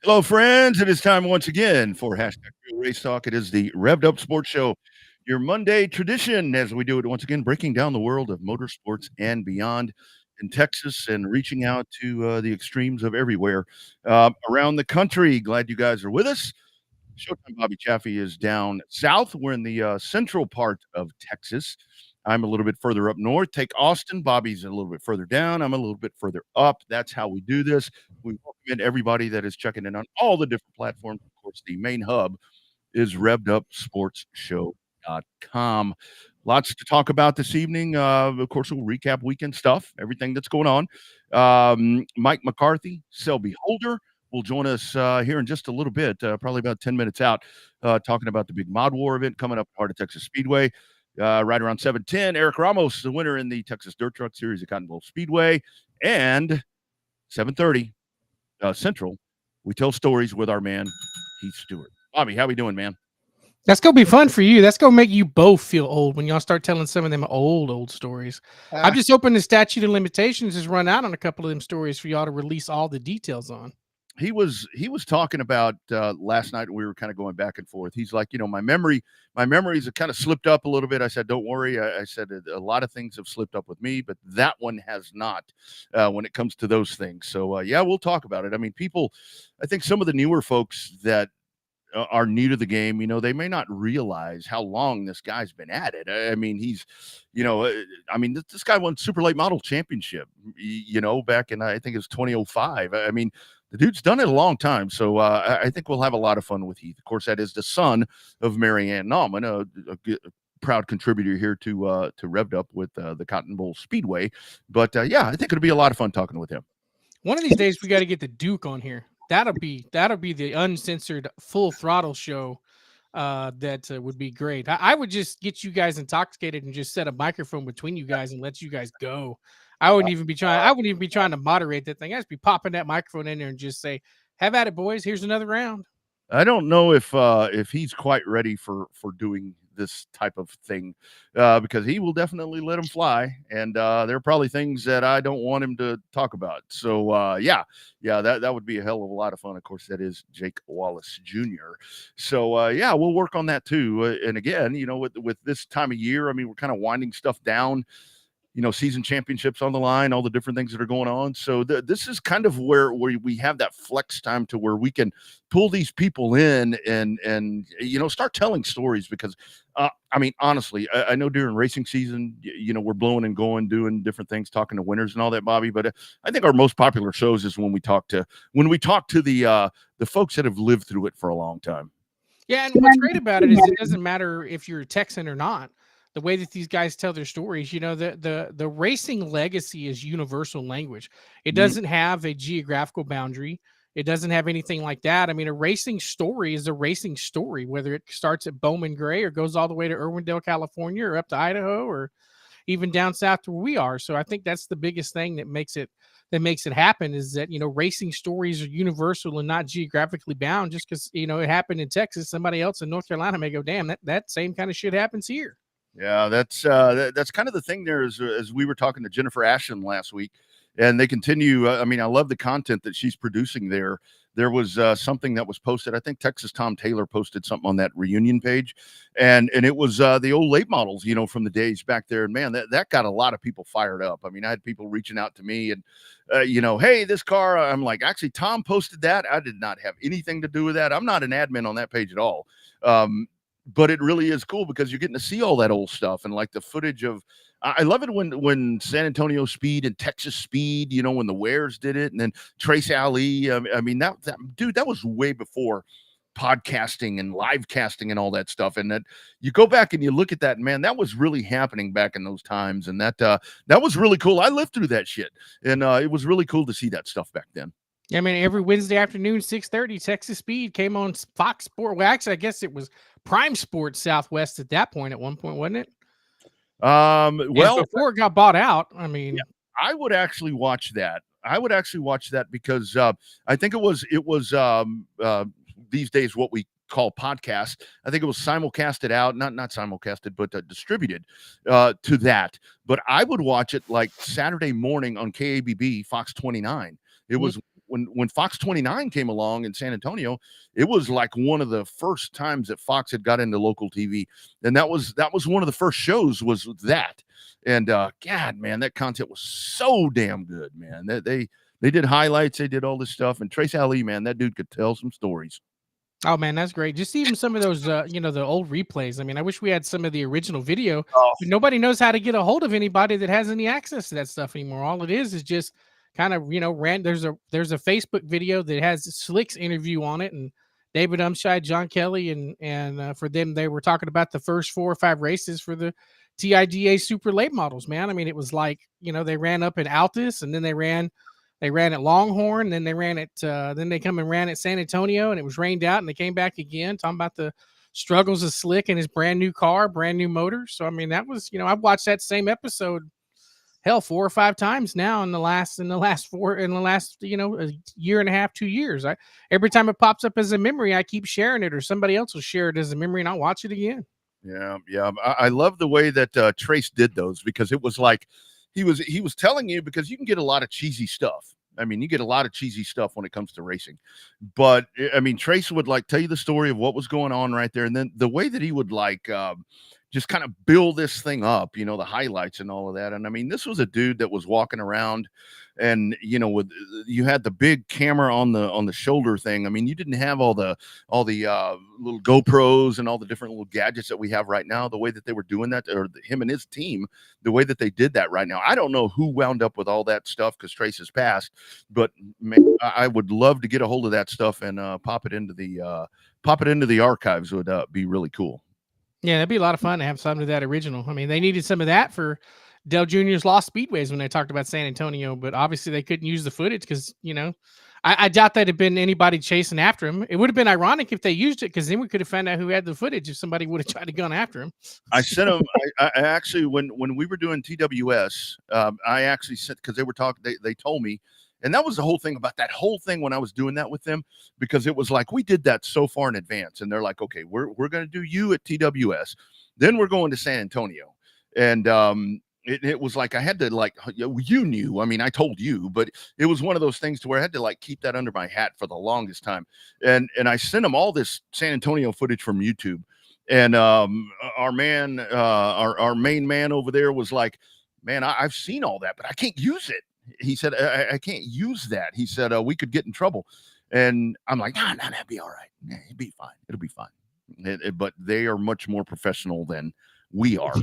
Hello, friends. It is time once again for hashtag Real Race Talk. It is the Revved Up Sports Show, your Monday tradition as we do it once again, breaking down the world of motorsports and beyond in Texas and reaching out to the extremes of everywhere around the country. Glad you guys are with us. Showtime Bobby Chaffee is down south. We're in the central part of Texas. I'm a little bit further up north. Take Austin. Bobby's a little bit further down. I'm a little bit further up. That's how we do this. We welcome in everybody that is checking in on all the different platforms. Of course, the main hub is revvedupsportsshow.com. Lots to talk about this evening. Of course, we'll recap weekend stuff, everything that's going on. Mike McCarthy, Selby Holder will join us here in just a little bit, probably about 10 minutes out, talking about the big Mod War event coming up at Heart of Texas Speedway. Right around 7:10, Eric Ramos, the winner in the Texas Dirt Truck Series at Cotton Bowl Speedway. And 7:30 Central, we tell stories with our man, Heath Stewart. Bobby, how we doing, man? That's going to be fun for you. That's going to make you both feel old when y'all start telling some of them old stories. I'm just hoping the statute of limitations has run out on a couple of them stories for y'all to release all the details on. He was talking about last night. We were kind of going back and forth. He's like, my memories have kind of slipped up a little bit. I said, don't worry. I said a lot of things have slipped up with me, but that one has not when it comes to those things. So yeah, we'll talk about it. I mean, I think some of the newer folks that are new to the game, they may not realize how long this guy's been at it. I mean, he's, this guy won Super Late Model Championship, back in, I think it was 2005. I mean, the dude's done it a long time. So I think we'll have a lot of fun with Heath. Of course, that is the son of Mary Ann Nauman, a proud contributor here to Revved Up with the Cotton Bowl Speedway. But yeah, I think it'll be a lot of fun talking with him. One of these days, we got to get the Duke on here. That'll be the uncensored full throttle show. That would be great. I would just get you guys intoxicated and just set a microphone between you guys and let you guys go. I wouldn't even be trying to moderate that thing. I'd just be popping that microphone in there and just say, "Have at it, boys. Here's another round." I don't know if he's quite ready for doing this type of thing because he will definitely let him fly, and there are probably things that I don't want him to talk about. So yeah, that would be a hell of a lot of fun. Of course, that is Jake Wallace Jr. So yeah, we'll work on that too. And again, with this time of year, I mean, we're kind of winding stuff down. Season championships on the line, all the different things that are going on. So this is kind of where we have that flex time to where we can pull these people in and start telling stories because, I mean, honestly, I know during racing season, we're blowing and going, doing different things, talking to winners and all that, Bobby. But I think our most popular shows is when we talk to the folks that have lived through it for a long time. Yeah, and what's great about it is it doesn't matter if you're a Texan or not. The way that these guys tell their stories, the racing legacy is universal language. It doesn't have a geographical boundary. It doesn't have anything like that. I mean, a racing story is a racing story, whether it starts at Bowman Gray or goes all the way to Irwindale, California, or up to Idaho, or even down south to where we are. So I think that's the biggest thing that makes it happen is that, racing stories are universal and not geographically bound. Just because, it happened in Texas, somebody else in North Carolina may go, damn, that same kind of shit happens here. Yeah, that's kind of the thing there. As we were talking to Jennifer Ashton last week, and they continue. I mean, I love the content that she's producing there. There was something that was posted. I think Texas Tom Taylor posted something on that reunion page, and it was the old late models, from the days back there. And man, that got a lot of people fired up. I mean, I had people reaching out to me and hey, this car. I'm like, actually, Tom posted that. I did not have anything to do with that. I'm not an admin on that page at all. But it really is cool because you're getting to see all that old stuff and like the footage of. I love it when San Antonio Speed and Texas Speed, when the Wares did it, and then Trace Ali. I mean that dude, that was way before podcasting and live casting and all that stuff. And that you go back and you look at that, and man, that was really happening back in those times, and that was really cool. I lived through that shit, and it was really cool to see that stuff back then. I mean, every Wednesday afternoon, 6:30, Texas Speed came on Fox Sport. Well, actually, I guess it was Prime Sports Southwest at that point. At one point, wasn't it? Well, before it got bought out. I mean, yeah, I would actually watch that. Because I think it was these days what we call podcasts. I think it was simulcasted out, not simulcasted, but distributed to that. But I would watch it like Saturday morning on KABB Fox 29. It was when Fox 29 came along in San Antonio. It was like one of the first times that Fox had got into local TV, and that was one of the first shows was that. And God, man, that content was so damn good, man. They did highlights, they did all this stuff, and Trace Ali, man, that dude could tell some stories. Oh man, that's great. Just even some of those, the old replays. I mean, I wish we had some of the original video. Oh. But nobody knows how to get a hold of anybody that has any access to that stuff anymore. All it is just kind of, there's a Facebook video that has Slick's interview on it, and David Umshide, John Kelly, and for them, they were talking about the first 4 or 5 races for the TIDA super late models. Man, I mean, it was like, they ran up at Altus, and then they ran at Longhorn, then they ran at then they come and ran at San Antonio, and it was rained out, and they came back again, talking about the struggles of Slick and his brand new car, brand new motor. So I mean, that was, I've watched that same episode 4 or 5 times now in the last a year and a half, 2 years. Every time it pops up as a memory, I keep sharing it, or somebody else will share it as a memory, and I'll watch it again. Yeah. I love the way that Trace did those, because it was like he was telling you, because you can get a lot of cheesy stuff. I mean, you get a lot of cheesy stuff when it comes to racing, but I mean, Trace would like tell you the story of what was going on right there, and then the way that he would like just kind of build this thing up, the highlights and all of that. And I mean, this was a dude that was walking around, and you had the big camera on the shoulder thing. I mean, you didn't have all the little GoPros and all the different little gadgets that we have right now. The way that they were doing that, or him and his team, the way that they did that right now, I don't know who wound up with all that stuff, because Trace has passed. But man, I would love to get a hold of that stuff and pop it into the archives. Would be really cool. Yeah, that'd be a lot of fun to have some of that original. I mean, they needed some of that for Dale Jr.'s Lost Speedways when they talked about San Antonio, but obviously they couldn't use the footage because, I doubt that had been anybody chasing after him. It would have been ironic if they used it, because then we could have found out who had the footage if somebody would have tried to gun after him. I sent him. I actually, when we were doing TWS, I actually sent, because they were talking. They told me. And that was the whole thing about that whole thing when I was doing that with them, because it was like we did that so far in advance, and they're like, okay, we're going to do you at TWS, then we're going to San Antonio, and it was like I had to, like, you knew, I mean, I told you, but it was one of those things to where I had to like keep that under my hat for the longest time, and I sent them all this San Antonio footage from YouTube, and our man, our main man over there was like, man, I've seen all that, but I can't use it. He said, I can't use that. He said, we could get in trouble. And I'm like, nah, that'd be all right. Yeah, it'll be fine. It'll be fine. But they are much more professional than we are.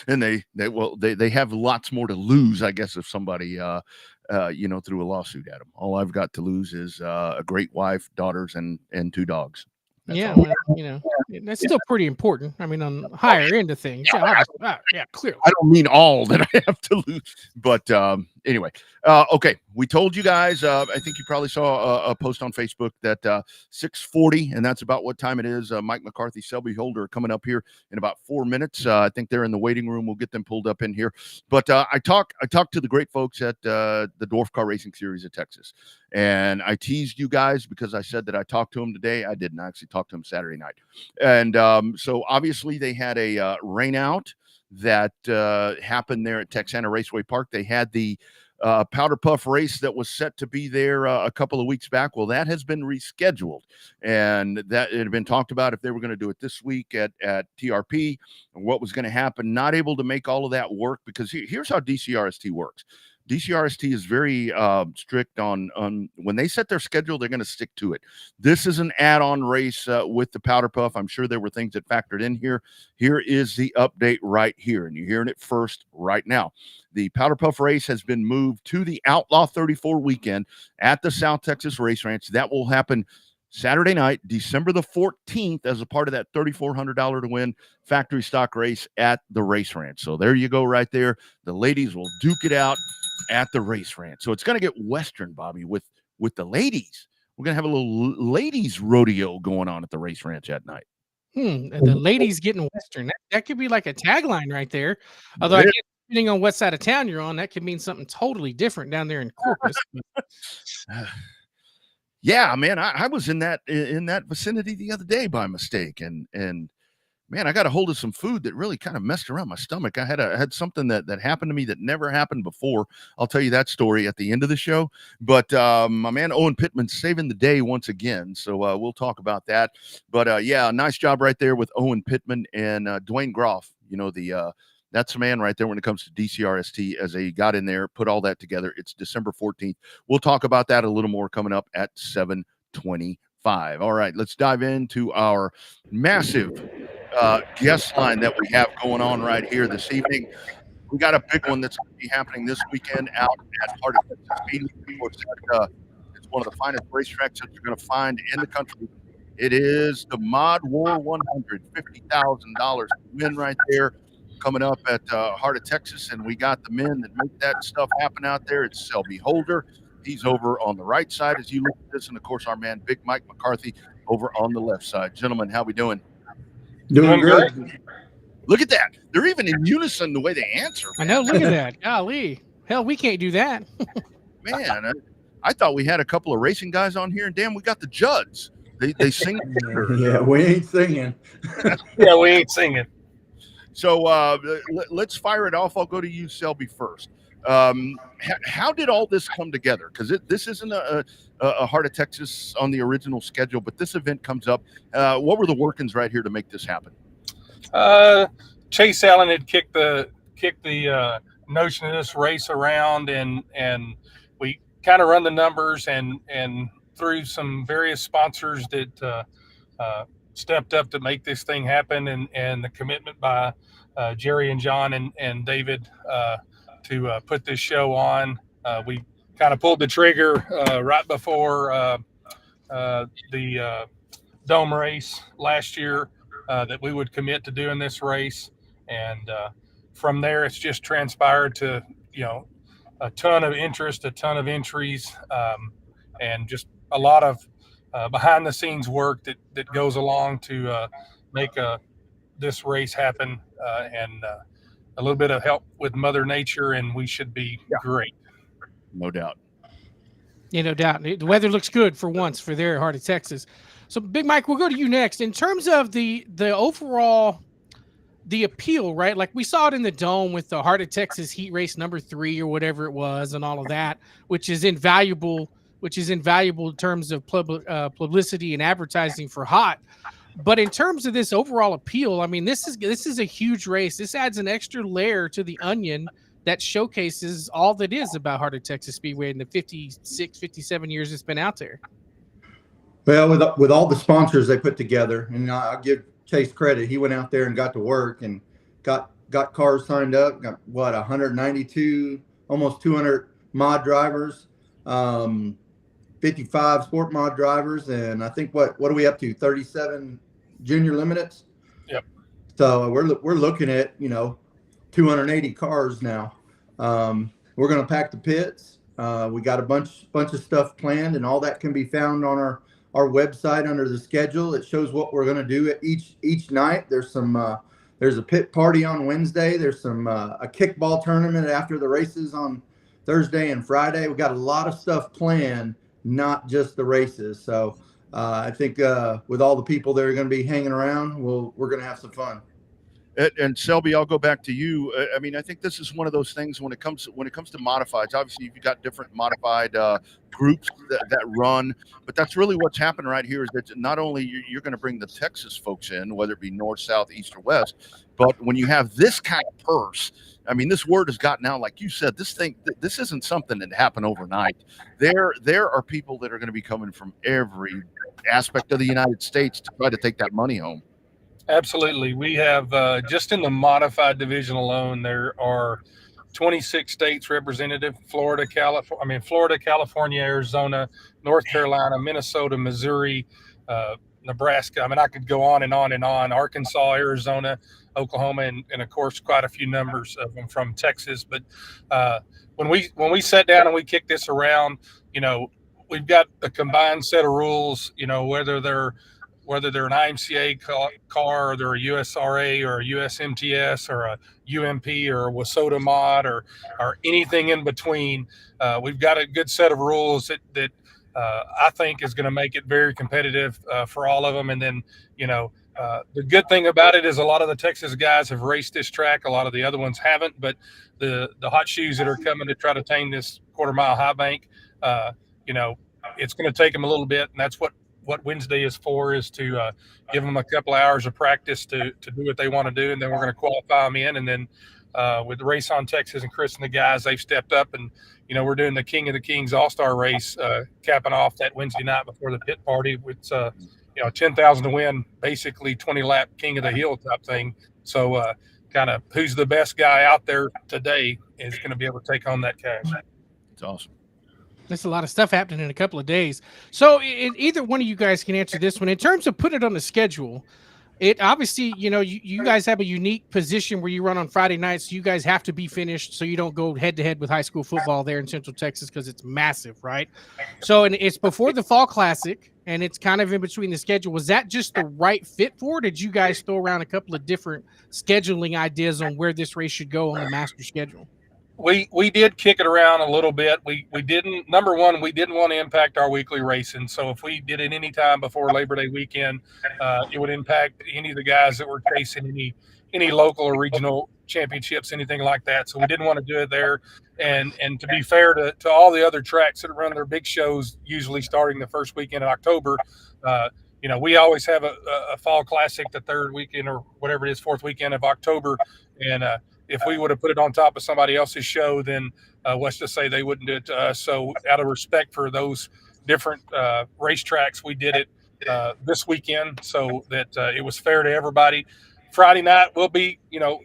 And they have lots more to lose, I guess, if somebody, threw a lawsuit at them. All I've got to lose is a great wife, daughters, and 2 dogs. That's that's still pretty important. I mean, on the higher end of things. Yeah, clearly. I don't mean all that I have to lose, but Anyway, okay, we told you guys. I think you probably saw a post on Facebook that 6:40, and that's about what time it is. Mike McCarthy, Selby Holder coming up here in about 4 minutes. I think they're in the waiting room. We'll get them pulled up in here. But I talked to the great folks at the Dwarf Car Racing Series of Texas, and I teased you guys because I said that I talked to them today. I didn't. I actually talked to them Saturday night, and so obviously they had a rain out that happened there at Texana Raceway Park. They had the Powder Puff race that was set to be there a couple of weeks back. Well, that has been rescheduled, and that it had been talked about if they were going to do it this week at TRP and what was going to happen. Not able to make all of that work because here's how DCRST works. DCRST is very strict on when they set their schedule, they're going to stick to it. This is an add-on race with the Powder Puff. I'm sure there were things that factored in here. Here is the update right here, and you're hearing it first right now. The Powder Puff race has been moved to the Outlaw 34 weekend at the South Texas Race Ranch. That will happen Saturday night, December the 14th, as a part of that $3,400 to win factory stock race at the race ranch. So there you go right there. The ladies will duke it out at the race ranch. So it's going to get Western, Bobby, with the ladies. We're going to have a little ladies rodeo going on at the race ranch at night. And the ladies getting Western. That could be like a tagline right there. Although I guess depending on what side of town you're on, that could mean something totally different down there in Corpus. Yeah, man, I was in that vicinity the other day by mistake, and man, I got a hold of some food that really kind of messed around my stomach. I had something that happened to me that never happened before. I'll tell you that story at the end of the show. But my man Owen Pittman's saving the day once again, so we'll talk about that. But yeah, nice job right there with Owen Pittman and Dwayne Groff. You know, that's the man right there when it comes to DCRST, as they got in there, put all that together. It's December 14th. We'll talk about that a little more coming up at 7:25. All right, let's dive into our massive guest line that we have going on right here this evening. We got a big one that's going to be happening this weekend out at Heart of Texas Speedway. Of course, it's one of the finest racetracks that you're going to find in the country. It is the Mod War 100, $50,000 to win right there, coming up at Heart of Texas, and we got the men that make that stuff happen out there. It's Selby Holder. He's over on the right side as you look at this, and of course our man Big Mike McCarthy over on the left side. Gentlemen, how we doing? Doing good. Look at that. They're even in unison the way they answer. I know. Look at that. Golly. Hell, we can't do that. Man, I thought we had a couple of racing guys on here, and damn, we got the Judds. They sing. Yeah, we ain't singing. Yeah, we ain't singing. So let's fire it off. I'll go to you, Selby, first. How did all this come together? Because this isn't a Heart of Texas on the original schedule, but this event comes up. What were the workings right here to make this happen? Chase Allen had kicked the notion of this race around, and we kind of run the numbers and through some various sponsors that stepped up to make this thing happen, and the commitment by Jerry and John and David to put this show on. We kind of pulled the trigger right before the Dome race last year that we would commit to doing this race. And from there, it's just transpired to, a ton of interest, a ton of entries, and just a lot of behind the scenes work that goes along to make this race happen, and a little bit of help with Mother Nature, and we should be great. No doubt. Yeah, no doubt. The weather looks good for once for there at Heart of Texas. So, Big Mike, we'll go to you next. In terms of the overall, the appeal, right? Like we saw it in the Dome with the Heart of Texas heat race number 3 or whatever it was, and all of that, which is invaluable in terms of publicity and advertising for Hot. But in terms of this overall appeal, I mean, this is a huge race. This adds an extra layer to the onion that showcases all that is about Heart of Texas Speedway in the 56, 57 years it's been out there. Well, with all the sponsors they put together, and I'll give Chase credit. He went out there and got to work and got cars signed up. Got 192, almost 200 mod drivers, 55 sport mod drivers, and I think what are we up to? 37 junior limiteds. Yep. So we're looking at 280 cars now. We're going to pack the pits. We got a bunch of stuff planned, and all that can be found on our website under the schedule. It shows what we're going to do at each night. There's a pit party on Wednesday. There's a kickball tournament after the races on Thursday and Friday. We got a lot of stuff planned, not just the races. So I think with all the people that are going to be hanging around, we're going to have some fun. And Selby, I'll go back to you. I mean, I think this is one of those things when it comes to modifieds. Obviously, you've got different modified groups that run, but that's really what's happened right here. Is that not only you're going to bring the Texas folks in, whether it be north, south, east, or west, but when you have this kind of purse, I mean, this word has gotten out. Like you said, this isn't something that happened overnight. There are people that are going to be coming from every aspect of the United States to try to take that money home. Absolutely. We have just in the modified division alone, there are 26 states represented: Florida, California, Arizona, North Carolina, Minnesota, Missouri, Nebraska. I mean, I could go on and on and on. Arkansas, Arizona, Oklahoma, and of course, quite a few numbers of them from Texas. But when we sat down and we kicked this around, we've got a combined set of rules. Whether they're an IMCA car, or they're a USRA or a USMTS or a UMP or a WSOTA mod or anything in between, we've got a good set of rules that I think is going to make it very competitive for all of them. And then, the good thing about it is a lot of the Texas guys have raced this track. A lot of the other ones haven't, but the hot shoes that are coming to try to tame this quarter-mile high bank, it's going to take them a little bit, and that's what Wednesday is for, is to give them a couple of hours of practice to do what they want to do. And then we're going to qualify them in. And then with the Race on Texas and Chris and the guys, they've stepped up, and, we're doing the King of the Kings All-Star race, capping off that Wednesday night before the pit party with, 10,000 to win, basically 20-lap King of the Hill type thing. So kind of who's the best guy out there today is going to be able to take home that cash. It's awesome. There's a lot of stuff happening in a couple of days. So either one of you guys can answer this one. In terms of putting it on the schedule, it obviously, you guys have a unique position where you run on Friday nights. So you guys have to be finished so you don't go head-to-head with high school football there in Central Texas because it's massive, right? So and it's before the Fall Classic, and it's kind of in between the schedule. Was that just the right fit for it? Did you guys throw around a couple of different scheduling ideas on where this race should go on the master schedule? We did kick it around a little bit. We didn't, number one, we didn't want to impact our weekly racing. So if we did it any time before Labor Day weekend, it would impact any of the guys that were chasing any local or regional championships, anything like that. So we didn't want to do it there. And to be fair to all the other tracks that run their big shows, usually starting the first weekend in October, we always have a Fall Classic the third weekend or whatever it is, fourth weekend of October. And if we would have put it on top of somebody else's show, then let's just say they wouldn't do it to us. So out of respect for those different racetracks, we did it this weekend so that it was fair to everybody. Friday night will be,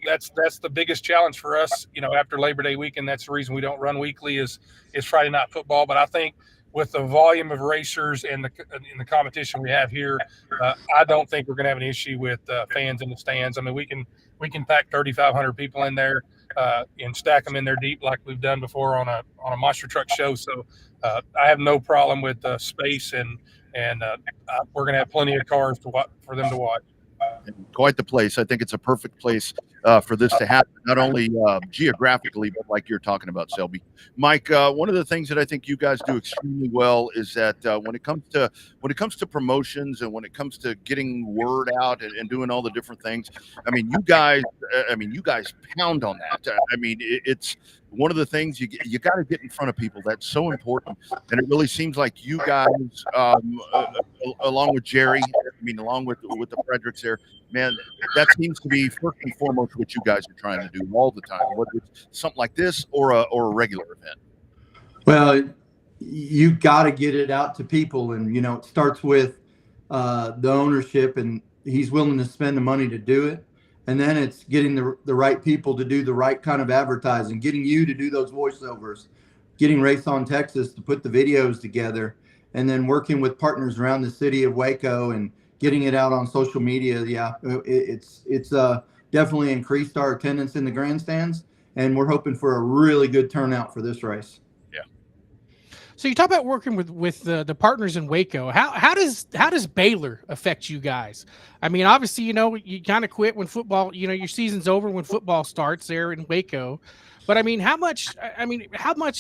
that's the biggest challenge for us, after Labor Day weekend. That's the reason we don't run weekly is Friday night football. But I think with the volume of racers and the competition we have here, I don't think we're going to have an issue with fans in the stands. I mean, we can pack 3,500 people in there and stack them in there deep like we've done before on a monster truck show. So I have no problem with space, and we're going to have plenty of cars for them to watch. Quite the place. I think it's a perfect place for this to happen, not only geographically, but like you're talking about, Selby. Mike, one of the things that I think you guys do extremely well is that when it comes to promotions and when it comes to getting word out and doing all the different things, I mean, you guys pound on that. I mean, it's one of the things you got to get in front of people. That's so important, and it really seems like you guys, along with Jerry, along with the Fredericks there, man, that seems to be first and foremost what you guys are trying to do all the time, whether it's something like this or a regular event. Well, you got to get it out to people, and it starts with the ownership, and he's willing to spend the money to do it. And then it's getting the right people to do the right kind of advertising, getting you to do those voiceovers, getting Race on Texas to put the videos together, and then working with partners around the city of Waco and getting it out on social media. Yeah, it's definitely increased our attendance in the grandstands, and we're hoping for a really good turnout for this race. So you talk about working with the partners in Waco. How does Baylor affect you guys? I mean, obviously, you kind of quit when football, your season's over when football starts there in Waco. But I mean, how much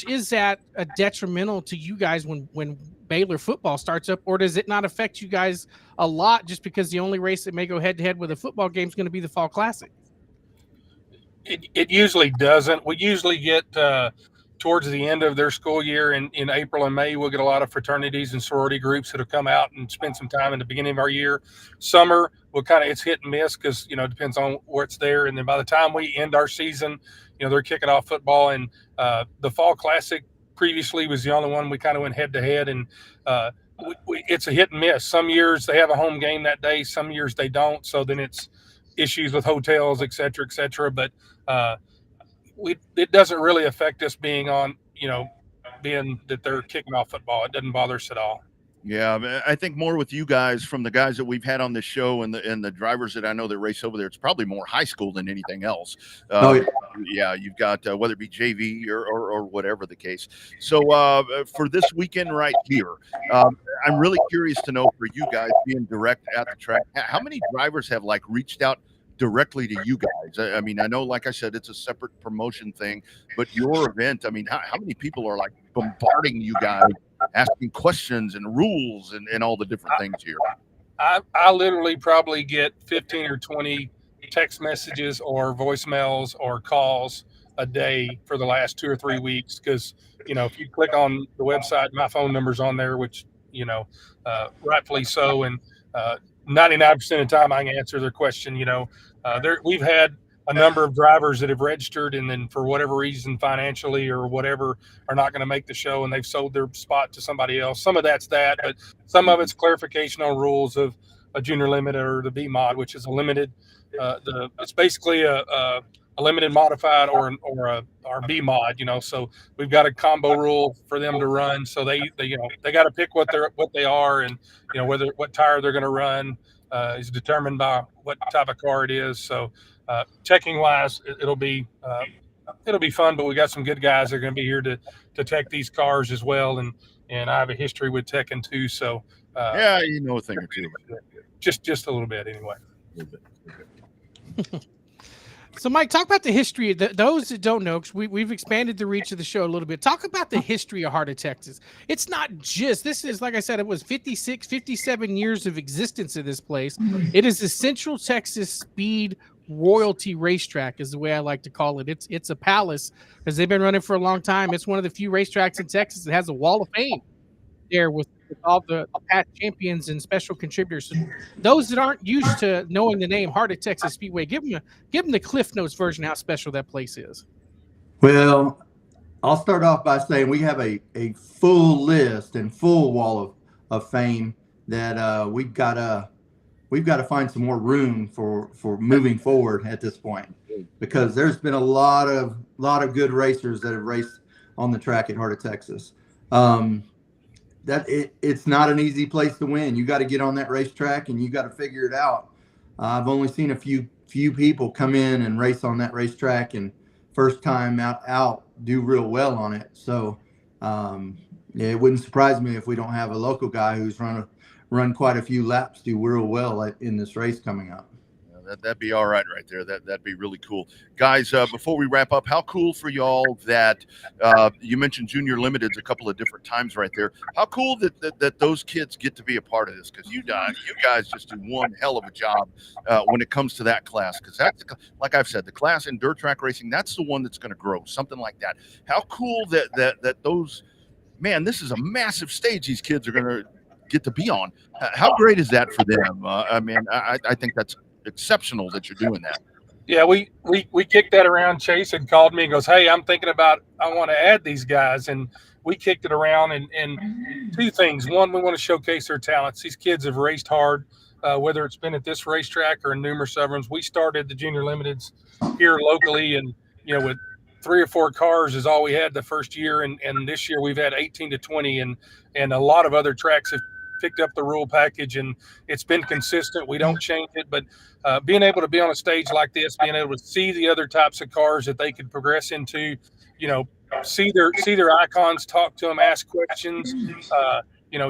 is that a detrimental to you guys when Baylor football starts up, or does it not affect you guys a lot just because the only race that may go head to head with a football game is going to be the Fall Classic? It usually doesn't. We usually get towards the end of their school year in April and May, we'll get a lot of fraternities and sorority groups that have come out and spend some time in the beginning of our year. Summer, it's hit and miss because, it depends on where it's there. And then by the time we end our season, they're kicking off football. And the Fall Classic previously was the only one we kind of went head to head. And it's a hit and miss. Some years they have a home game that day. Some years they don't. So then it's issues with hotels, et cetera, et cetera. But it doesn't really affect us being that they're kicking off football. It doesn't bother us at all. Yeah, I think more with you guys, from the guys that we've had on this show and the drivers that I know that race over there, it's probably more high school than anything else. Yeah, you've got whether it be JV or whatever the case. So for this weekend right here, I'm really curious to know, for you guys being direct at the track, how many drivers have reached out directly to you guys? I mean, I know, like I said, it's a separate promotion thing, but your event, I mean, how many people are bombarding you guys, asking questions and rules and all the different things here? I literally probably get 15 or 20 text messages or voicemails or calls a day for the last 2 or 3 weeks. Because, if you click on the website, my phone number's on there, which, rightfully so. And 99% of the time I can answer their question. We've had a number of drivers that have registered and then for whatever reason, financially or whatever, are not going to make the show, and they've sold their spot to somebody else. Some of that's that, but some of it's clarification on rules of a junior limited or the B mod, which is a limited. It's basically a limited modified or a B mod. So we've got a combo rule for them to run. So they got to pick what they are, and what tire they're going to run is determined by what type of car it is. So checking wise, it'll be fun, but we got some good guys that are going to be here to tech these cars as well. And I have a history with teching too. So yeah, a thing or two. Just a little bit anyway. So, Mike, talk about the history. Those that don't know, because we've expanded the reach of the show a little bit. Talk about the history of Heart of Texas. It's not just, this is, like I said, it was 56, 57 years of existence of this place. It is the Central Texas Speed Royalty Racetrack, is the way I like to call it. It's a palace because they've been running for a long time. It's one of the few racetracks in Texas that has a wall of fame there with all the past champions and special contributors. So those that aren't used to knowing the name Heart of Texas Speedway, give them the Cliff Notes version how special that place is. Well, I'll start off by saying we have a full list and full wall of fame that we've got to find some more room for moving forward at this point, because there's been a lot of good racers that have raced on the track at Heart of Texas. It's not an easy place to win. You got to get on that racetrack and you got to figure it out. I've only seen a few people come in and race on that racetrack and first time out do real well on it. So it wouldn't surprise me if we don't have a local guy who's run quite a few laps do real well in this race coming up. That'd be all right there. That'd be really cool. Guys, before we wrap up, how cool for y'all that you mentioned Junior Limiteds a couple of different times right there. How cool that those kids get to be a part of this, because you guys just do one hell of a job when it comes to that class, because that's, like I've said, the class in dirt track racing, that's the one that's going to grow, something like that. How cool that those, man, this is a massive stage these kids are going to get to be on. How great is that for them? I think that's exceptional that you're doing that. Yeah, we kicked that around. Chase had called me and goes, "Hey, I'm thinking about, I want to add these guys," and we kicked it around and two things. One, we want to showcase their talents. These kids have raced hard, whether it's been at this racetrack or in numerous other ones. We started the Junior Limiteds here locally, and with 3 or 4 cars is all we had the first year, and this year we've had 18 to 20, and a lot of other tracks have picked up the rule package, and it's been consistent. We don't change it, but being able to be on a stage like this, being able to see the other types of cars that they could progress into, see their icons, talk to them, ask questions,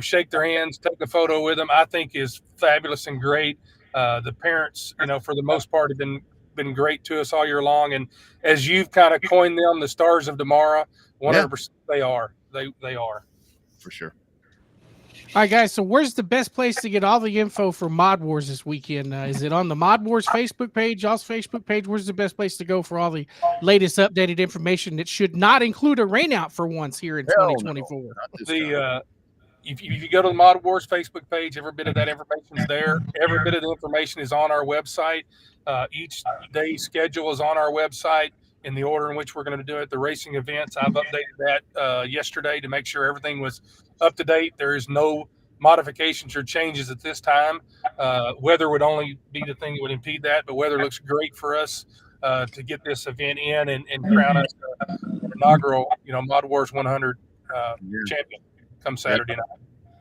shake their hands, take a photo with them, I think is fabulous and great. The parents, for the most part, have been great to us all year long. And as you've kind of coined them, the stars of tomorrow, 100% they are. They are. For sure. All right, guys. So where's the best place to get all the info for Mod Wars this weekend? Is it on the Mod Wars Facebook page, y'all's Facebook page? Where's the best place to go for all the latest updated information that should not include a rainout for once here in 2024? No. If you go to the Mod Wars Facebook page, every bit of that information is there. Every bit of the information is on our website. Each day's schedule is on our website in the order in which we're going to do it. The racing events, I've updated that yesterday to make sure everything was up to date. There is no modifications or changes at this time. Weather would only be the thing that would impede that, but weather looks great for us to get this event in and crown us an inaugural, Mod Wars 100 champion come Saturday night.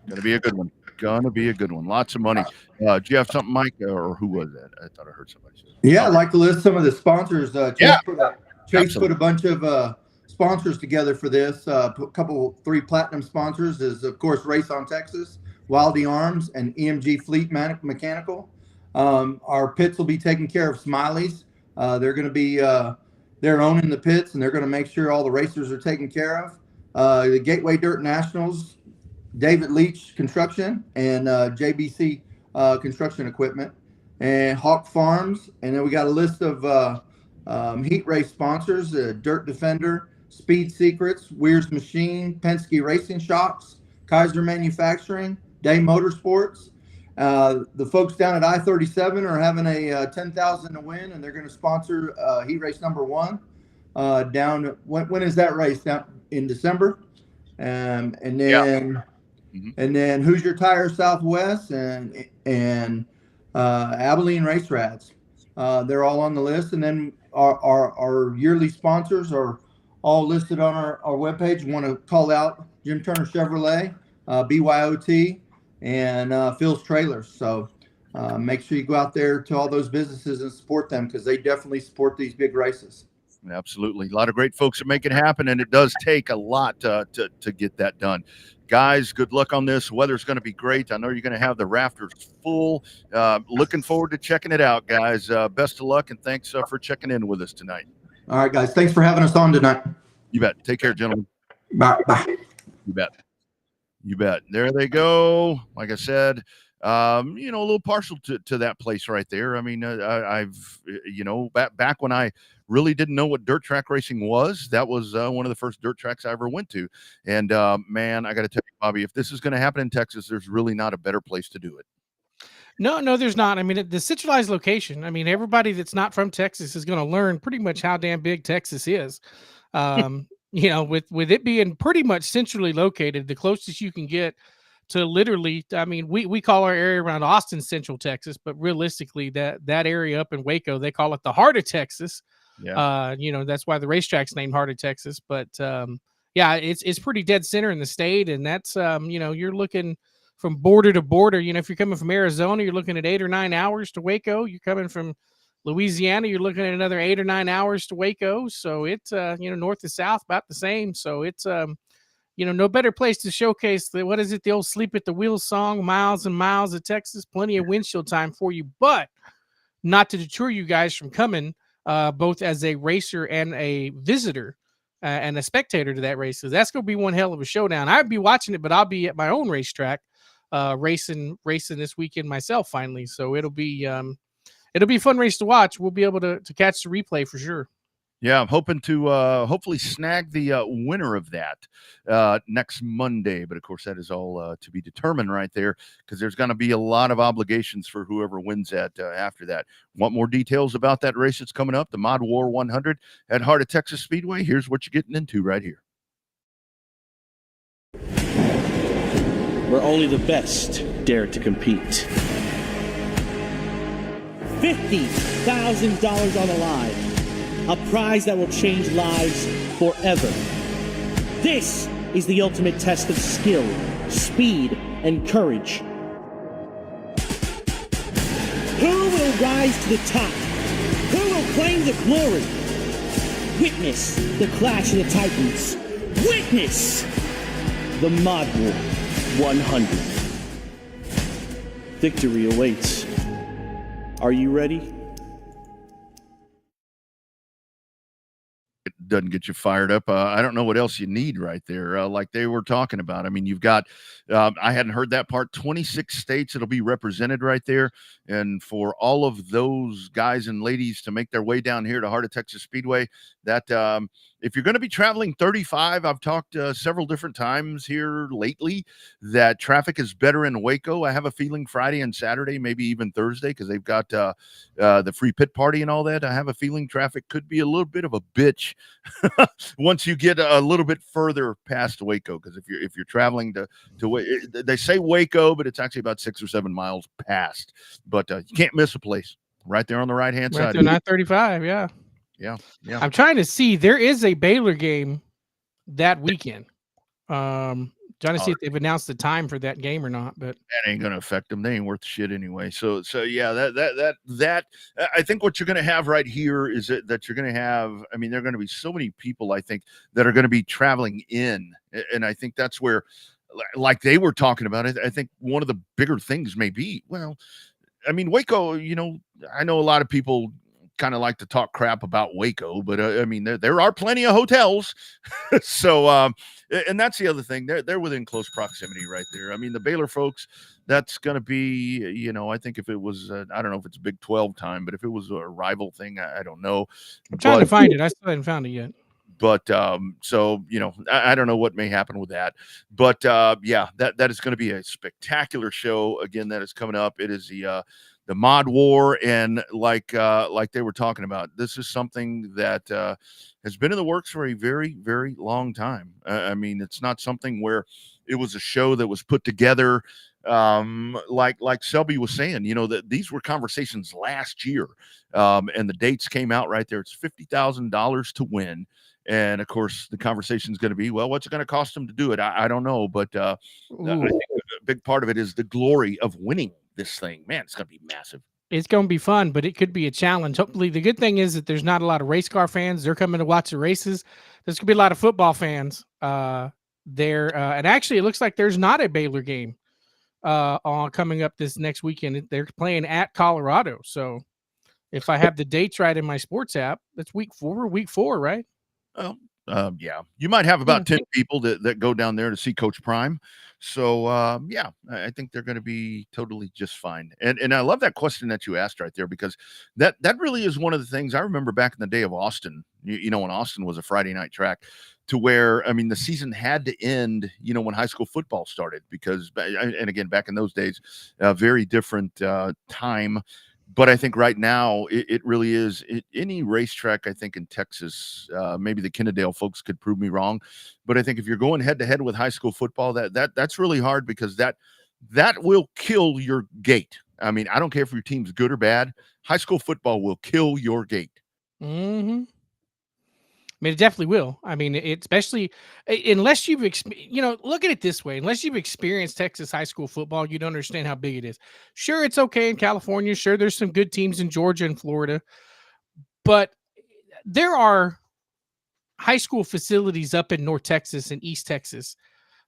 Gonna be a good one. Lots of money. Do you have something, Mike, or who was that? I thought I heard somebody say. Yeah, I'd like to list some of the sponsors. Chase put a bunch of sponsors together for this. Three platinum sponsors is, of course, Race on Texas, Wildy Arms, and EMG Fleet Mechanical. Our pits will be taken care of Smiley's. They're going to be they're owning the pits, and they're going to make sure all the racers are taken care of. The Gateway Dirt Nationals, David Leach Construction, and JBC Construction Equipment, and Hawk Farms. And then we got a list of heat race sponsors: Dirt Defender, Speed Secrets, Weir's Machine, Penske Racing Shocks, Kaiser Manufacturing, Day Motorsports. The folks down at I-37 are having a $10,000 to win, and they're going to sponsor heat race number 1. When is that race? Down in December. And then Hoosier Tire Southwest and Abilene Race Rats. They're all on the list. And then our yearly sponsors are all listed on our webpage. We want to call out Jim Turner Chevrolet, BYOT, and Phil's Trailers. So make sure you go out there to all those businesses and support them, because they definitely support these big races. Absolutely. A lot of great folks that make it happen, and it does take a lot to get that done. Guys, good luck on this. Weather's going to be great. I know you're going to have the rafters full. Looking forward to checking it out, guys. Best of luck, and thanks for checking in with us tonight. All right, guys. Thanks for having us on tonight. You bet. Take care, gentlemen. Bye. You bet. There they go. Like I said, a little partial to that place right there. I mean, I've back when I really didn't know what dirt track racing was, that was one of the first dirt tracks I ever went to. And man, I got to tell you, Bobby, if this is going to happen in Texas, there's really not a better place to do it. No, there's not. I mean, the centralized location, I mean, everybody that's not from Texas is going to learn pretty much how damn big Texas is. With it being pretty much centrally located, the closest you can get to literally, I mean, we call our area around Austin Central Texas, but realistically that area up in Waco, they call it the heart of Texas. Yeah. That's why the racetrack's named Heart of Texas. But it's pretty dead center in the state. And that's, you're looking from border to border. If you're coming from Arizona, you're looking at 8 or 9 hours to Waco. You're coming from Louisiana, you're looking at another 8 or 9 hours to Waco. So it's, north to south, about the same. So it's, no better place to showcase the old sleep at the wheel song, miles and miles of Texas, plenty of windshield time for you, but not to deter you guys from coming, both as a racer and a visitor and a spectator to that race. So that's going to be one hell of a showdown. I'd be watching it, but I'll be at my own racetrack, racing this weekend myself finally. So it'll be a fun race to watch. We'll be able to catch the replay for sure. Yeah, I'm hoping to hopefully snag the winner of that next Monday. But, of course, that is all to be determined right there, because there's going to be a lot of obligations for whoever wins that after that. Want more details about that race that's coming up, the Mod War 100 at Heart of Texas Speedway? Here's what you're getting into right here. Where only the best dare to compete. $50,000 on the line. A prize that will change lives forever. This is the ultimate test of skill, speed, and courage. Who will rise to the top? Who will claim the glory? Witness the clash of the titans. Witness the Mod War 100. Victory awaits. Are you ready? It doesn't get you fired up. I don't know what else you need right there. Like they were talking about. I mean, you've got, I hadn't heard that part, 26 states that'll be represented right there. And for all of those guys and ladies to make their way down here to Heart of Texas Speedway, that if you're going to be traveling 35, I've talked several different times here lately that traffic is better in Waco. I have a feeling Friday and Saturday, maybe even Thursday, because they've got the free pit party and all that. I have a feeling traffic could be a little bit of a bitch once you get a little bit further past Waco. Because if you're traveling to they say Waco, but it's actually about 6 or 7 miles past. But you can't miss a place right there on the right hand side. 935, yeah. Yeah. I'm trying to see. There is a Baylor game that weekend. Trying to see if they've announced the time for that game or not. But that ain't gonna affect them. They ain't worth shit anyway. So yeah, that I think what you're gonna have right here is that you're gonna have. I mean, there are gonna be so many people, I think, that are gonna be traveling in, and I think that's where, like they were talking about it. I think one of the bigger things may be, well, I mean, Waco. You know, I know a lot of people kind of like to talk crap about Waco, but I mean, there are plenty of hotels. So, and that's the other thing. They're within close proximity right there. I mean, the Baylor folks, that's going to be, you know, I think if it was, I don't know if it's Big 12 time, but if it was a rival thing, I don't know. I'm trying to find it. I still haven't found it yet. But so, you know, I don't know what may happen with that. But yeah, that is going to be a spectacular show. Again, that is coming up. It is the Mod War, and like they were talking about, this is something that has been in the works for a very, very long time. I mean, it's not something where it was a show that was put together like Selby was saying, you know, that these were conversations last year, and the dates came out right there. It's $50,000 to win. And of course, the conversation is going to be, well, what's it going to cost them to do it? I don't know, but I think a big part of it is the glory of winning this thing. Man, it's going to be massive. It's going to be fun, but it could be a challenge. Hopefully, the good thing is that there's not a lot of race car fans. They're coming to watch the races. There's going to be a lot of football fans there. And actually, it looks like there's not a Baylor game coming up this next weekend. They're playing at Colorado. So if I have the dates right in my sports app, that's week 4, right? Well, yeah, you might have about 10 people that go down there to see Coach Prime. So yeah, I think they're going to be totally just fine. And I love that question that you asked right there, because that really is one of the things I remember back in the day of Austin. You know, when Austin was a Friday night track, to where, I mean, the season had to end, you know, when high school football started, because, and again, back in those days, very different time. But I think right now it really is any racetrack, I think in Texas, maybe the Kennedale folks could prove me wrong. But I think if you're going head to head with high school football, that's really hard, because that will kill your gate. I mean, I don't care if your team's good or bad. High school football will kill your gate. Mm-hmm. I mean, it definitely will. I mean, especially unless you've, look at it this way. Unless you've experienced Texas high school football, you don't understand how big it is. Sure, it's okay in California. Sure, there's some good teams in Georgia and Florida. But there are high school facilities up in North Texas and East Texas,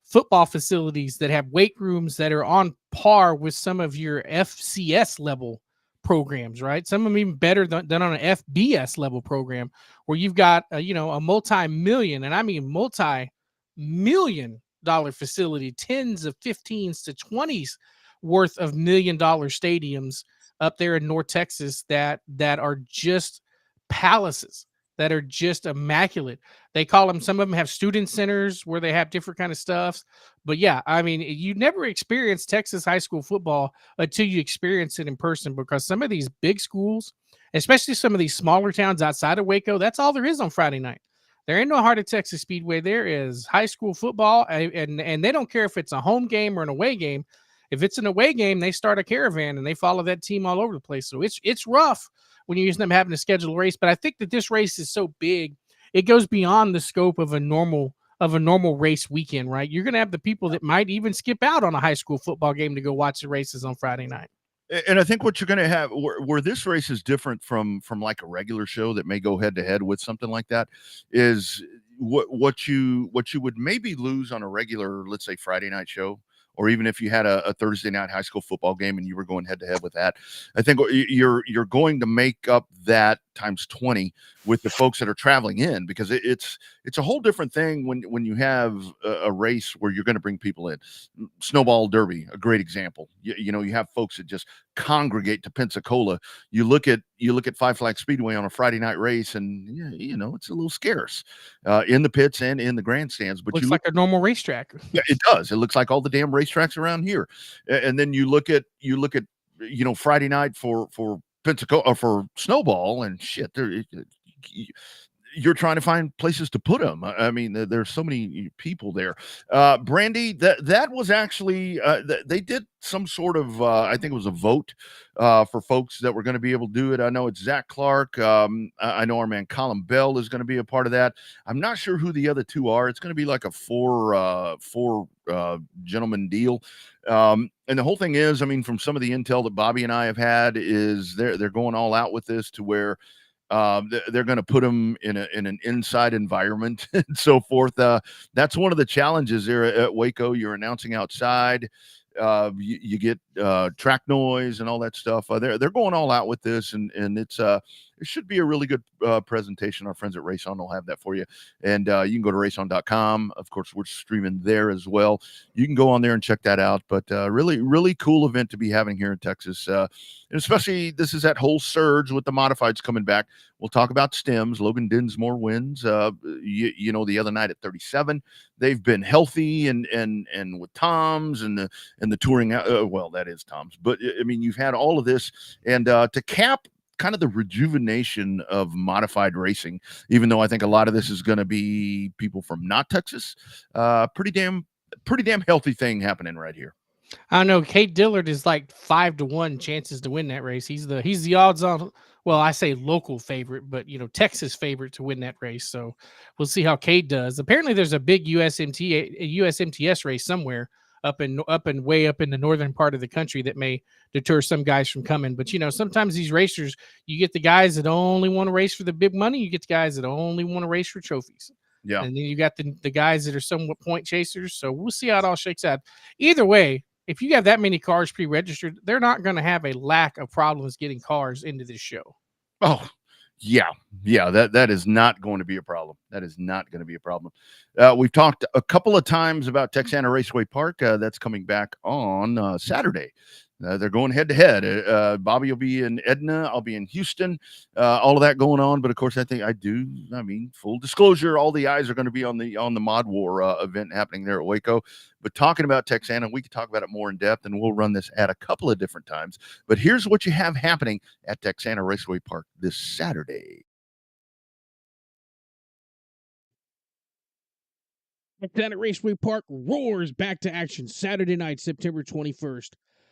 football facilities that have weight rooms that are on par with some of your FCS level programs, right? Some of them even better than on an FBS level program, where you've got a multi-million, and I mean multi-million dollar facility, tens of 15s to 20s worth of $1 million stadiums up there in North Texas that are just palaces, that are just immaculate. They call them, some of them have student centers where they have different kind of stuff. But yeah, I mean, you never experience Texas high school football until you experience it in person, because some of these big schools, especially some of these smaller towns outside of Waco, that's all there is on Friday night. There ain't no Heart of Texas Speedway. There is high school football, and they don't care if it's a home game or an away game. If it's an away game, they start a caravan and they follow that team all over the place. So it's rough when you're using them having to schedule a race. But I think that this race is so big, it goes beyond the scope of a normal of a normal race weekend, right? You're going to have the people that might even skip out on a high school football game to go watch the races on Friday night. And I think what you're going to have where this race is different from like a regular show that may go head to head with something like that is what you would maybe lose on a regular, let's say, Friday night show, or even if you had a Thursday night high school football game and you were going head to head with that. I think you're going to make up that times 20 with the folks that are traveling in, because it's a whole different thing when you have a race where you're going to bring people in. Snowball Derby, a great example. You know, you have folks that just congregate to Pensacola. You look at Five Flag Speedway on a Friday night race, and you know, it's a little scarce in the pits and in the grandstands. But looks like a normal racetrack. Yeah, it does. It looks like all the damn racetracks around here. And then you look at Friday night for Pensacola or for Snowball, and shit, you're trying to find places to put them. I mean, there's so many people there. Brandy, that was actually they did some sort of I think it was a vote for folks that were going to be able to do it. I know it's Zach Clark. I know our man Colin Bell is going to be a part of that. I'm not sure who the other two are. It's going to be like a four gentleman deal. And the whole thing is, I mean, from some of the intel that Bobby and I have had, is they're going all out with this to where they're going to put them in an inside environment and so forth. That's one of the challenges there at Waco. You're announcing outside. You get track noise and all that stuff. They're going all out with this, and it should be a really good presentation. Our friends at Race On will have that for you, and you can go to raceon.com. Of course, we're streaming there as well. You can go on there and check that out. But really cool event to be having here in Texas, and especially this is that whole surge with the modifieds coming back. We'll talk about stems. Logan Dinsmore wins. You know, the other night at 37, they've been healthy and with Toms and the touring. Well, that is Toms, but I mean, you've had all of this, and to cap kind of the rejuvenation of modified racing, even though I think a lot of this is going to be people from not Texas. Pretty damn healthy thing happening right here. I don't know. Kate Dillard is like 5-1 chances to win that race. He's the odds on. Well, I say local favorite, but Texas favorite to win that race. So we'll see how Kate does. Apparently, there's a big USMTS race somewhere up and way up in the northern part of the country that may deter some guys from coming. But sometimes these racers, you get the guys that only want to race for the big money. You get the guys that only want to race for trophies. Yeah, and then you got the guys that are somewhat point chasers. So we'll see how it all shakes out. Either way, if you have that many cars pre-registered, they're not going to have a lack of problems getting cars into this show. Oh, yeah. That is not going to be a problem. That is not going to be a problem. We've talked a couple of times about Texana Raceway Park. That's coming back on Saturday. They're going head to head. Bobby will be in Edna. I'll be in Houston. All of that going on. But of course, I mean, full disclosure, all the eyes are going to be on the Mod War event happening there at Waco. But talking about Texana, we can talk about it more in depth, and we'll run this at a couple of different times. But here's what you have happening at Texana Raceway Park this Saturday. Texana Raceway Park roars back to action Saturday night, September 21st.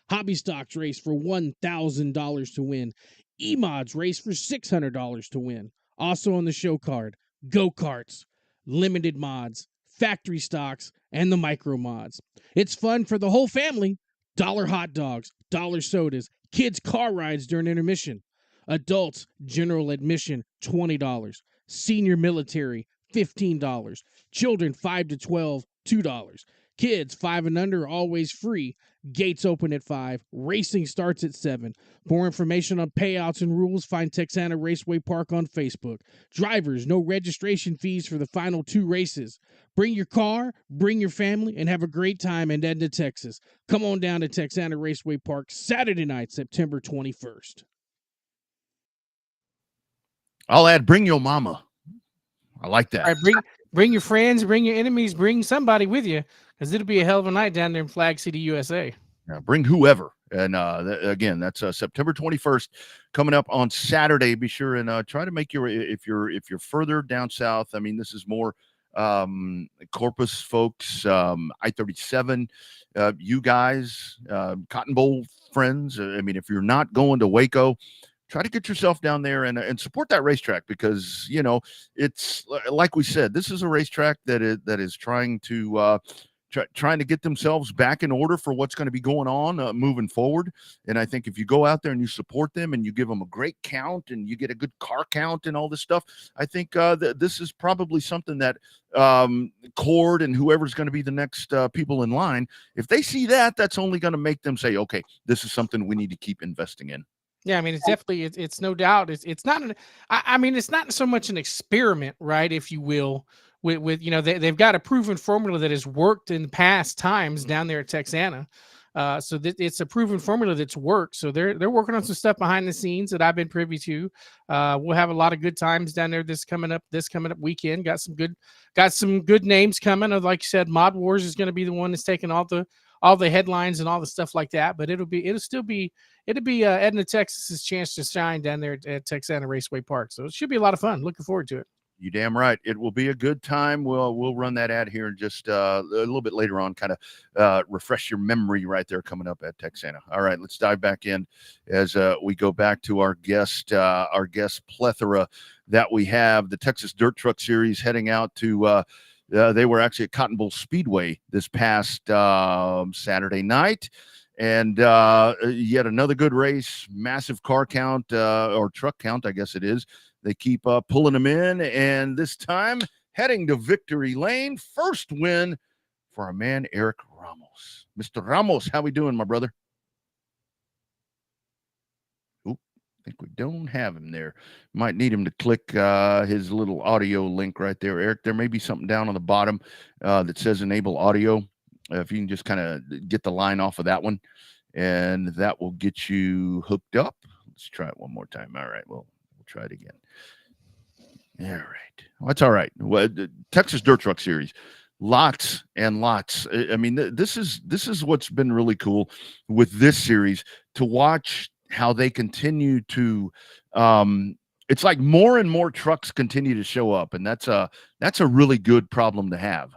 Hobby Stocks race for $1,000 to win. E-Mods race for $600 to win. Also on the show card, go-karts, limited mods, factory stocks, and the micro mods. It's fun for the whole family. $1 hot dogs, $1 sodas, kids' car rides during intermission. Adults, general admission, $20. Senior military, $15. Children 5 to 12, $2. Kids 5 and under, always free. Gates open at 5. Racing starts at 7. For information on payouts and rules, find Texana Raceway Park on Facebook. Drivers, no registration fees for the final 2 races. Bring your car, bring your family, and have a great time in Edna, Texas. Come on down to Texana Raceway Park Saturday night, September 21st. I'll add, bring your mama. I like that. All right, bring your friends, bring your enemies, bring somebody with you, because it'll be a hell of a night down there in Flag City, USA. Yeah, bring whoever. And again, that's September 21st coming up on Saturday. Be sure and try to make if you're further down south. I mean, this is more Corpus folks, I-37, you guys, Cotton Bowl friends. I mean, if you're not going to Waco, try to get yourself down there and support that racetrack, because it's like we said, this is a racetrack that is trying to trying to get themselves back in order for what's going to be going on moving forward. And I think if you go out there and you support them and you give them a great count and you get a good car count and all this stuff, I think this is probably something that Cord and whoever's going to be the next people in line, if they see that, that's only going to make them say, okay, this is something we need to keep investing in. Yeah, I mean, it's definitely, it's no doubt, it's not I mean, it's not so much an experiment, right, if you will, with they've got a proven formula that has worked in past times down there at Texana. So it's a proven formula that's worked. So they're working on some stuff behind the scenes that I've been privy to. We'll have a lot of good times down there this coming up weekend. Got some good names coming. Like you said, Mod Wars is going to be the one that's taking all the headlines and all the stuff like that. But it'll be Edna, Texas's chance to shine down there at Texana Raceway Park. So it should be a lot of fun. Looking forward to it. You damn right. It will be a good time. We'll run that ad here in just a little bit later on, kind of refresh your memory right there coming up at Texana. All right, let's dive back in as we go back to our guest plethora that we have. The Texas Dirt Truck Series heading out to they were actually at Cotton Bowl Speedway this past Saturday night. And yet another good race, massive car count or truck count, I guess it is. They keep pulling them in, and this time heading to victory lane. First win for our man, Eric Ramos. Mr. Ramos, how we doing, my brother? Oop, I think we don't have him there. Might need him to click his little audio link right there. Eric, there may be something down on the bottom that says enable audio. If you can just kind of get the line off of that one, and that will get you hooked up. Let's try it one more time. All right, we'll try it again. All right. Well, that's all right. Well, the Texas Dirt Truck Series, lots and lots. I mean, this is what's been really cool with this series, to watch how they continue to it's like more and more trucks continue to show up, and that's a really good problem to have.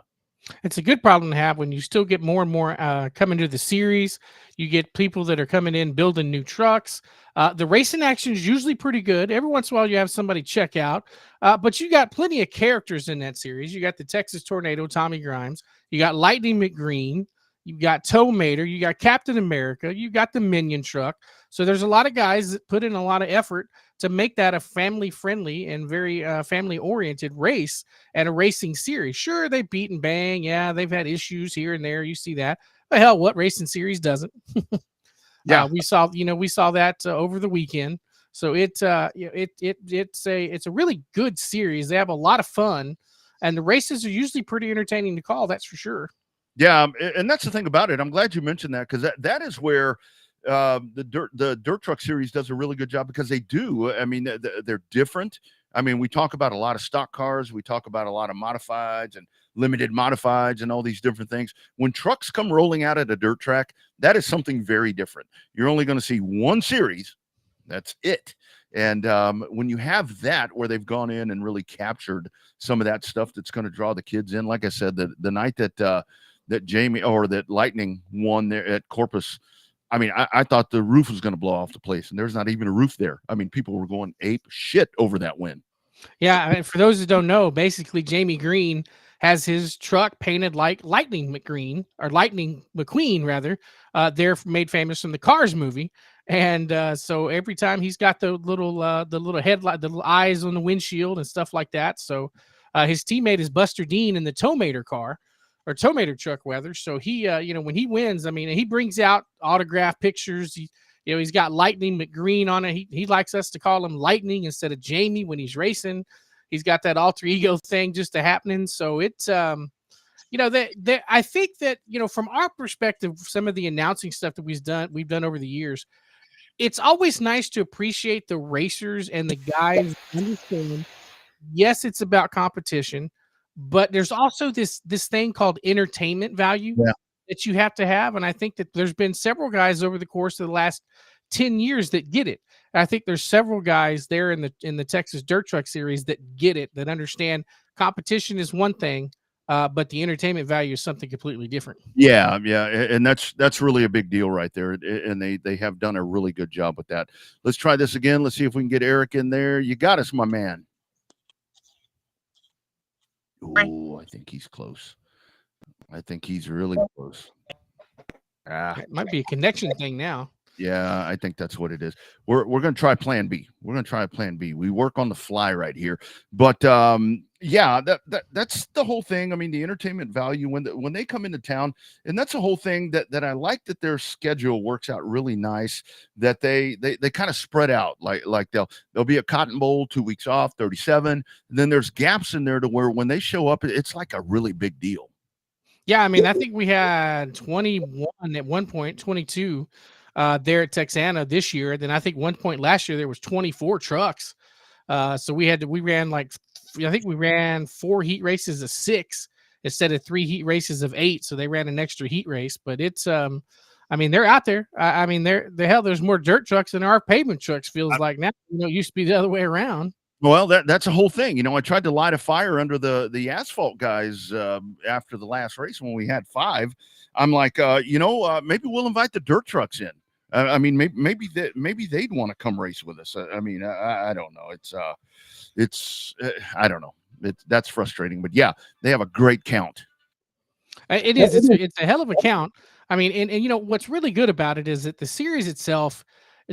It's a good problem to have when you still get more and more coming to the series. You get people that are coming in building new trucks. The racing action is usually pretty good. Every once in a while, you have somebody check out. But you got plenty of characters in that series. You got the Texas Tornado, Tommy Grimes. You got Lightning McGreen. You got Tow Mater. You got Captain America. You got the Minion Truck. So there's a lot of guys that put in a lot of effort to make that a family-friendly and very family-oriented race and a racing series. Sure, they beat and bang. Yeah, they've had issues here and there. You see that. But hell, what racing series doesn't? Yeah, we saw that over the weekend. So it's a really good series. They have a lot of fun, and the races are usually pretty entertaining to call. That's for sure. Yeah, and that's the thing about it. I'm glad you mentioned that, because that is where the Dirt Truck Series does a really good job, because they do. I mean, they're different. I mean, we talk about a lot of stock cars. We talk about a lot of modifieds and limited modifieds and all these different things. When trucks come rolling out at a dirt track, that is something very different. You're only going to see one series. That's it. And when you have that, where they've gone in and really captured some of that stuff that's going to draw the kids in, like I said, the night that Jamie or that Lightning won there at Corpus, I mean, I thought the roof was going to blow off the place, and there's not even a roof there. I mean, people were going ape shit over that win. Yeah, and for those who don't know, basically Jamie Green has his truck painted like Lightning McQueen, rather. They're made famous from the Cars movie, and so every time he's got the little headlight, the little eyes on the windshield and stuff like that. So his teammate is Buster Dean in the Tow Mater car, or Tow Mater truck, rather. So he, when he wins, I mean, he brings out autograph pictures. He's got Lightning McGreen on it. He likes us to call him Lightning instead of Jamie when he's racing. He's got that alter ego thing just happening. So it's, I think that, from our perspective, some of the announcing stuff that we've done over the years, it's always nice to appreciate the racers and the guys understand. Yes, it's about competition, but there's also this thing called entertainment value that you have to have. And I think that there's been several guys over the course of the last 10 years that get it. And I think there's several guys there in the Texas Dirt Truck Series that get it, that understand competition is one thing, but the entertainment value is something completely different. Yeah, yeah, and that's really a big deal right there, and they have done a really good job with that. Let's try this again. Let's see if we can get Eric in there. You got us, my man. Oh, I think he's close. I think he's really close. It might be a connection thing now. Yeah, I think that's what it is. We're going to try plan B. We're going to try plan B. We work on the fly right here. But yeah, that's the whole thing. I mean, the entertainment value when they come into town, and that's the whole thing that I like, that their schedule works out really nice, that they kind of spread out, like there'll be a Cotton Bowl, 2 weeks off, 37, and then there's gaps in there to where when they show up, it's like a really big deal. Yeah, I mean, I think we had 21 at one point, 22 there at Texana this year. Then I think one point last year there was 24 trucks. So we ran I think we ran 4 heat races of 6 instead of 3 heat races of 8. So they ran an extra heat race. But it's I mean, they're out there. I mean, there's more dirt trucks than there are pavement trucks, feels like now. It used to be the other way around. Well, that's a whole thing. I tried to light a fire under the asphalt guys after the last race when we had 5. I'm like, maybe we'll invite the dirt trucks in. I mean, maybe they'd want to come race with us. I mean, I don't know. It's I don't know. That's frustrating, but yeah, they have a great count. It is. It's a hell of a count. I mean, and what's really good about it is that the series itself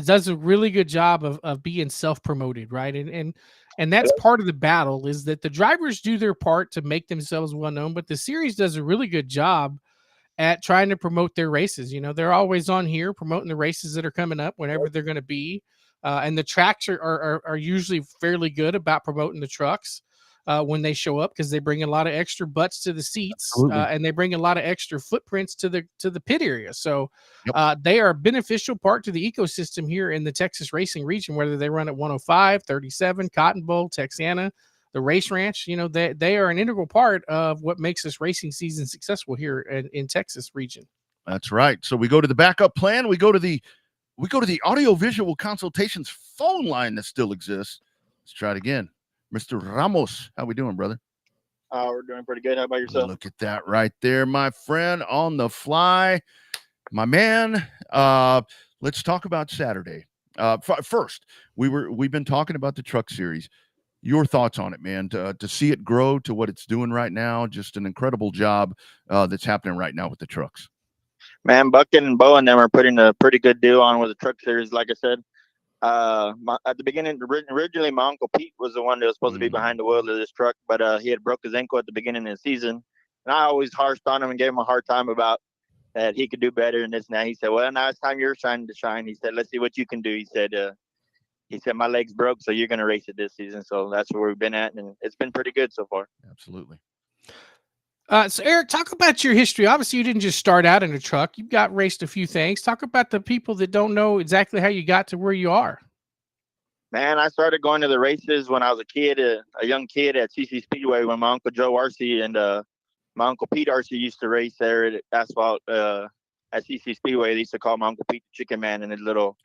does a really good job of being self-promoted, right? And that's part of the battle, is that the drivers do their part to make themselves well known, but the series does a really good job at trying to promote their races. They're always on here promoting the races that are coming up whenever they're going to be. And the tracks are usually fairly good about promoting the trucks when they show up, because they bring a lot of extra butts to the seats, and they bring a lot of extra footprints to the pit area. So they are a beneficial part to the ecosystem here in the Texas racing region, whether they run at 105, 37, Cotton Bowl, Texana, the race ranch. They are an integral part of what makes this racing season successful here in Texas region. That's right. So we go to the backup plan. We go to the audio visual consultations phone line that still exists. Let's try it again. Mr. Ramos, how we doing, brother? We're doing pretty good. How about yourself? Look at that right there, my friend, on the fly. My man, let's talk about Saturday. First, we've been talking about the truck series. Your thoughts on it, man, to see it grow to what it's doing right now. Just an incredible job that's happening right now with the trucks. Man, Bucket and Bo and them are putting a pretty good deal on with the truck series. Like I said, at the beginning, originally my uncle Pete was the one that was supposed to be behind the wheel of this truck, but he had broke his ankle at the beginning of the season, and I always harshed on him and gave him a hard time about that he could do better and this and that. He said, well, now it's time you're trying to shine. He said, let's see what you can do. He said my leg's broke, so you're going to race it this season. So that's where we've been at, and it's been pretty good so far. Absolutely. So Eric, talk about your history. Obviously, you didn't just start out in a truck. You've got raced a few things. Talk about the people that don't know exactly how you got to where you are. Man, I started going to the races when I was a kid, a young kid at CC Speedway, when my Uncle Joe Arcee and my Uncle Pete Arcee used to race there at asphalt at CC Speedway. They used to call my Uncle Pete the Chicken Man in his little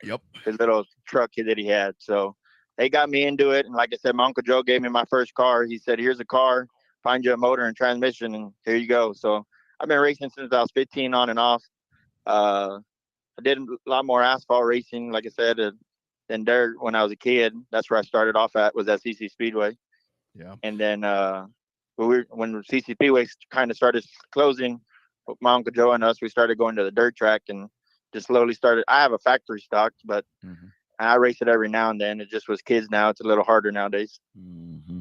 truck that he had. So they got me into it. And like I said, my Uncle Joe gave me my first car. He said, here's a car, find you a motor and transmission, and here you go. So I've been racing since I was 15 on and off. I did a lot more asphalt racing, like I said, than dirt when I was a kid. That's where I started off was at CC Speedway. Yeah. And then when CC Speedway kind of started closing, my Uncle Joe and us, we started going to the dirt track and just slowly started. I have a factory stock, but I race it every now and then. It just was kids now. It's a little harder nowadays. Mm-hmm.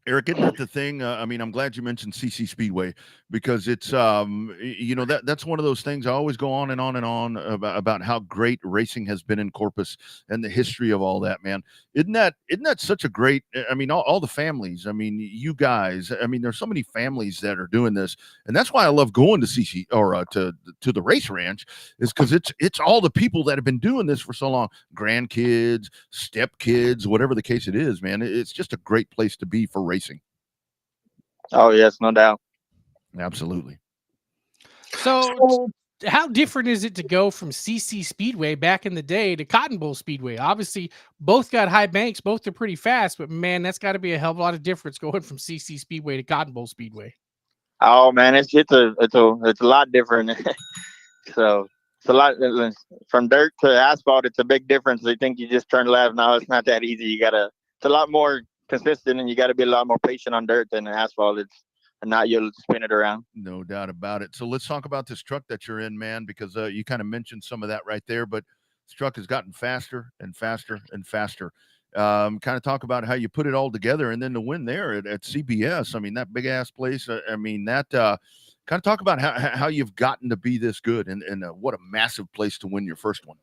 Eric, isn't that the thing? I mean, I'm glad you mentioned CC Speedway, because it's, that's one of those things I always go on and on and on about how great racing has been in Corpus and the history of all that, man. Isn't that such a great, I mean, all the families, I mean, you guys, I mean, there's so many families that are doing this, and that's why I love going to CC or to the race ranch, is because it's all the people that have been doing this for so long, grandkids, stepkids, whatever the case it is, man. It's just a great place to be for racing. Oh yes, no doubt. Absolutely. So how different is it to go from CC Speedway back in the day to Cotton Bowl Speedway? Obviously both got high banks, both are pretty fast, but man, that's got to be a hell of a lot of difference going from CC Speedway to Cotton Bowl Speedway. Oh man, it's a lot different. So it's a lot from dirt to asphalt. It's a big difference. They think you just turn left. No, it's not that easy. It's a lot more consistent, and you got to be a lot more patient on dirt than asphalt. And not you'll spin it around. No doubt about it. So let's talk about this truck that you're in, man, because you kind of mentioned some of that right there, but this truck has gotten faster and faster and faster. Kind of talk about how you put it all together, and then the win there at CBS. I mean, that big ass place. I mean, that kind of talk about how you've gotten to be this good, and what a massive place to win your first one.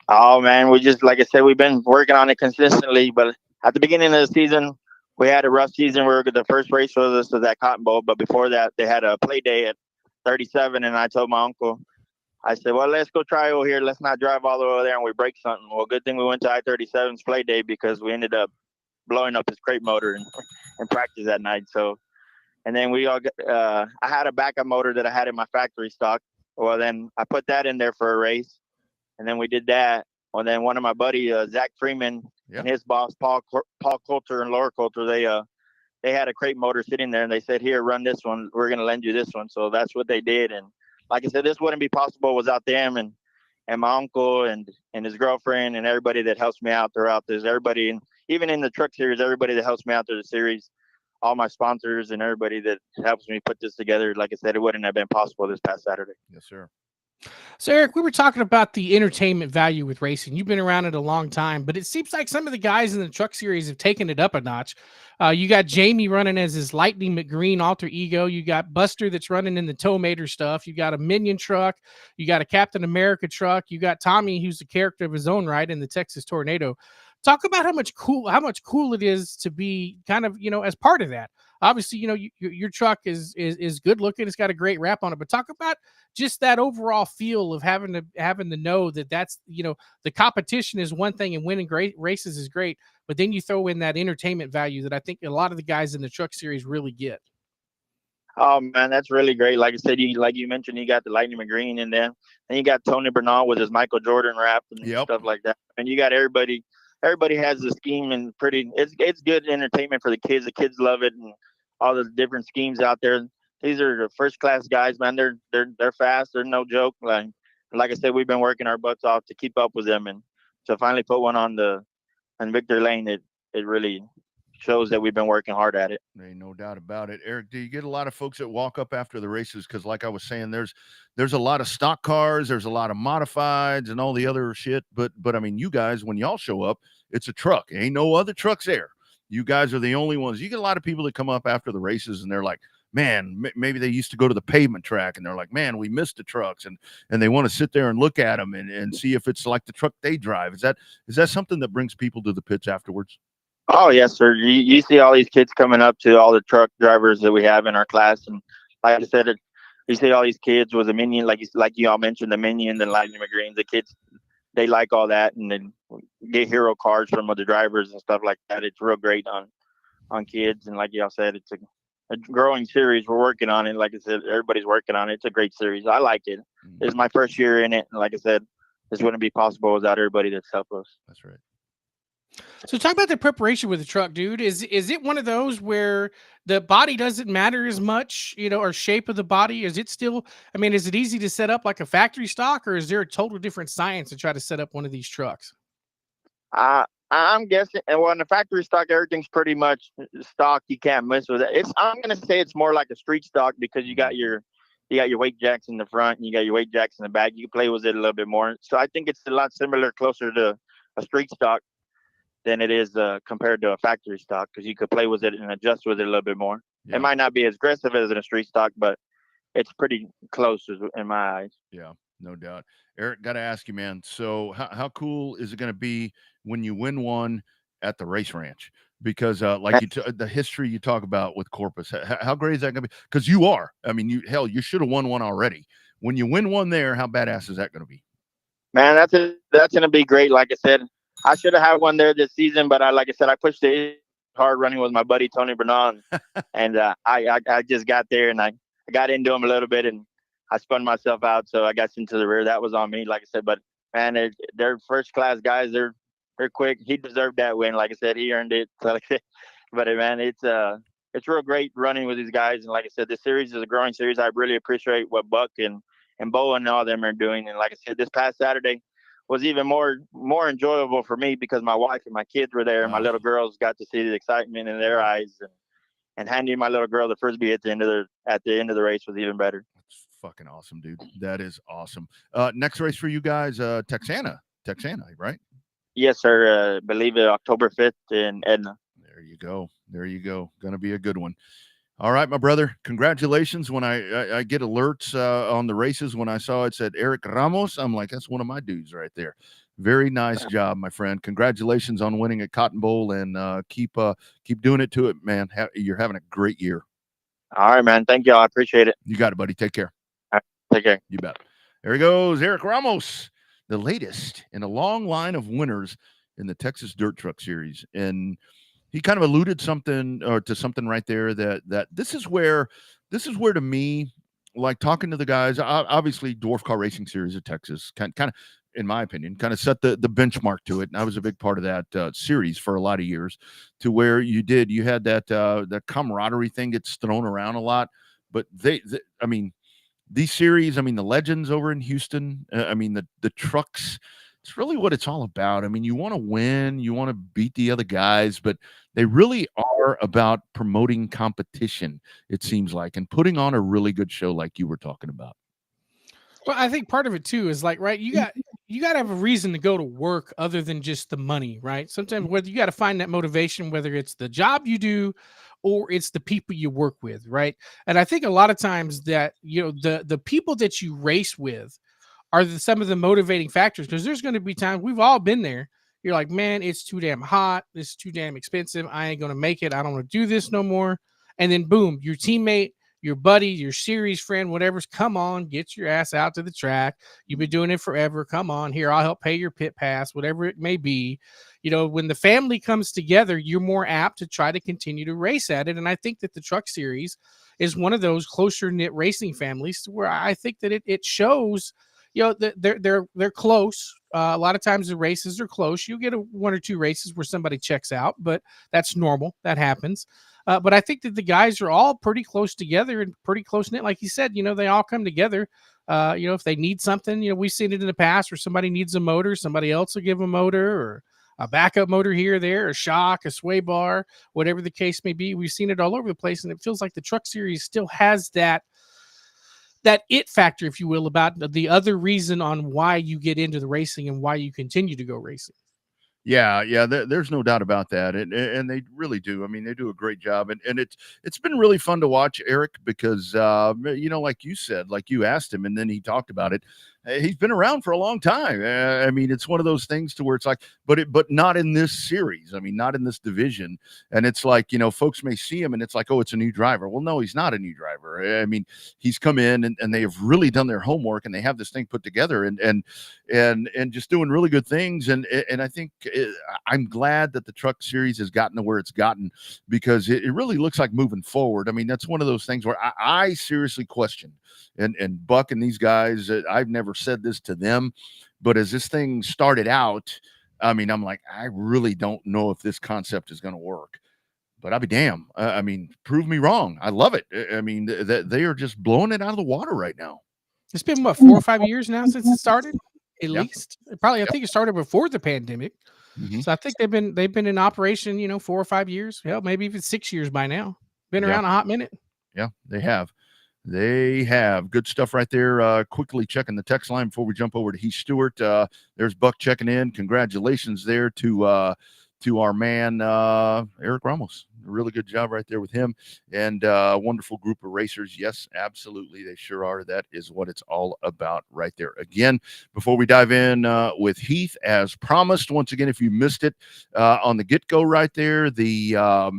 Oh man, we just like I said, we've been working on it consistently. But at the beginning of the season, we had a rough season. The first race was at Cotton Bowl, but before that, they had a play day at 37, and I told my uncle, I said, well, let's go try over here. Let's not drive all the way over there and we break something. Well, good thing we went to I-37's play day because we ended up blowing up his crate motor in practice that night. So, and then I had a backup motor that I had in my factory stock. Well, then I put that in there for a race, and then we did that. Well, then one of my buddy, Zach Freeman, and his boss, Paul Coulter and Laura Coulter, they had a crate motor sitting there, and they said, here, run this one. We're going to lend you this one. So that's what they did. And like I said, this wouldn't be possible without them and my uncle and his girlfriend and everybody that helps me out throughout this. Everybody, and even in the truck series, everybody that helps me out through the series, all my sponsors and everybody that helps me put this together. Like I said, it wouldn't have been possible this past Saturday. Yes, sir. So, Eric, we were talking about the entertainment value with racing. You've been around it a long time, but it seems like some of the guys in the truck series have taken it up a notch. You got Jamie running as his Lightning McGreen alter ego. You got Buster that's running in the Towmater stuff. You got a Minion truck. You got a Captain America truck. You got Tommy, who's a character of his own right in the Texas Tornado. Talk about how much cool it is to be kind of, as part of that. Obviously, your truck is good looking. It's got a great wrap on it, but talk about just that overall feel of having to know that's, the competition is one thing and winning great races is great, but then you throw in that entertainment value that I think a lot of the guys in the truck series really get. Oh man, that's really great. Like I said, like you mentioned, you got the Lightning McGreen in there, and you got Tony Bernal with his Michael Jordan rap and stuff like that. And you got everybody. Everybody has the scheme and it's good entertainment for the kids. The kids love it and all the different schemes out there. These are the first class guys, man. They're fast. They're no joke. Like I said, we've been working our butts off to keep up with them, and to finally put one on Victory Lane, it really shows that we've been working hard at it. Ain't no doubt about it. Eric, do you get a lot of folks that walk up after the races? Because like I was saying, there's a lot of stock cars, there's a lot of modifieds and all the other shit. But I mean, you guys, when y'all show up, it's a truck. Ain't no other trucks there. You guys are the only ones. You get a lot of people that come up after the races and they're like, man, maybe they used to go to the pavement track and they're like, man, we missed the trucks, and they want to sit there and look at them and see if it's like the truck they drive. Is that something that brings people to the pits afterwards? Oh yes, sir. You see all these kids coming up to all the truck drivers that we have in our class, and like I said, you see all these kids with a Minion, like you all mentioned, the Minion, the Lightning McGreens. The kids, they like all that, and then get hero cards from other drivers and stuff like that. It's real great on kids, and like y'all said, it's a growing series. We're working on it. Like I said, everybody's working on it. It's a great series. I like it. This is my first year in it, and like I said, this wouldn't be possible without everybody that's helped us. That's right. So talk about the preparation with the truck, dude. Is it one of those where the body doesn't matter as much, or shape of the body? Is it still, I mean, is it easy to set up like a factory stock, or is there a total different science to try to set up one of these trucks? I'm guessing, and well, in the factory stock, everything's pretty much stock. You can't mess with it. I'm gonna say it's more like a street stock because you got your weight jacks in the front and you got your weight jacks in the back. You can play with it a little bit more. So I think it's a lot similar, closer to a street stock than it is compared to a factory stock, because you could play with it and adjust with it a little bit more. Yeah. It might not be as aggressive as in a street stock, but it's pretty close in my eyes. Yeah, no doubt. Eric, got to ask you, man. So how cool is it going to be when you win one at the race ranch? Because the history you talk about with Corpus, how great is that going to be? Because you are. I mean, you should have won one already. When you win one there, how badass is that going to be? Man, that's going to be great. Like I said, I should have had one there this season, but I pushed it hard running with my buddy Tony Bernal, and I just got there and I got into him a little bit and I spun myself out, so I got into the rear. That was on me, like I said. But man, they're first class guys. They're quick. He deserved that win. Like I said, he earned it. But man, it's it's real great running with these guys. And like I said, this series is a growing series. I really appreciate what Buck and Bo and all them are doing. And like I said, this past Saturday was even more enjoyable for me because my wife and my kids were there, and my little girls got to see the excitement in their eyes, and handing my little girl the Frisbee at the end of the race was even better. That's fucking awesome, dude. That is awesome. Next race for you guys, Texana, right? Yes, sir. Believe it, October 5th in Edna. There you go. Gonna be a good one. All right, my brother. Congratulations. When I get alerts on the races, when I saw it said Eric Ramos, I'm like, that's one of my dudes right there. Very nice job, my friend. Congratulations on winning at Cotton Bowl, and keep doing it to it, man. You're having a great year. All right, man. Thank you. I appreciate it. You got it, buddy. Take care. All right, take care. You bet. There he goes, Eric Ramos, the latest in a long line of winners in the Texas Dirt Truck Series. And he kind of alluded to something right there that this is where to me, like talking to the guys, obviously Dwarf Car Racing Series of Texas kind of, in my opinion, kind of set the benchmark to it. And I was a big part of that series for a lot of years, to where you had that camaraderie thing gets thrown around a lot, but I mean, these series, I mean, the legends over in Houston, I mean, the trucks, it's really what it's all about. I mean, you want to win, you want to beat the other guys, but they really are about promoting competition, it seems like, and putting on a really good show like you were talking about. Well, I think part of it too is like, right, you got to have a reason to go to work other than just the money, right? Sometimes whether you got to find that motivation, whether it's the job you do or it's the people you work with, right? And I think a lot of times that, the people that you race with are some of the motivating factors, because there's going to be times, we've all been there. You're like, man, it's too damn hot. This is too damn expensive. I ain't going to make it. I don't want to do this no more. And then boom, your teammate, your buddy, your series friend, whatever's, come on, get your ass out to the track. You've been doing it forever. Come on here. I'll help pay your pit pass, whatever it may be. When the family comes together, you're more apt to try to continue to race at it. And I think that the truck series is one of those closer knit racing families where I think that it shows, they're close. A lot of times the races are close. You'll get one or two races where somebody checks out, but that's normal. That happens. But I think that the guys are all pretty close together and pretty close knit. Like you said, they all come together. If they need something, we've seen it in the past where somebody needs a motor, somebody else will give a motor, or a backup motor here or there, a shock, a sway bar, whatever the case may be. We've seen it all over the place. And it feels like the truck series still has that it factor, if you will, about the other reason on why you get into the racing and why you continue to go racing. Yeah, there's no doubt about that, and they really do. I mean, they do a great job, and it's been really fun to watch Eric because like you said, like you asked him, and then he talked about it. He's been around for a long time. I mean, it's one of those things to where it's like, but not in this series. I mean, not in this division. And it's like, folks may see him and it's like, oh, it's a new driver. Well, no, he's not a new driver. I mean, he's come in and they have really done their homework, and they have this thing put together and just doing really good things. And I think I'm glad that the truck series has gotten to where it's gotten, because it really looks like moving forward. I mean, that's one of those things where I seriously question, and Buck and these guys, I've never said this to them, but as this thing started out, I mean, I'm like, I really don't know if this concept is going to work, but I'll be damned. I mean, prove me wrong. I love it. I mean, they are just blowing it out of the water right now. It's been 4 or 5 years now since it started, at least. I think it started before the pandemic. Mm-hmm. So I think they've been in operation, 4 or 5 years. Hell, maybe even 6 years by now. Been around a hot minute. Yeah, they have. They have good stuff right there. Quickly checking the text line before we jump over to Heath Stewart. There's Buck checking in. Congratulations there to our man Eric Ramos. A really good job right there with him, and wonderful group of racers. Yes, absolutely, they sure are. That is what it's all about right there. Again, before we dive in with Heath, as promised, once again, if you missed it on the get-go right there, the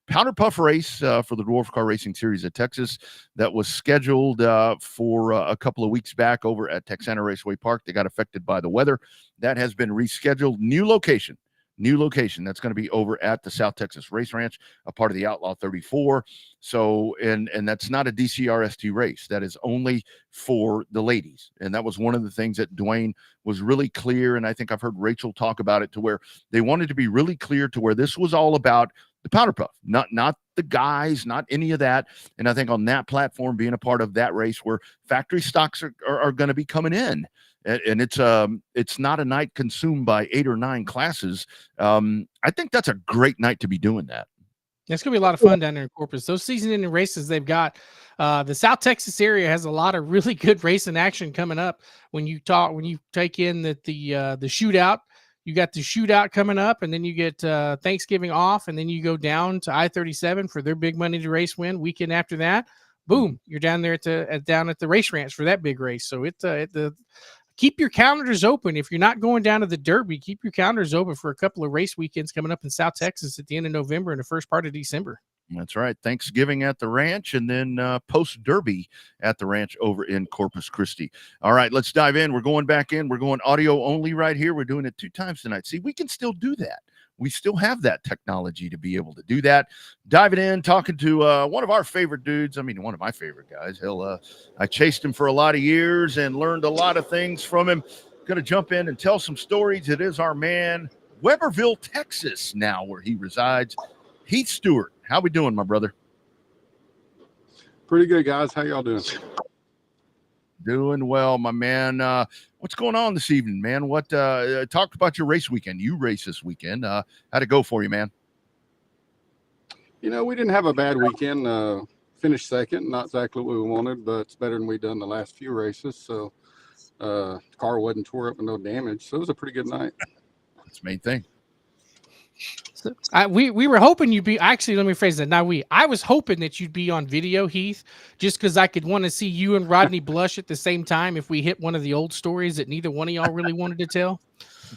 Powder Puff race for the Dwarf Car Racing Series of Texas that was scheduled for a couple of weeks back over at Texana Raceway Park. They got affected by the weather. That has been rescheduled. New location new location. That's going to be over at the South Texas Race Ranch, a part of the Outlaw 34. So, and that's not a DCRST race. That is only for the ladies. And that was one of the things that Dwayne was really clear. And I think I've heard Rachel talk about it, to where they wanted to be really clear to where this was all about the powder puff, not the guys, not any of that. And I think on that platform, being a part of that race where factory stocks are going to be coming in, and it's not a night consumed by 8 or 9 classes. I think that's a great night to be doing that. It's going to be a lot of fun down there in Corpus. Those season-ending races they've got, the South Texas area has a lot of really good racing action coming up. When you take in the shootout, you got the shootout coming up, and then you get Thanksgiving off, and then you go down to I-37 for their big Money to Race win. Weekend after that, boom, you're down there down at the race ranch for that big race. So keep your calendars open. If you're not going down to the Derby, keep your calendars open for a couple of race weekends coming up in South Texas at the end of November and the first part of December. That's right. Thanksgiving at the ranch, and then post-Derby at the ranch over in Corpus Christi. All right, let's dive in. We're going back in. We're going audio only right here. We're doing it 2 times tonight. See, we can still do that. We still have that technology to be able to do that. Diving in, talking to one of our favorite dudes. I mean, one of my favorite guys. Hell, I chased him for a lot of years and learned a lot of things from him. Going to jump in and tell some stories. It is our man, Weberville, Texas, now where he resides. Heath Stewart, how we doing, my brother? Pretty good, guys. How y'all doing? Doing well, my man. What's going on this evening, man? What talk about your race weekend? You race this weekend. How'd it go for you, man? You know, we didn't have a bad weekend. Finished second, not exactly what we wanted, but it's better than we've done the last few races. So the car wasn't tore up and no damage. So it was a pretty good night. That's the main thing. So, we were hoping you'd be, actually, let me phrase that. I was hoping that you'd be on video, Heath, just because I could want to see you and Rodney blush at the same time if we hit one of the old stories that neither one of y'all really wanted to tell.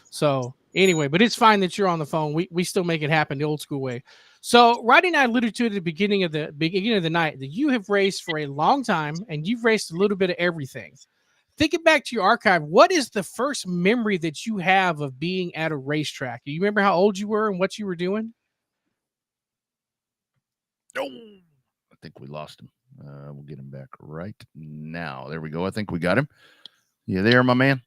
So anyway, but it's fine that you're on the phone. We still make it happen the old school way. So Rodney and I alluded to at the beginning of the night that you have raced for a long time and you've raced a little bit of everything. Thinking back to your archive, what is the first memory that you have of being at a racetrack? Do you remember how old you were and what you were doing? Oh, I think we lost him. We'll get him back right now. There we go. I think we got him. You there, my man?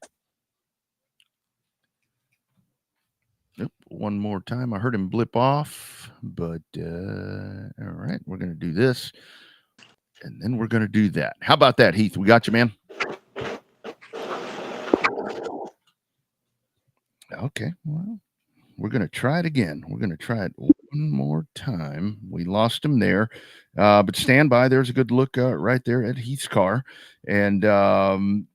Nope. One more time. I heard him blip off, but all right, we're going to do this, and then we're going to do that. How about that, Heath? We got you, man. Okay, well, we're going to try it again. We're going to try it one more time. We lost him there, but stand by. There's a good look right there at Heath's car. And, man,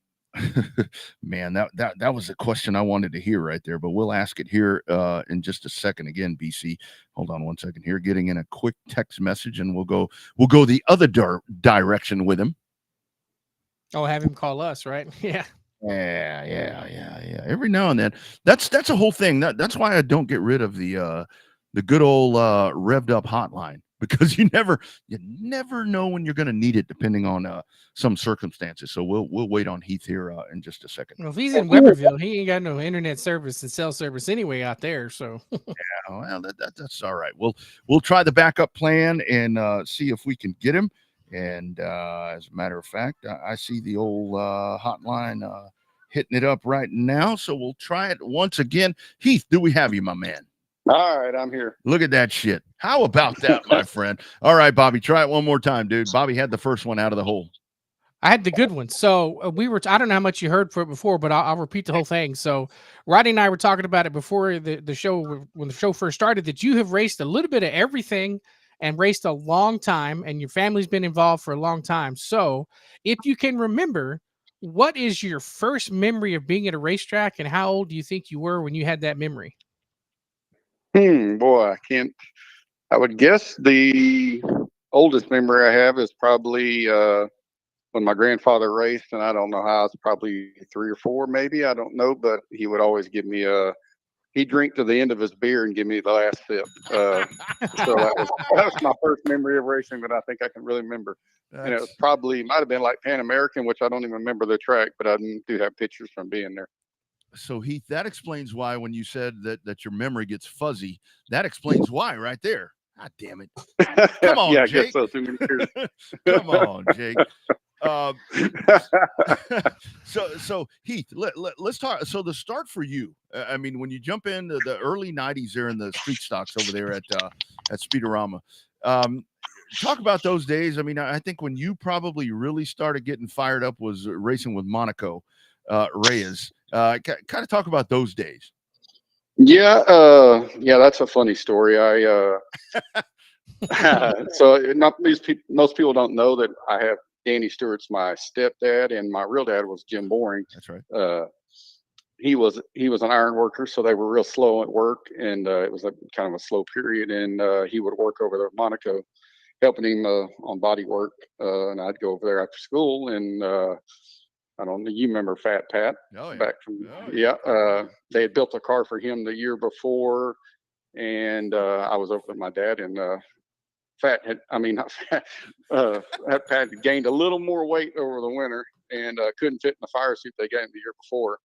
that was a question I wanted to hear right there, but we'll ask it here in just a second. Again, BC, hold on one second here. Getting in a quick text message, and we'll go the other direction with him. Oh, have him call us, right? Yeah. Yeah. Every now and then, that's a whole thing. That's why I don't get rid of the good old Revved Up hotline, because you never know when you're going to need it, depending on some circumstances. So we'll wait on Heath here in just a second. Well, if he's in Weberville, he ain't got no internet service and cell service anyway out there. So yeah, well, that's all right. We'll try the backup plan and see if we can get him. And as a matter of fact, I see the old hotline hitting it up right now. So we'll try it once again. Heath, do we have you, my man? All right, I'm here. Look at that shit. How about that, my friend? All right, Bobby, try it one more time, dude. Bobby had the first one out of the hole. I had the good one. So I don't know how much you heard for it before, but I'll repeat the whole thing. So Rodney and I were talking about it before the show, when the show first started, that you have raced a little bit of everything and raced a long time, and your family's been involved for a long time. So if you can remember, what is your first memory of being at a racetrack, and how old do you think you were when you had that memory? Boy, I would guess the oldest memory I have is probably when my grandfather raced, and I don't know how, it's probably 3 or 4, maybe. I don't know, but he would always give me he'd drink to the end of his beer and give me the last sip. So that was my first memory of racing that I think I can really remember. And it was might have been like Pan American, which I don't even remember the track, but I do have pictures from being there. So Heath, that explains why when you said that your memory gets fuzzy, that explains why right there. God damn it. Come on, Yeah, I Jake. guess so. Too many years. Come on, Jake. So Heath, let's talk. So the start for you, I mean, when you jump into the early '90s there in the street stocks over there at Speedorama, talk about those days. I mean, I think when you probably really started getting fired up was racing with Monaco Reyes. Kind of talk about those days. Yeah, that's a funny story. So most people don't know that I have Danny Stewart's my stepdad, and my real dad was Jim Boring. That's right. He was an iron worker, so they were real slow at work, and it was kind of a slow period. And he would work over there at Monaco, helping him on body work, and I'd go over there after school. And I don't know, you remember Fat Pat? Oh, yeah. Back from they had built a car for him the year before, and I was over with my dad, and Pat had gained a little more weight over the winter and couldn't fit in the fire suit they got him the year before.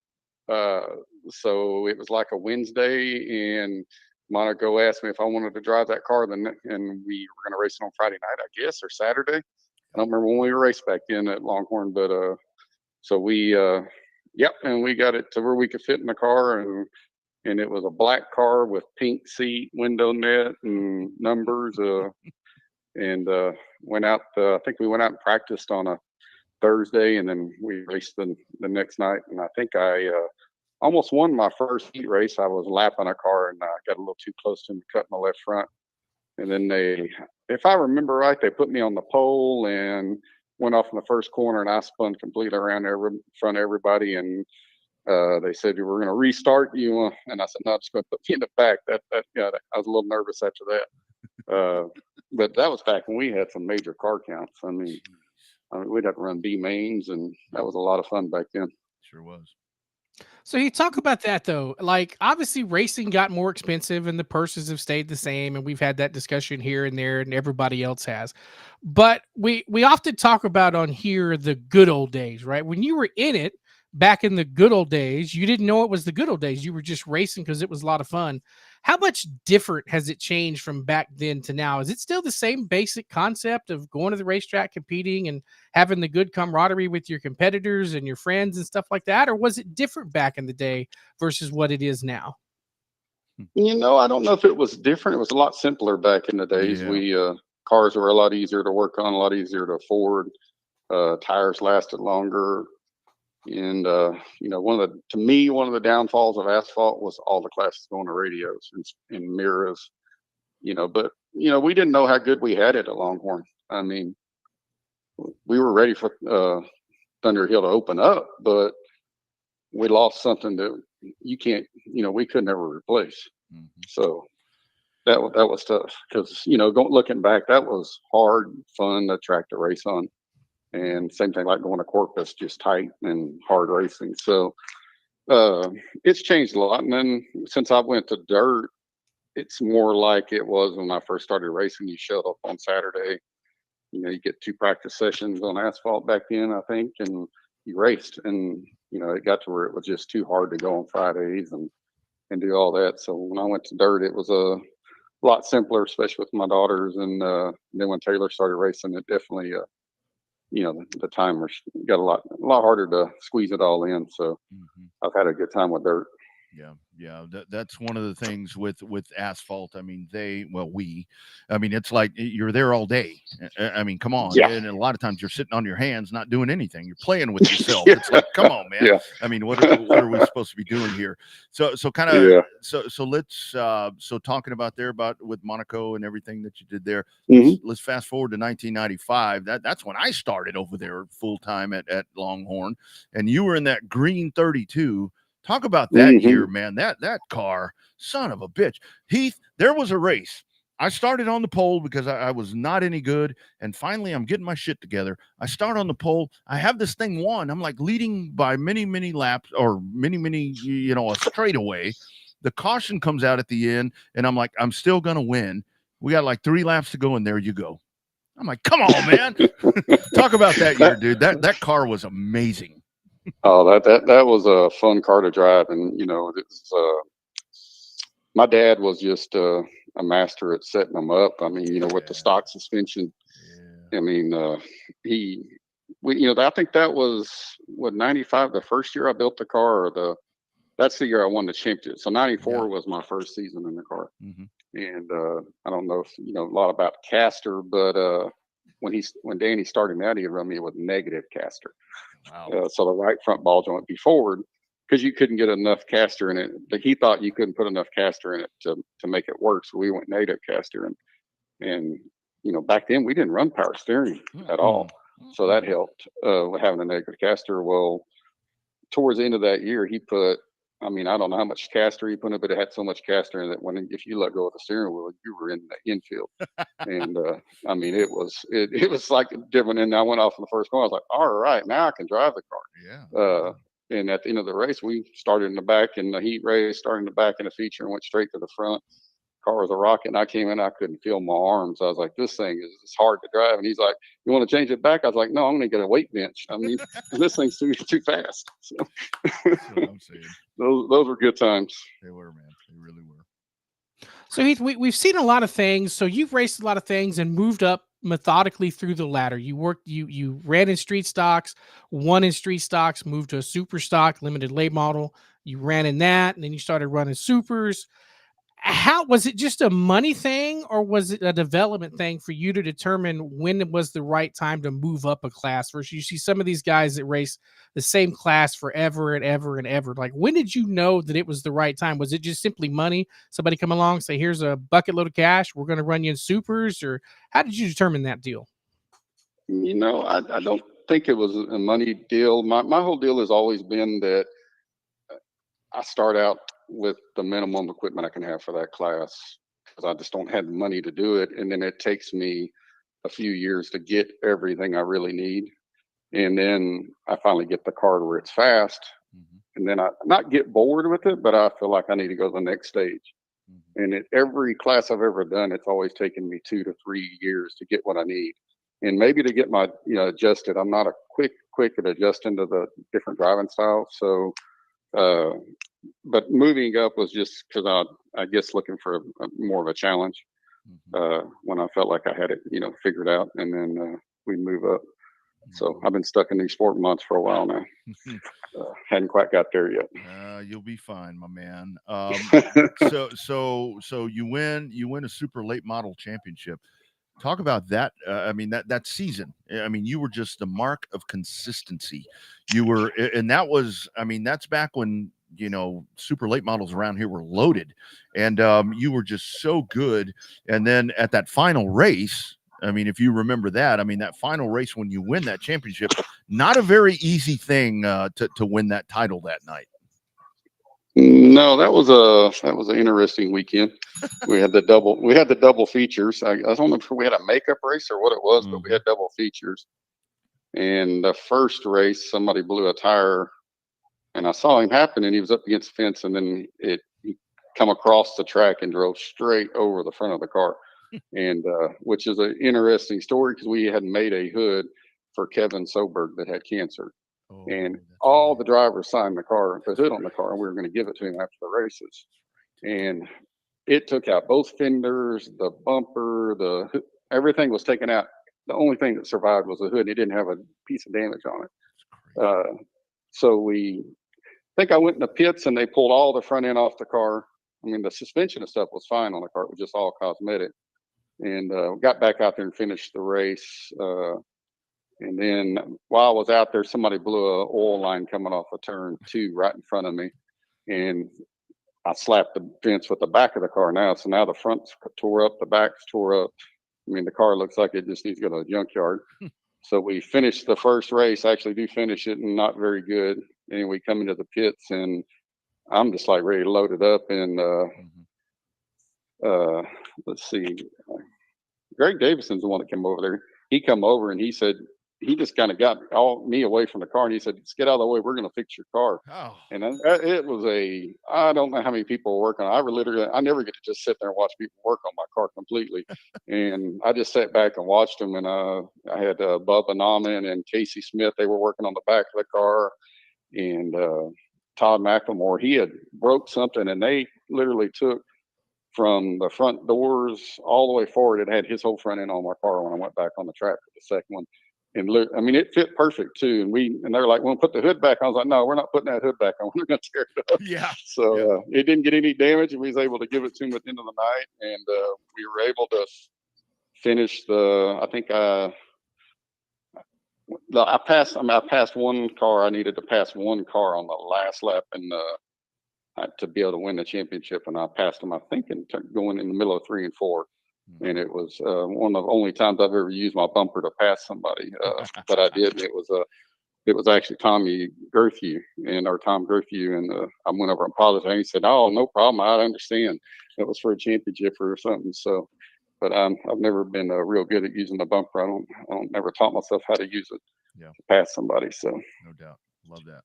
So it was like a Wednesday, and Monaco asked me if I wanted to drive that car, and we were going to race it on Friday night, I guess, or Saturday. I don't remember when we raced back then at Longhorn, but so we and we got it to where we could fit in the car, and it was a black car with pink seat, window net, and numbers. And went out. I think we went out and practiced on a Thursday, and then we raced the next night. And I think I almost won my first heat race. I was lapping a car, and I got a little too close to him, cut my left front. And then if I remember right, they put me on the pole and went off in the first corner, and I spun completely around there in front of everybody. And they said, "We're going to restart you," and I said, "No, I'm just going to put me in the back." I was a little nervous after that. But that was back when we had some major car counts. I mean, we'd have to run B mains, and that was a lot of fun back then. Sure was. So you talk about that though, like obviously racing got more expensive and the purses have stayed the same, and we've had that discussion here and there, and everybody else has. But we often talk about on here the good old days, right? When you were in it back in the good old days, you didn't know it was the good old days. You were just racing because it was a lot of fun. How much different has it changed from back then to now? Is it still the same basic concept of going to the racetrack, competing, and having the good camaraderie with your competitors and your friends and stuff like that? Or was it different back in the day versus what it is now? I don't know if it was different. It was a lot simpler back in the days. Yeah. Cars were a lot easier to work on, a lot easier to afford. Tires lasted longer. And one of the downfalls of asphalt was all the classes going to radios and mirrors, but we didn't know how good we had it at Longhorn. I mean, we were ready for Thunder Hill to open up, but we lost something that we could never replace. Mm-hmm. So that was tough because looking back, that was hard, fun track to race on. And same thing like going to Corpus, just tight and hard racing. So it's changed a lot. And then since I went to dirt, it's more like it was when I first started racing. You showed up on Saturday, you get 2 practice sessions on asphalt back then, I think, and you raced. And, it got to where it was just too hard to go on Fridays and do all that. So when I went to dirt, it was a lot simpler, especially with my daughters. And then when Taylor started racing, it definitely the timers got a lot harder to squeeze it all in. So I've had a good time with dirt. Yeah. That's one of the things with asphalt. I mean, it's like you're there all day. I mean, come on. Yeah. And a lot of times you're sitting on your hands, not doing anything. You're playing with yourself. It's like, come on, man. Yeah. I mean, what are we supposed to be doing here? So kind of, Yeah. So let's, talking about with Monaco and everything that you did there, let's fast forward to 1995. That's when I started over there full time at Longhorn, and you were in that green 32. Talk about that year, man. That car, son of a bitch. Heath, there was a race. I started on the pole because I was not any good. And finally, I'm getting my shit together. I start on the pole. I have this thing won. I'm like leading by many, many laps or many, a straightaway. The caution comes out at the end, and I'm like, I'm still going to win. We got like 3 laps to go, and there you go. I'm like, come on, man. Talk about that year, dude. That car was amazing. Oh, that was a fun car to drive, and my dad was just a master at setting them up. I mean, with the stock suspension. Yeah. I mean, I think that was what 95, the first year I built the car, or that's the year I won the championship. So 94 was my first season in the car. Mhm. And I don't know if you know a lot about caster, but when Danny started me out, he run me with negative caster. Wow. So the right front ball joint be forward because you couldn't get enough caster in it. But he thought you couldn't put enough caster in it to make it work. So we went negative caster, and back then we didn't run power steering at all. So that helped with having a negative caster. Well, towards the end of that year, he put, I mean, I don't know how much caster he put in it, but it had so much caster in it that if you let go of the steering wheel, you were in the infield. And I mean, it was like different. And I went off in the first corner. I was like, all right, now I can drive the car. Yeah. And at the end of the race, we started in the back in the heat race, started in the back in the feature, and went straight to the front. Car was a rocket, and I came in, I couldn't feel my arms. I was like, this thing is hard to drive. And he's like, you want to change it back? I was like, no, I'm going to get a weight bench. I mean, this thing's too fast. So That's what I'm saying. those were good times. They were, man. They really were. So Heath, we've seen a lot of things. So you've raced a lot of things and moved up methodically through the ladder. You ran in street stocks, won in street stocks, moved to a super stock, limited late model. You ran in that, and then you started running supers. How was it, just a money thing, or was it a development thing for you to determine when it was the right time to move up a class? Versus you see some of these guys that race the same class forever and ever and ever. Like, when did you know that it was the right time? Was it just simply money? Somebody come along, say, here's a bucket load of cash, we're going to run you in supers? Or how did you determine that deal? I don't think it was a money deal. My whole deal has always been that I start out with the minimum equipment I can have for that class because I just don't have the money to do it. And then it takes me a few years to get everything I really need. And then I finally get the car to where it's fast. And then I not get bored with it, but I feel like I need to go to the next stage. And every class I've ever done, it's always taken me 2 to 3 years to get what I need. And maybe to get my, adjusted. I'm not a quick at adjusting to the different driving styles. So, but moving up was just because I guess looking for more of a challenge when I felt like I had it, figured out, and then we move up. So I've been stuck in these sport months for a while now. Hadn't quite got there yet. You'll be fine, my man. So you win a super late model championship. Talk about that. I mean, that season. I mean, you were just the mark of consistency. You were, and that was, I mean, that's back when, super late models around here were loaded, and you were just so good. And then at that final race, I mean, if you remember that, I mean, that final race when you win that championship, not a very easy thing to win that title that night. No, that was an interesting weekend. We had the double features. I don't know if we had a makeup race or what it was, but we had double features. And the first race, somebody blew a tire, and I saw him happen, and he was up against the fence, and then he come across the track and drove straight over the front of the car. And which is an interesting story because we had made a hood for Kevin Soberg that had cancer. And all the drivers signed the hood on the car, and we were going to give it to him after the races. And it took out both fenders, the bumper, everything was taken out. The only thing that survived was the hood. It didn't have a piece of damage on it. So I think I went in the pits, and they pulled all the front end off the car. I mean, the suspension and stuff was fine on the car. It was just all cosmetic. And got back out there and finished the race. And then while I was out there, somebody blew an oil line coming off of turn 2 right in front of me. And I slapped the fence with the back of the car now. So now the front's tore up, the back's tore up. I mean, the car looks like it just needs to go to the junkyard. So we finished the first race, actually do finish it, and not very good. And we come into the pits, and I'm just like ready to load it up. And let's see, Greg Davison's the one that came over there. He come over and he said, he just kind of got me away from the car, and he said, just get out of the way. We're going to fix your car. Oh. And it was I don't know how many people were working on it. I never get to just sit there and watch people work on my car completely. And I just sat back and watched them. And I had Bubba Nauman and Casey Smith. They were working on the back of the car. and Todd McLemore, he had broke something, and they literally took from the front doors all the way forward. It had his whole front end on my car when I went back on the track for the second one. And look, I mean, it fit perfect too. And they're like, "We'll put the hood back on." I was like, "No, we're not putting that hood back on. We're going to tear it up." Yeah. So it didn't get any damage, and we was able to give it to him at the end of the night. And we were able to finish I passed one car. I needed to pass one car on the last lap, and to be able to win the championship. And I passed them, I think, going in the middle of 3 and 4. And it was one of the only times I've ever used my bumper to pass somebody. But I did. It was actually Tom Gerthew, and I went over and apologized. And he said, "Oh, no problem. I understand. It was for a championship or something." So, but I've never been real good at using the bumper. I don't never taught myself how to use it to pass somebody. So, no doubt, love that.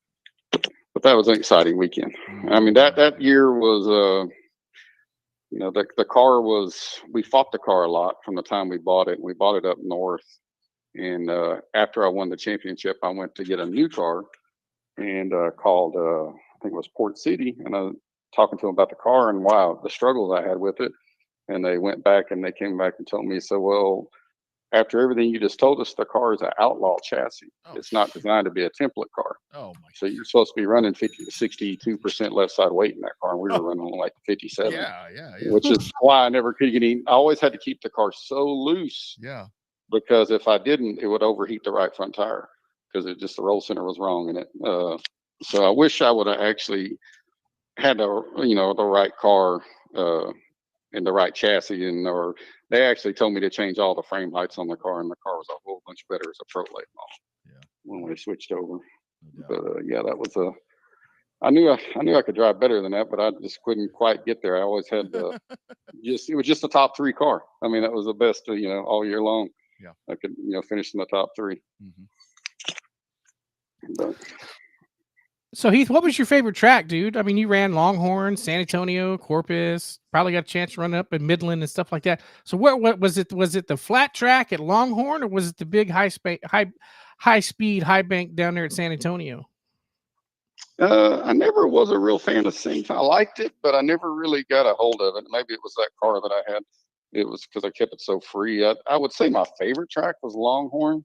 But that was an exciting weekend. I mean, that year was. The car we fought the car a lot from the time we bought it. We bought it up north. And after I won the championship, I went to get a new car and called, I think it was Port City. And I was talking to them about the car, and wow, the struggles I had with it. And they went back and they came back and told me, so, well, after everything you just told us, the car is an outlaw chassis. It's not designed to be a template car. Oh my! So you're supposed to be running 50 to 62% left side weight in that car, and we were running like 57. Yeah. Which is why I never could get any. I always had to keep the car so loose. Yeah. Because if I didn't, it would overheat the right front tire because the roll center was wrong in it. So I wish I would have actually had the right car and the right chassis, or they actually told me to change all the frame heights on the car, and the car was a whole bunch better as a pro late model. Yeah. When we switched over. Yeah. But that was I knew I could drive better than that, but I just couldn't quite get there. I always had it was just a top 3 car. I mean, that was the best all year long. Yeah. I could finish in the top 3. But, so Heath, what was your favorite track, dude? I mean, you ran Longhorn, San Antonio, Corpus, probably got a chance to run up in Midland and stuff like that. So what was it? Was it the flat track at Longhorn, or was it the big high speed, high bank down there at San Antonio? I never was a real fan of Saint. I liked it, but I never really got a hold of it. Maybe it was that car that I had. It was because I kept it so free. I would say my favorite track was Longhorn,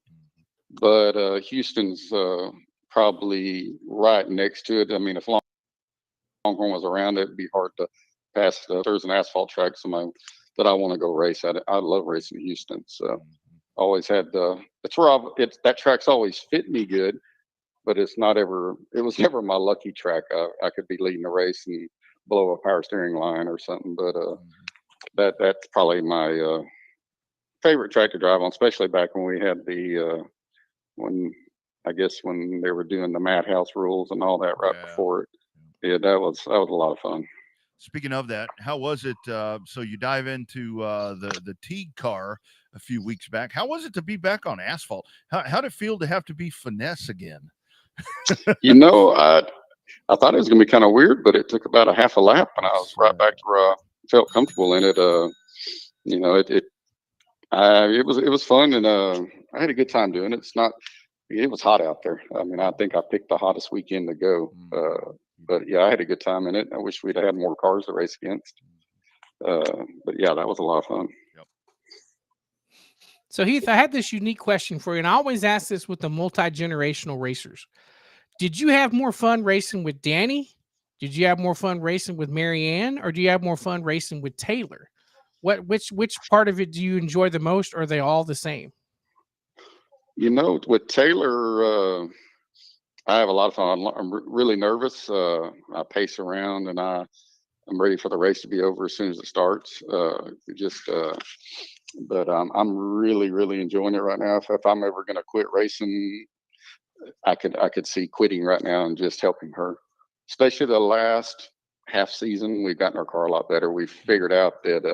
but Houston's probably right next to it. I mean, if Longhorn was around, it'd be hard to pass. There's an asphalt track that I want to go race at. I love racing Houston, so always had that's where that track's always fit me good, but it was never my lucky track. I could be leading a race and blow a power steering line or something, but that's probably my favorite track to drive on, especially back when we had when they were doing the Madhouse rules and all that before it. Yeah, that was a lot of fun. Speaking of that, how was it? So you dive into the Teague car a few weeks back. How was it to be back on asphalt? How did it feel to have to be finesse again? I thought it was going to be kind of weird, but it took about a half a lap, and I was right back to where I felt comfortable in it. It was fun, and I had a good time doing it. It was hot out there. I mean, I think I picked the hottest weekend to go. But yeah, I had a good time in it. I wish we'd had more cars to race against. But yeah, that was a lot of fun. Yep. So Heath, I had this unique question for you, and I always ask this with the multi-generational racers. Did you have more fun racing with Danny? Did you have more fun racing with Marianne, or do you have more fun racing with Taylor? Which part of it do you enjoy the most, or are they all the same? With Taylor, I have a lot of fun. I'm really nervous. I pace around, and I'm ready for the race to be over as soon as it starts. But I'm really, really enjoying it right now. If I'm ever going to quit racing, I could see quitting right now and just helping her. Especially the last half season, we've gotten our car a lot better. We figured out that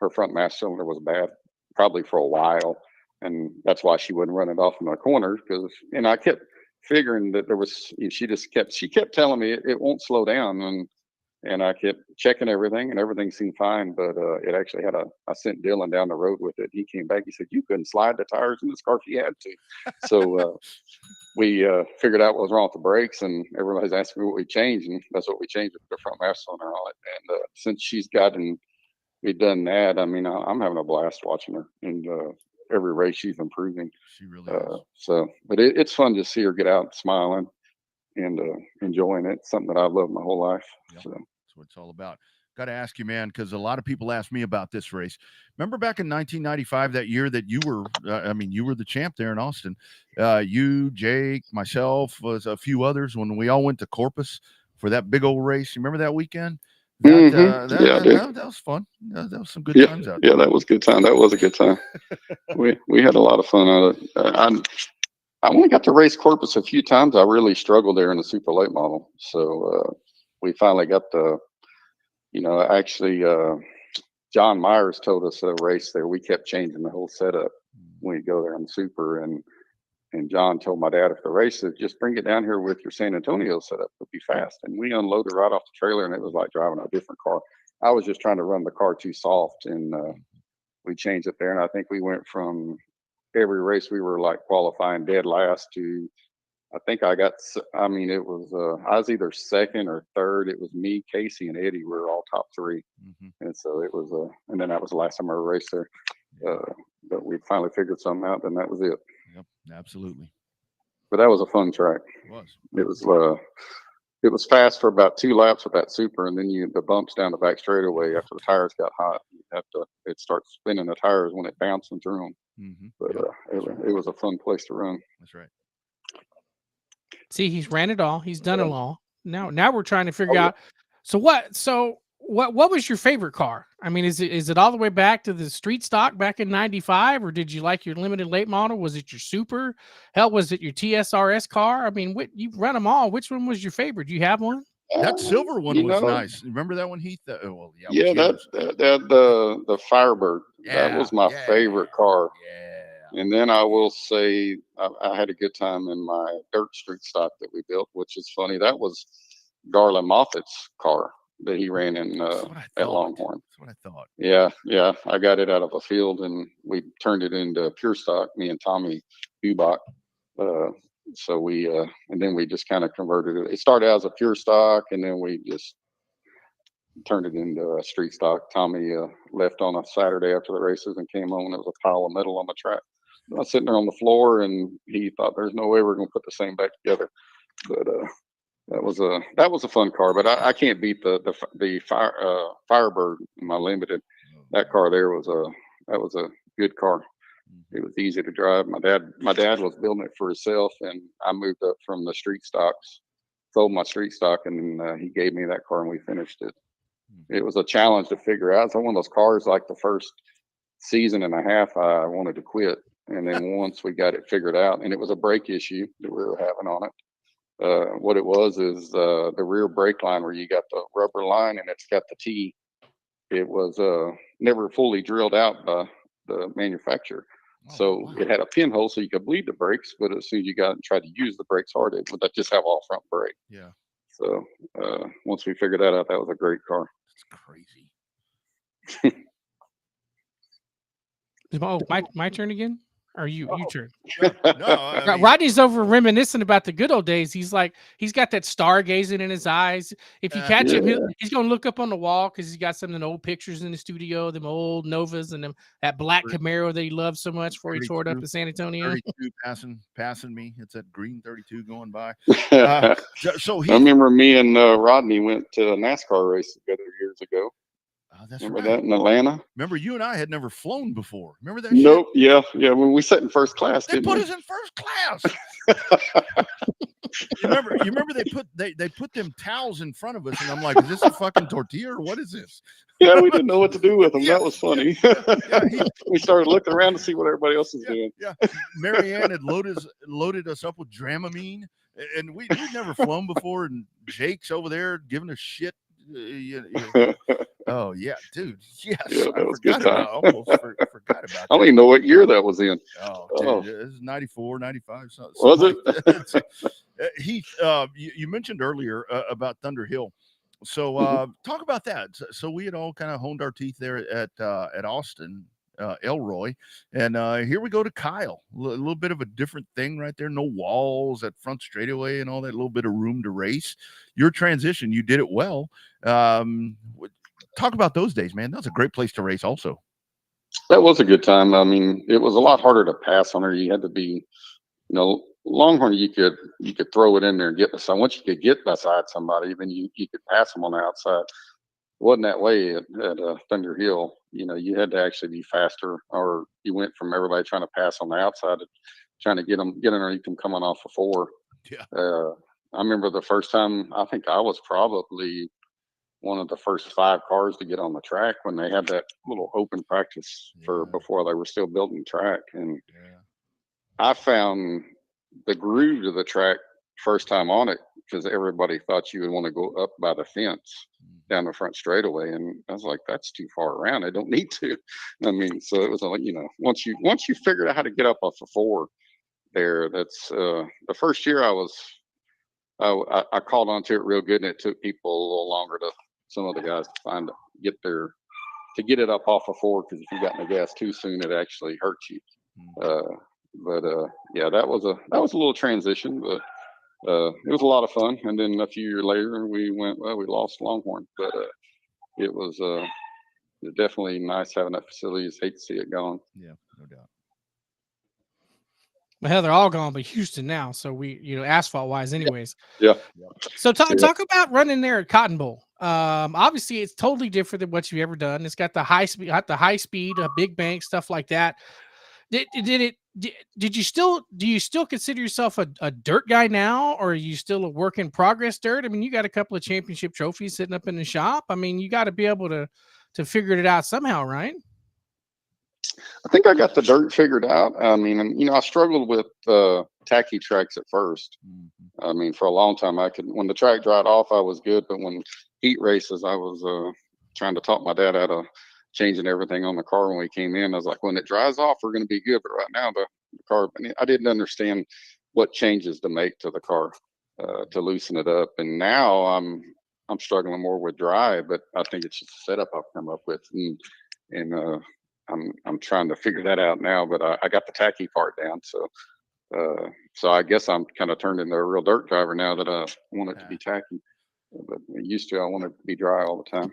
her front mass cylinder was bad, probably for a while, and that's why she wouldn't run it off in the corners. And I kept figuring that she kept telling me it won't slow down, And I kept checking everything, and everything seemed fine. But it actually had I sent Dylan down the road with it. He came back. He said, "You couldn't slide the tires in this car if you had to." So we figured out what was wrong with the brakes, and everybody's asking me what we changed, and that's what we changed, the front master cylinder on it. And since she's we've done that, I mean, I'm having a blast watching her, and every race she's improving. She really is. So, but it's fun to see her get out smiling and enjoying it. It's something that I've loved my whole life. Yep. So that's what it's all about. Got to ask you, man, because a lot of people ask me about this race. Remember back in 1995, that year that you were, you were the champ there in Austin. You, Jake, myself, was a few others when we all went to Corpus for that big old race. You remember that weekend? That was fun. That was some good times out there. Yeah, that was a good time. That was a good time. we had a lot of fun out of it. I only got to race Corpus a few times. I really struggled there in the super late model. So we finally got actually John Myers told us a race there. We kept changing the whole setup when we go there on super, and John told my dad, if the race is, just bring it down here with your San Antonio setup, it'll be fast. And we unloaded right off the trailer, and it was like driving a different car. I was just trying to run the car too soft, and we changed it there. And I think we went from every race we were like qualifying dead last to, I think it was, I was either second or third. It was me, Casey, and Eddie. We were all top three. And so it was, and then that was the last time I raced there. But we finally figured something out, and that was it. Yep, absolutely. But that was a fun track. It was fast for about 2 laps with that super, and then the bumps down the back straightaway after the tires got hot. It starts spinning the tires when it bouncing through them. But it was a fun place to run. That's right. See, he's ran it all. He's done it all. Now we're trying to figure out. So what was your favorite car? I mean, is it all the way back to the street stock back in '95, or did you like your limited late model? Was it your super? Hell, was it your TSRS car? I mean, you've run them all. Which one was your favorite? Do you have one? That silver one was nice. Remember that one, Heath? The Firebird. That was my favorite car. Yeah. And then I will say I had a good time in my dirt street stock that we built, which is funny. That was Garland Moffat's car that he ran in at Longhorn. That's what I thought. Yeah. I got it out of a field, and we turned it into pure stock, me and Tommy Dubach. So we and then we just kind of converted it. It started out as a pure stock, and then we just turned it into a street stock. Tommy left on a Saturday after the races and came home, and it was a pile of metal on the track. I was sitting there on the floor, and he thought, there's no way we're going to put the same back together. But that was a fun car. But I can't beat the Firebird in my limited. That car there was a good car. It was easy to drive. My dad was building it for himself, and I moved up from the street stocks, sold my street stock, and then he gave me that car, and we finished it. It was a challenge to figure out. It's one of those cars, like the first season and a half, I wanted to quit. And then once we got it figured out, and it was a brake issue that we were having on it. What it was is the rear brake line where you got the rubber line and it's got the T. It was never fully drilled out by the manufacturer. So it had a pinhole so you could bleed the brakes, but as soon as you got and tried to use the brakes hard, it would just have all front brake. Yeah. So once we figured that out, that was a great car. That's crazy. My turn again? Or you turn? No, Rodney's over reminiscing about the good old days. He's got that stargazing in his eyes. If you catch him, he's gonna look up on the wall because he's got some of the old pictures in the studio, them old Novas and that black Camaro that he loved so much before he tore it up in San Antonio. 32 passing me. It's that green 32 going by. So I remember me and Rodney went to a NASCAR race together years ago. Remember that in Atlanta? Remember, you and I had never flown before. Remember that? Nope. Shit? Yeah. When we sat in first class, they put us in first class. you remember they put them towels in front of us, and I'm like, is this a fucking tortilla or what is this? Yeah, we didn't know what to do with them. Yeah. That was funny. We started looking around to see what everybody else was doing. Yeah. Marianne had loaded us up with Dramamine, and we'd never flown before, and Jake's over there giving us shit. Oh yeah, dude. Yes, yeah, that was good time. I almost forgot about that. I don't even know what year that was in. Oh, dude, it was 94, 95. Something was it? Heath, you mentioned earlier about Thunder Hill. So talk about that. So we had all kind of honed our teeth there at Austin, Elroy, and here we go to Kyle. A little bit of a different thing right there. No walls at front straightaway and all that. Little bit of room to race. Your transition, you did it well. Talk about those days, man. That was a great place to race, also. That was a good time. I mean, it was a lot harder to pass on her. You had to be, Longhorn. You could throw it in there and get beside. Once you could get beside somebody, then you could pass them on the outside. It wasn't that way at Thunder Hill. You had to actually be faster, or you went from everybody trying to pass on the outside to trying to get underneath them coming off a 4. Yeah. I remember the first time. I think I was probably one of the first 5 cars to get on the track when they had that little open practice before they were still building the track. And I found the groove of the track first time on it because everybody thought you would want to go up by the fence down the front straightaway. And I was like, that's too far around. I don't need to. I mean, so it was like, once you figured out how to get up off a 4 there, that's the first year I called onto it real good, and it took people a little longer some of the guys to get it up off a 4, because if you got in the gas too soon, it actually hurts you. Yeah, that was a little transition, but it was a lot of fun. And then a few years later, we lost Longhorn, but it was definitely nice having that facility. Just hate to see it gone. Yeah, no doubt. Well, they're all gone, but Houston now. So we, asphalt wise, anyways. Yeah. So talk about running there at Cotton Bowl. Obviously, it's totally different than what you've ever done. It's got the high speed, a big bank, stuff like that. Do you still consider yourself a dirt guy now, or are you still a work in progress dirt? I mean, you got a couple of championship trophies sitting up in the shop. I mean, you got to be able to figure it out somehow, right? I think I got the dirt figured out. I mean, I struggled with tacky tracks at first. I mean, for a long time, when the track dried off, I was good. But when heat races, I was trying to talk my dad out of changing everything on the car when we came in. I was like, when it dries off, we're going to be good. But right now, the car, I didn't understand what changes to make to the car to loosen it up. And now I'm struggling more with dry, but I think it's just a setup I've come up with. And I'm trying to figure that out now, but I got the tacky part down. So I guess I'm kind of turned into a real dirt driver now that I want it to be tacky. But used to, I want it to be dry all the time.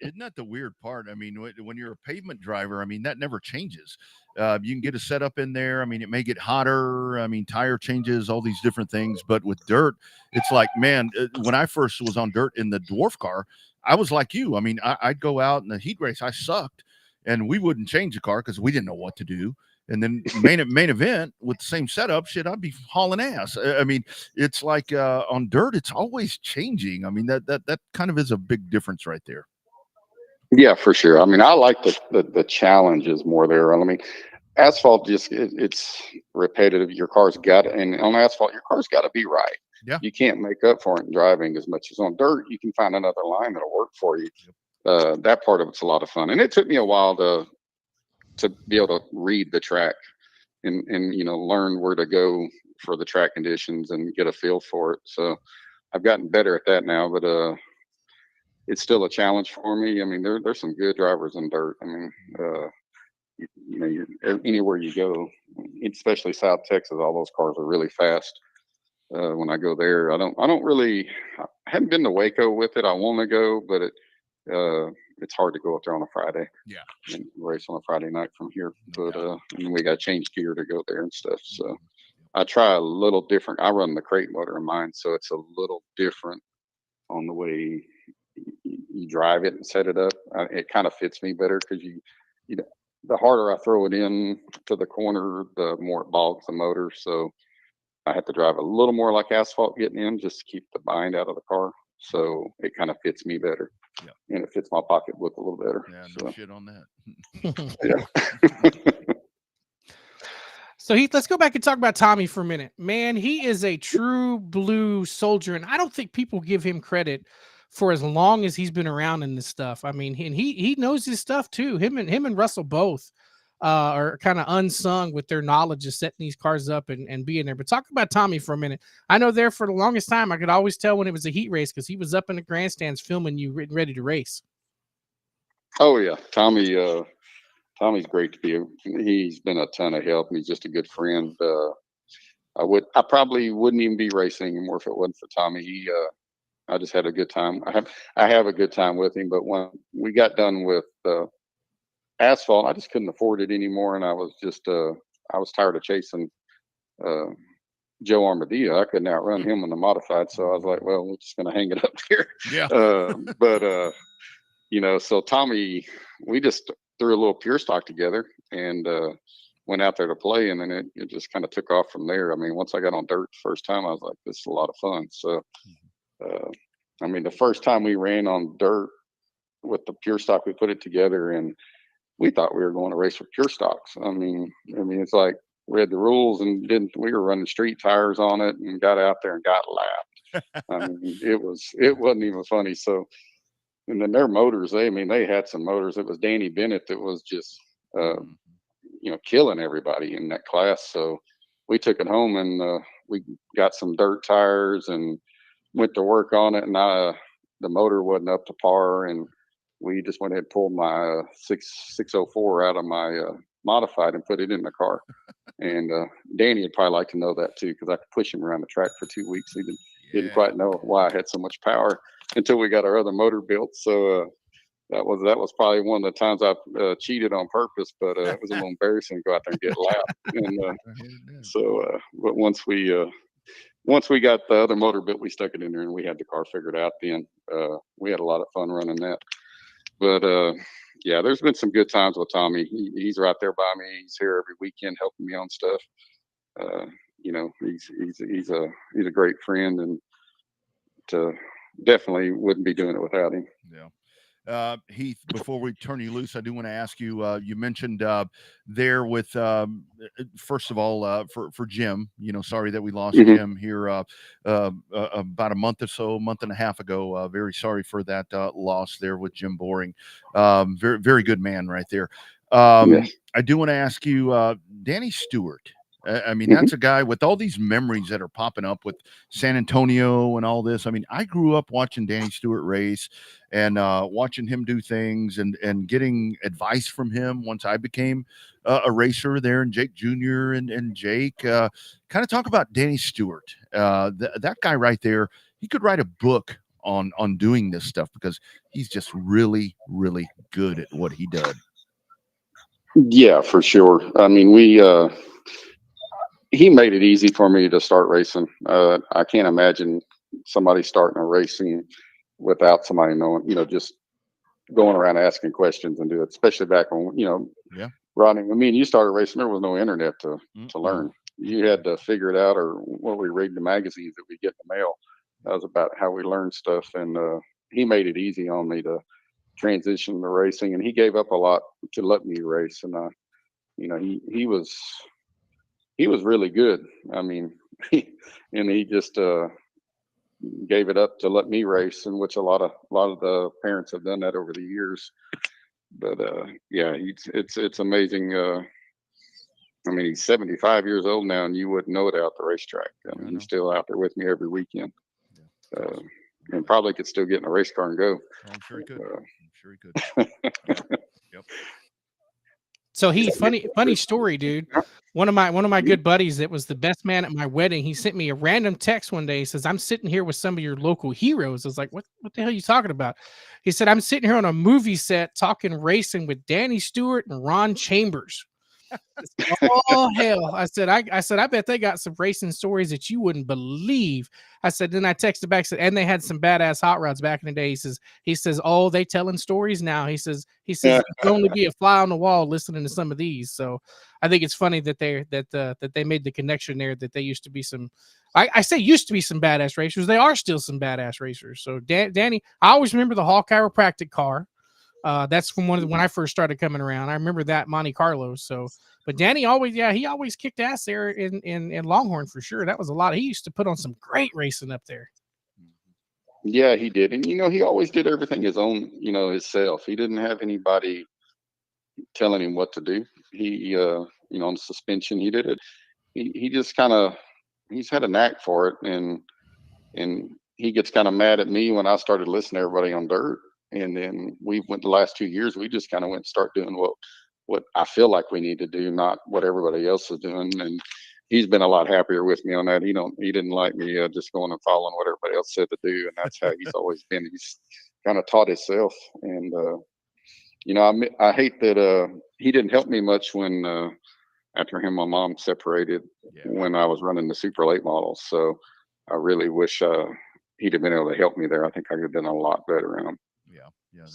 Isn't that the weird part? I mean, when you're a pavement driver, I mean, that never changes. You can get a setup in there. I mean, it may get hotter. I mean, tire changes, all these different things. But with dirt, it's like, man, when I first was on dirt in the dwarf car, I was like you. I mean, I'd go out in the heat race. I sucked, and we wouldn't change the car because we didn't know what to do. And then main event with the same setup, I'd be hauling ass. I mean, it's like on dirt, it's always changing. I mean, that kind of is a big difference right there. Yeah, for sure. I mean, I like the challenges more there. I mean, asphalt it's repetitive. Your car's and on asphalt, your car's got to be right. Yeah. You can't make up for it in driving as much as on dirt. You can find another line that'll work for you. That part of it's a lot of fun, and it took me a while to be able to read the track and learn where to go for the track conditions and get a feel for it. So I've gotten better at that now, but it's still a challenge for me. I mean, there's some good drivers in dirt. I mean, anywhere you go, especially South Texas, all those cars are really fast. When I go there, I haven't been to Waco with it. I want to go, but it's hard to go up there on a Friday. Yeah. And race on a Friday night from here. But and we got to change gear to go there and stuff. So I try a little different. I run the crate motor in mine, so it's a little different on the way you drive it and set it up. It kind of fits me better because the harder I throw it in to the corner, the more it bogs the motor. So I have to drive a little more like asphalt getting in just to keep the bind out of the car. So it kind of fits me better. Yeah. And it fits my pocketbook a little better. Yeah, no shit on that. Yeah. So Heath, let's go back and talk about Tommy for a minute. Man, he is a true blue soldier, and I don't think people give him credit for as long as he's been around in this stuff. I mean, he knows his stuff too. Him and Russell both. are kind of unsung with their knowledge of setting these cars up and being there. But talk about Tommy for a minute. I know there for the longest time, I could always tell when it was a heat race because he was up in the grandstands filming you ready to race. Oh yeah, Tommy's great to be. He's been a ton of help. He's just a good friend. I probably wouldn't even be racing anymore if it wasn't for Tommy. I just had a good time. I have a good time with him. But when we got done with asphalt, I just couldn't afford it anymore, and I was tired of chasing Joe Armadillo. I couldn't outrun him in the modified, so I was like, well, we're just gonna hang it up here. Yeah. But so Tommy, we just threw a little pure stock together and went out there to play, and then it just kind of took off from there. I mean, once I got on dirt the first time, I was like, this is a lot of fun. So I mean, the first time we ran on dirt with the pure stock, we put it together and we thought we were going to race with pure stocks. I mean, it's like we had the rules and we were running street tires on it and got out there and got lapped. I mean, it wasn't even funny. So, and then their motors, they had some motors. It was Danny Bennett that was just, killing everybody in that class. So we took it home and we got some dirt tires and went to work on it. And the motor wasn't up to par. And we just went ahead and pulled my 604 out of my modified and put it in the car. And Danny would probably like to know that too, because I could push him around the track for 2 weeks. He didn't quite know why I had so much power until we got our other motor built. So that was probably one of the times I cheated on purpose, but it was a little embarrassing to go out there and get lapped. And but once we got the other motor built, we stuck it in there and we had the car figured out. Then we had a lot of fun running that. But yeah, there's been some good times with Tommy. He's right there by me. He's here every weekend helping me on stuff. He's a great friend, and definitely wouldn't be doing it without him. Yeah. Heath, before we turn you loose, I do want to ask you, you mentioned there with, first of all, for Jim, sorry that we lost Jim here about a month and a half ago. Very sorry for that loss there with Jim Boring. Very, very good man right there. Yes. I do want to ask you, Danny Stewart. I mean, that's a guy with all these memories that are popping up with San Antonio and all this. I mean, I grew up watching Danny Stewart race and watching him do things and getting advice from him once I became a racer there, and Jake Jr. and Jake. Kind of talk about Danny Stewart. That guy right there, he could write a book on doing this stuff because he's just really, really good at what he does. Yeah, for sure. I mean, he made it easy for me to start racing. I can't imagine somebody starting a racing without somebody knowing, just going around asking questions and do it, especially back when, Rodney, I mean, you started racing, there was no internet to learn. You had to figure it out, or what we read the magazines that we get in the mail. That was about how we learned stuff. And he made it easy on me to transition to racing, and he gave up a lot to let me race. And, he was really good. I mean, he just gave it up to let me race, in which a lot of the parents have done that over the years. But yeah, it's amazing. I mean, he's 75 years old now, and you wouldn't know it out the racetrack. I mean, he's still out there with me every weekend, and probably could still get in a race car and go. I'm sure he could. Yep. So funny story, dude. One of my good buddies that was the best man at my wedding, he sent me a random text one day. He says, "I'm sitting here with some of your local heroes." I was like, what the hell are you talking about? He said, "I'm sitting here on a movie set talking racing with Danny Stewart and Ron Chambers." Said, oh hell. I said, I bet they got some racing stories that you wouldn't believe. I said, then I texted back, said, and they had some badass hot rods back in the day. He says, oh, they telling stories now. He says you can only be a fly on the wall listening to some of these. So I think it's funny that they made the connection there, that they used to be some, I say used to be some badass racers. They are still some badass racers. So Danny, I always remember the Hall Chiropractic car. That's from when I first started coming around. I remember that Monte Carlo. So, but Danny he always kicked ass there in Longhorn for sure. That was a lot. He used to put on some great racing up there. Yeah, he did. And, he always did everything his own, himself. He didn't have anybody telling him what to do. on suspension, he did it. He just he's had a knack for it, and he gets kind of mad at me when I started listening to everybody on dirt. And then we went the last 2 years, we just kind of went and start doing what I feel like we need to do, not what everybody else is doing. And he's been a lot happier with me on that. He didn't like me just going and following what everybody else said to do. And that's how he's always been. He's kind of taught himself. And, I hate that he didn't help me much when after him, my mom separated when I was running the super late models. So I really wish he'd have been able to help me there. I think I could have done a lot better in him. Yeah,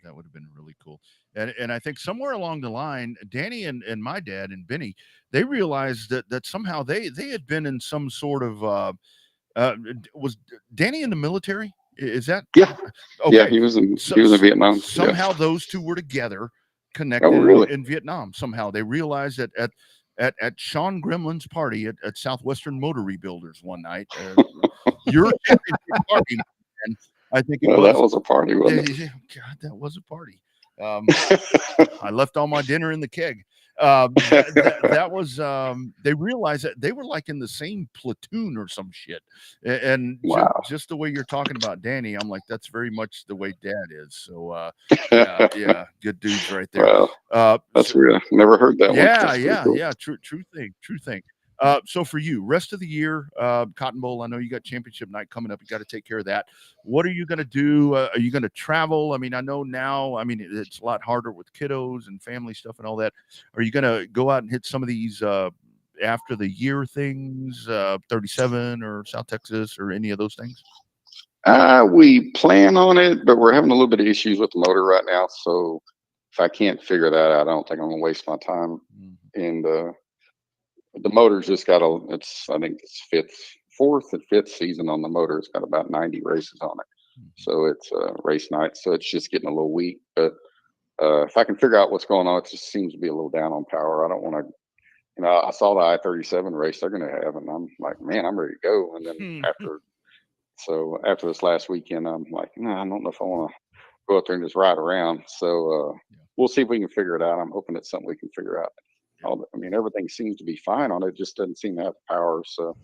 that would have been really cool. And I think somewhere along the line, Danny and my dad and Benny, they realized that somehow they had been in some sort of was Danny in the military? Is that? Yeah. Okay. Yeah, he was in Vietnam. Somehow those two were together, connected in Vietnam. Somehow they realized that at Sean Gremlin's party at Southwestern Motor Rebuilders one night, your championship party, man, I think that was a party, wasn't it? God, that was a party. I left all my dinner in the keg. That was they realized that they were like in the same platoon or some shit. And wow. just the way you're talking about Danny, I'm like, that's very much the way Dad is. So yeah, good dudes right there. Well, that's real. Never heard that one. Yeah. True thing. So for you, rest of the year, Cotton Bowl, I know you got championship night coming up. You got to take care of that. What are you going to do? Are you going to travel? I mean, I know now, it's a lot harder with kiddos and family stuff and all that. Are you going to go out and hit some of these after the year things, 37 or South Texas or any of those things? We plan on it, but we're having a little bit of issues with the motor right now. So if I can't figure that out, I don't think I'm going to waste my time. And, the motor's just got I think it's fourth and fifth season on the motor. It's got about 90 races on it. So it's race night. So it's just getting a little weak. But if I can figure out what's going on, it just seems to be a little down on power. I don't want to, I saw the I-37 race they're going to have, and I'm like, man, I'm ready to go. And then after this last weekend, I'm like, no, I don't know if I want to go up there and just ride around. So we'll see if we can figure it out. I'm hoping it's something we can figure out. Everything seems to be fine on it. It just doesn't seem to have the power. So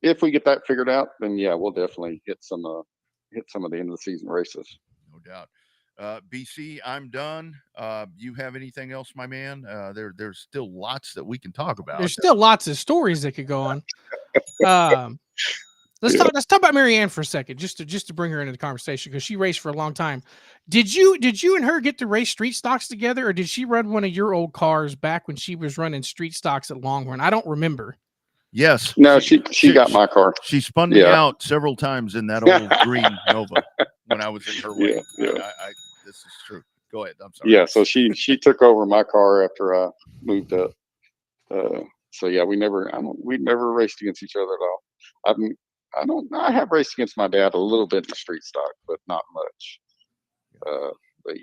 if we get that figured out, then we'll definitely hit some of the end of the season races. No doubt. BC, I'm done. You have anything else, my man? There's still lots that we can talk about. There's still lots of stories that could go on. Let's talk about Marianne for a second, just to bring her into the conversation, because she raced for a long time. Did you and her get to race street stocks together, or did she run one of your old cars back when she was running street stocks at Longhorn? I don't remember. Yes. No, she got my car. She spun me out several times in that old green Nova when I was in her way. This is true. Go ahead. I'm sorry. Yeah, so she took over my car after I moved up. So we never raced against each other at all. I have raced against my dad a little bit in the street stock, but not much. But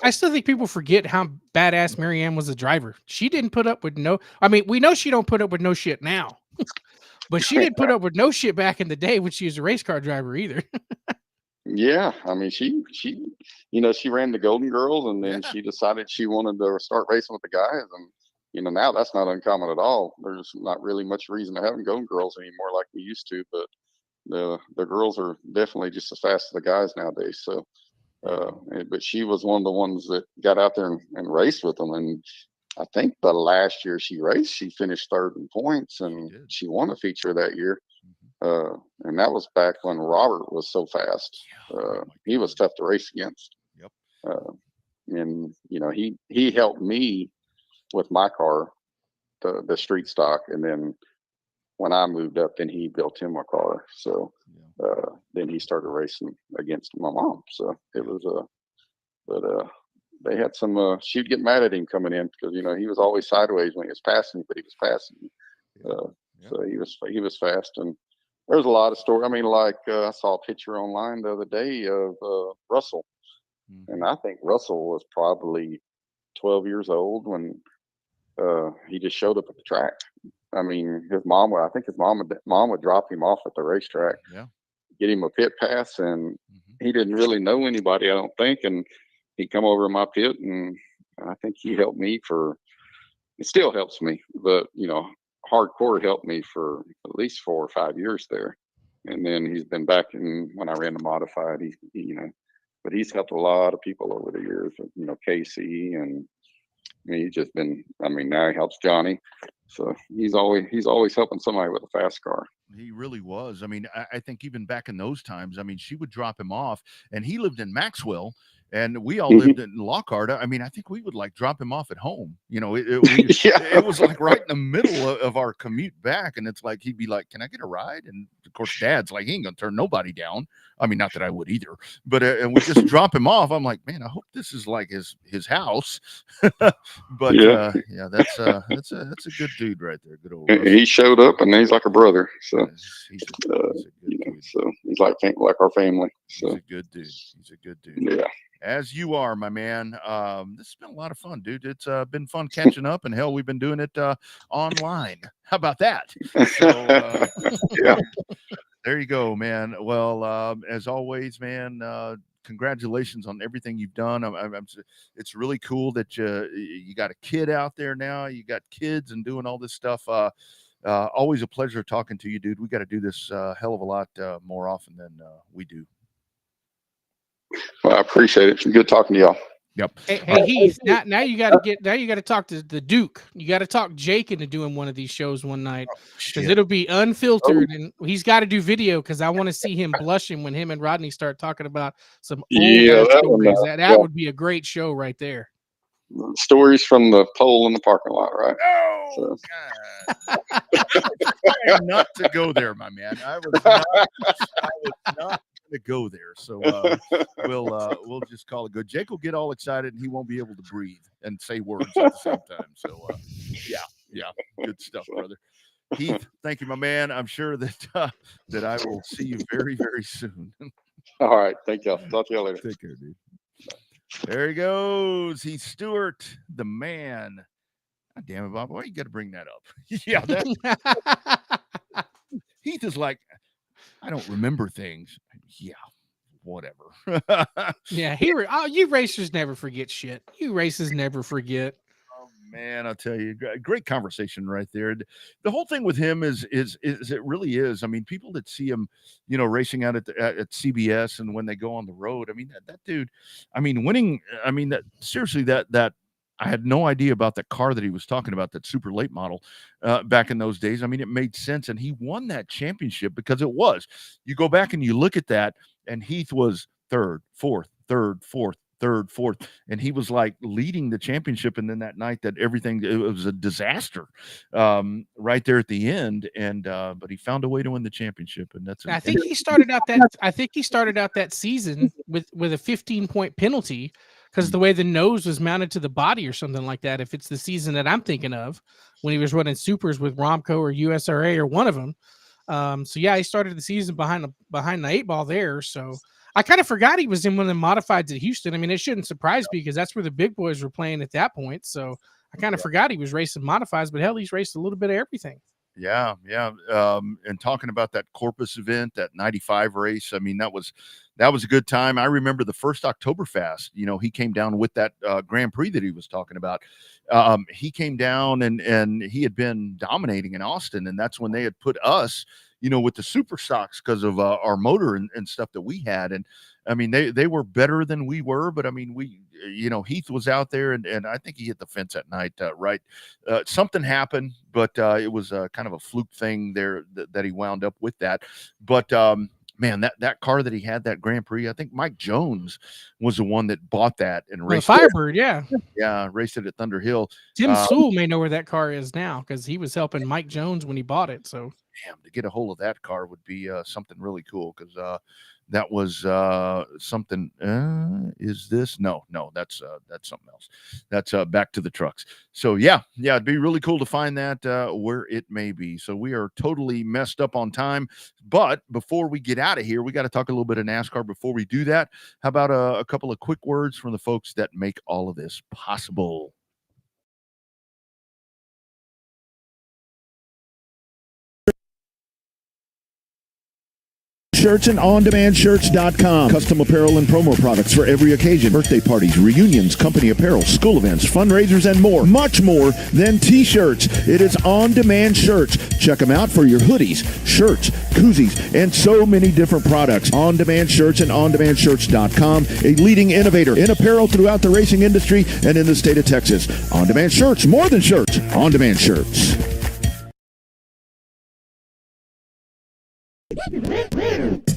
I still think people forget how badass Marianne was a driver. She didn't put up with we know she don't put up with no shit now, but she didn't put up with no shit back in the day when she was a race car driver either. Yeah, she ran the Golden Girls, and then she decided she wanted to start racing with the guys, and now that's not uncommon at all. There's not really much reason to have Golden Girls anymore like we used to, but the girls are definitely just as fast as the guys nowadays. So, but she was one of the ones that got out there and raced with them. And I think the last year she raced, she finished third in points, and she won a feature that year. And that was back when Robert was so fast. He was tough to race against. And he helped me with my car, the street stock, and then when I moved up, then he built him a car. So then he started racing against my mom. So it was they had some she'd get mad at him coming in because he was always sideways when he was passing, but he was passing. So he was fast, and there's a lot of stories. I saw a picture online the other day of Russell, and I think Russell was probably 12 years old when he just showed up at the track. I think his mom would drop him off at the racetrack, get him a pit pass, and he didn't really know anybody, I don't think. And he'd come over to my pit and I think he helped me it still helps me, but hardcore helped me for at least 4 or 5 years there. And then he's been back when I ran the modified, but he's helped a lot of people over the years, Casey, and he's just been, now he helps Johnny. So he's always helping somebody with a fast car. He really was. I think even back in those times, she would drop him off, and he lived in Maxwell, and we all lived in Lockhart. I think we would like drop him off at home. It was like right in the middle of our commute back, and it's like he'd be like, "Can I get a ride?" And of course, Dad's like, "He ain't gonna turn nobody down." Not that I would either, but and we just drop him off. I'm like, man, I hope this is like his house. But that's a good dude right there. Good old Russ. He showed up, and he's like a brother. So he's a good dude. So he's like our family. So he's a good dude. He's a good dude. Yeah. As you are, my man. This has been a lot of fun, dude. It's been fun catching up, and hell, we've been doing it online. How about that? So, yeah. There you go, man. Well, as always, man, congratulations on everything you've done. It's really cool that you got a kid out there now. You got kids and doing all this stuff. Always a pleasure talking to you, dude. We got to do this hell of a lot more often than we do. Well, I appreciate it. Good talking to y'all. Yep. Hey Heath, now you got to talk to the Duke. You got to talk Jake into doing one of these shows one night, because it'll be unfiltered, and he's got to do video, because I want to see him blushing when him and Rodney start talking about some old stories. That would be a great show right there. Stories from the pole in the parking lot, right? Oh, God. Trying not to go there, my man. I was not to go there, so we'll just call it good. Jake will get all excited, and he won't be able to breathe and say words at the same time. So yeah, good stuff, brother. Heath, thank you, my man. I'm sure that that I will see you very, very soon. All right, thank y'all. Talk to y'all later. Take care, dude. There he goes. Heath Stewart, the man. God damn it, Bob. Why you got to bring that up? Yeah, Heath is like, I don't remember things. Yeah, whatever. Yeah, you racers never forget shit. You racers never forget. Oh man, I'll tell you, great conversation right there. The whole thing with him is it really is. People that see him, racing out at CBS, and when they go on the road, that dude, winning. Seriously, that. I had no idea about that car that he was talking about, that super late model back in those days. It made sense. And he won that championship because it was. You go back and you look at that, and Heath was third, fourth. And he was like leading the championship. And then that night it was a disaster right there at the end. And but he found a way to win the championship. And I think he started out that season with a 15-point penalty, because the way the nose was mounted to the body or something like that. If it's the season that I'm thinking of, when he was running supers with Romco or USRA or one of them. So yeah, he started the season behind the 8 ball there. So I kind of forgot he was in one of the modifieds at Houston. It shouldn't surprise me, because that's where the big boys were playing at that point. So I kind of forgot he was racing modifieds, but hell, he's raced a little bit of everything. Yeah. And talking about that Corpus event, that 95 race, that was a good time. I remember the first Oktoberfest, he came down with that Grand Prix that he was talking about. He came down and he had been dominating in Austin, and that's when they had put us, with the super stocks, because of our motor and stuff that we had. And they were better than we were, but we, Heath was out there, and I think he hit the fence at night, right? Something happened, but it was kind of a fluke thing there that he wound up with that. But man, that car that he had, that Grand Prix, I think Mike Jones was the one that bought that and raced Firebird, yeah, raced it at Thunder Hill. Tim Sewell may know where that car is now, because he was helping Mike Jones when he bought it. So damn, to get a hold of that car would be something really cool, because that was something. Is this? No, that's something else. That's back to the trucks. So yeah, it'd be really cool to find that where it may be. So we are totally messed up on time, but before we get out of here, we got to talk a little bit of NASCAR. Before we do that, how about a couple of quick words from the folks that make all of this possible? Shirts and OnDemandShirts.com. Custom apparel and promo products for every occasion. Birthday parties, reunions, company apparel, school events, fundraisers, and more. Much more than T-shirts. It is On Demand Shirts. Check them out for your hoodies, shirts, koozies, and so many different products. On Demand Shirts and OnDemandShirts.com. A leading innovator in apparel throughout the racing industry and in the state of Texas. On Demand Shirts. More than shirts. On Demand Shirts.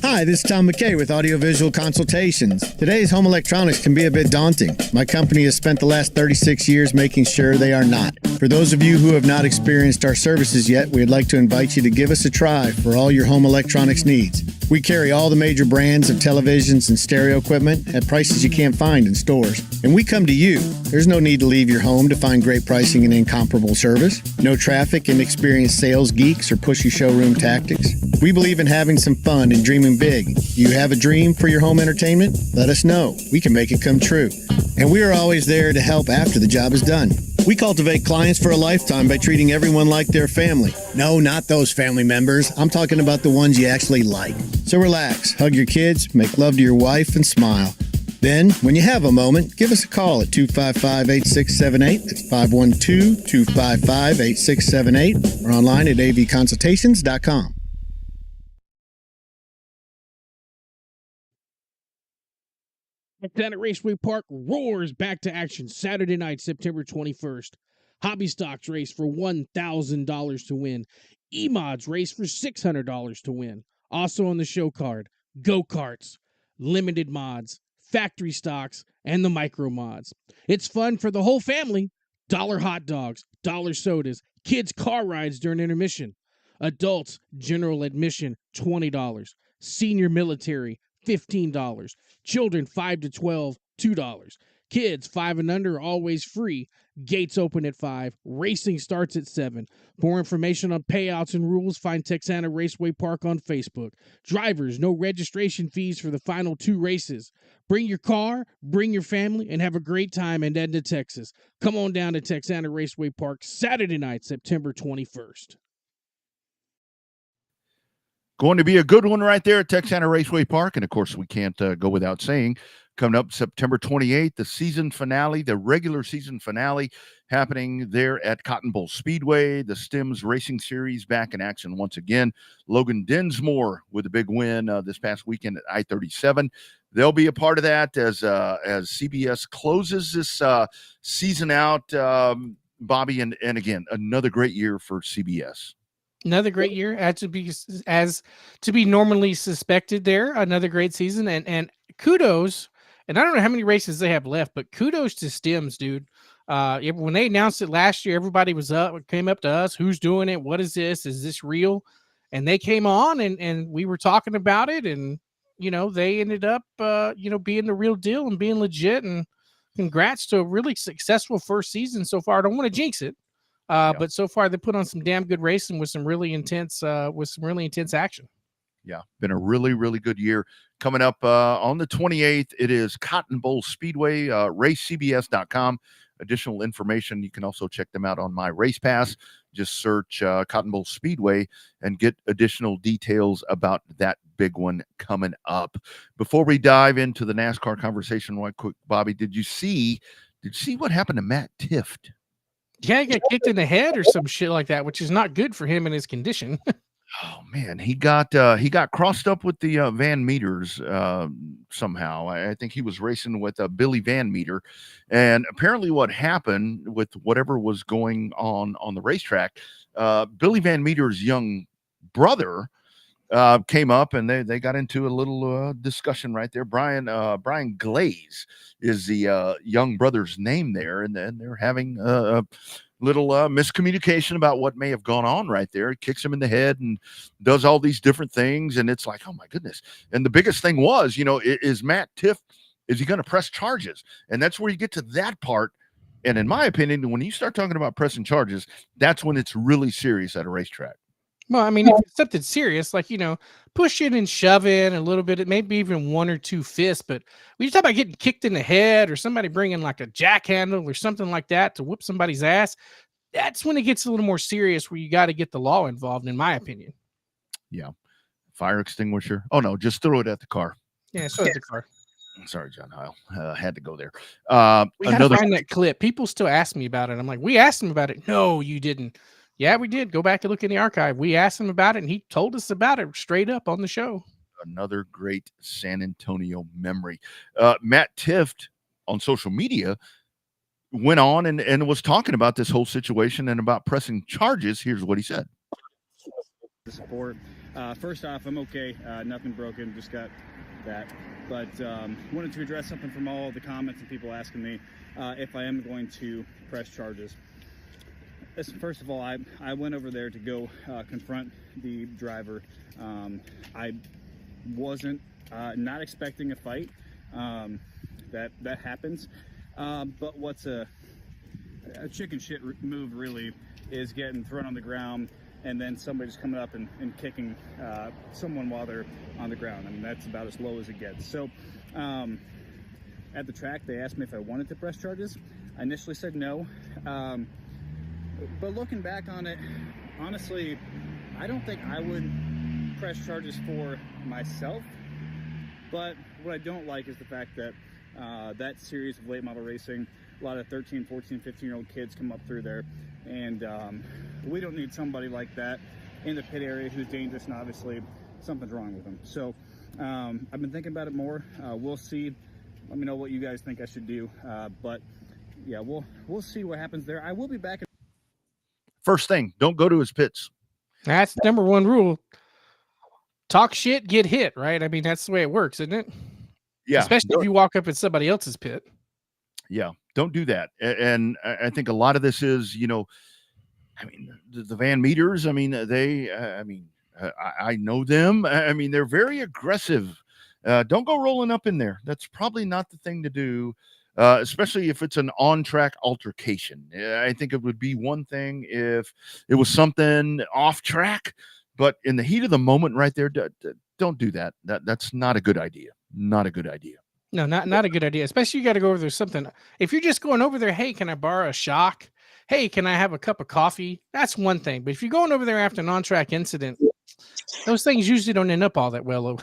Hi, this is Tom McKay with Audiovisual Consultations. Today's home electronics can be a bit daunting. My company has spent the last 36 years making sure they are not. For those of you who have not experienced our services yet, we'd like to invite you to give us a try for all your home electronics needs. We carry all the major brands of televisions and stereo equipment at prices you can't find in stores. And we come to you. There's no need to leave your home to find great pricing and incomparable service. No traffic, inexperienced sales geeks, or pushy showroom tactics. We believe in having some fun and dreaming big. You have a dream for your home entertainment? Let us know. We can make it come true. And we are always there to help after the job is done. We cultivate clients for a lifetime by treating everyone like their family. No, not those family members. I'm talking about the ones you actually like. So relax, hug your kids, make love to your wife, and smile. Then, when you have a moment, give us a call at 255-8678. That's 512-255-8678. Or online at avconsultations.com. Down at Raceway Park roars back to action Saturday night, September 21st. Hobby Stocks race for $1,000 to win. E-Mods race for $600 to win. Also on the show card, go-karts, limited mods, factory stocks, and the micro mods. It's fun for the whole family. $1 hot dogs, $1 sodas, kids' car rides during intermission. Adults, general admission, $20. Senior military, $15. Children 5 to 12, $2. Kids 5 and under always free. Gates open at 5. Racing starts at 7. For more information on payouts and rules, find Texana Raceway Park on Facebook. Drivers, no registration fees for the final 2 races. Bring your car, bring your family, and have a great time in Edna, Texas. Come on down to Texana Raceway Park Saturday night, September 21st. Going to be a good one right there at Texana Raceway Park. And, of course, we can't go without saying, coming up September 28th, the season finale, the regular season finale happening there at Cotton Bowl Speedway. The Stems Racing Series back in action once again. Logan Dinsmore with a big win this past weekend at I-37. They'll be a part of that as CBS closes this season out, Bobby. And again, another great year for CBS. Another great year, as to be normally suspected there. Another great season, and kudos. And I don't know how many races they have left, but kudos to Stems, dude. When they announced it last year, everybody came up to us. Who's doing it? What is this? Is this real? And they came on, and we were talking about it, and they ended up being the real deal and being legit. And congrats to a really successful first season so far. I don't want to jinx it. But so far they put on some damn good racing with some really intense action. Yeah, been a really, really good year. Coming up on the 28th, it is Cotton Bowl Speedway, racecbs.com. Additional information, you can also check them out on My Race Pass. Just search Cotton Bowl Speedway and get additional details about that big one coming up. Before we dive into the NASCAR conversation right quick, Bobby, did you see what happened to Matt Tifft? Yeah, he got kicked in the head or some shit like that, which is not good for him in his condition. Oh man, he got crossed up with the Van Meters somehow. I think he was racing with Billy Van Meter, and apparently what happened with whatever was going on the racetrack, Billy Van Meter's young brother came up, and they got into a little discussion right there. Brian Glaze is the young brother's name there, and then they're having a little miscommunication about what may have gone on right there. It kicks him in the head and does all these different things, and it's like, oh my goodness. And the biggest thing was, is Matt Tifft, is he going to press charges? And that's where you get to that part. And in my opinion, when you start talking about pressing charges, that's when it's really serious at a racetrack. Well, I mean, if it's something serious, like, push in and shove in a little bit, it may be even 1 or 2 fists, but when you talk about getting kicked in the head or somebody bringing like a jack handle or something like that to whoop somebody's ass, that's when it gets a little more serious, where you got to get the law involved, in my opinion. Yeah. Fire extinguisher. Oh no, just throw it at the car. Yeah, so at the car. Sorry, John Heil. Had to go there. We had to find that clip. People still ask me about it. I'm like, we asked him about it. No, you didn't. Yeah, we did. Go back and look in the archive. We asked him about it, and he told us about it straight up on the show. Another great San Antonio memory. Matt Tift on social media went on and was talking about this whole situation and about pressing charges. Here's what he said. The support. First off, I'm okay. Nothing broken. Just got that. But wanted to address something from all the comments and people asking me if I am going to press charges. First of all, I went over there to go confront the driver. I wasn't not expecting a fight. That happens. But what's a chicken shit move really is getting thrown on the ground and then somebody just coming up and kicking someone while they're on the ground. I mean, that's about as low as it gets. So at the track, they asked me if I wanted to press charges. I initially said no. But looking back on it, honestly, I don't think I would press charges for myself. But what I don't like is the fact that that series of late model racing, a lot of 13, 14, 15-year-old kids come up through there. And we don't need somebody like that in the pit area who's dangerous, and obviously something's wrong with them. So I've been thinking about it more. We'll see. Let me know what you guys think I should do. But yeah, we'll see what happens there. I will be back. First thing, don't go to his pits. That's number one rule. Talk shit, get hit, right? I mean, that's the way it works, isn't it? Yeah. Especially if you walk up at somebody else's pit. Yeah, don't do that. And I think a lot of this is, I mean, the Van Meters, I mean, I know them. I mean, they're very aggressive. Don't go rolling up in there. That's probably not the thing to do, especially if it's an on-track altercation. I think it would be one thing if it was something off track, but in the heat of the moment right there, don't do that. That's not a good idea. Not a good idea. No, not a good idea. Especially you got to go over there something. If you're just going over there, hey, can I borrow a shock? Hey, can I have a cup of coffee? That's one thing. But if you're going over there after an on-track incident, those things usually don't end up all that well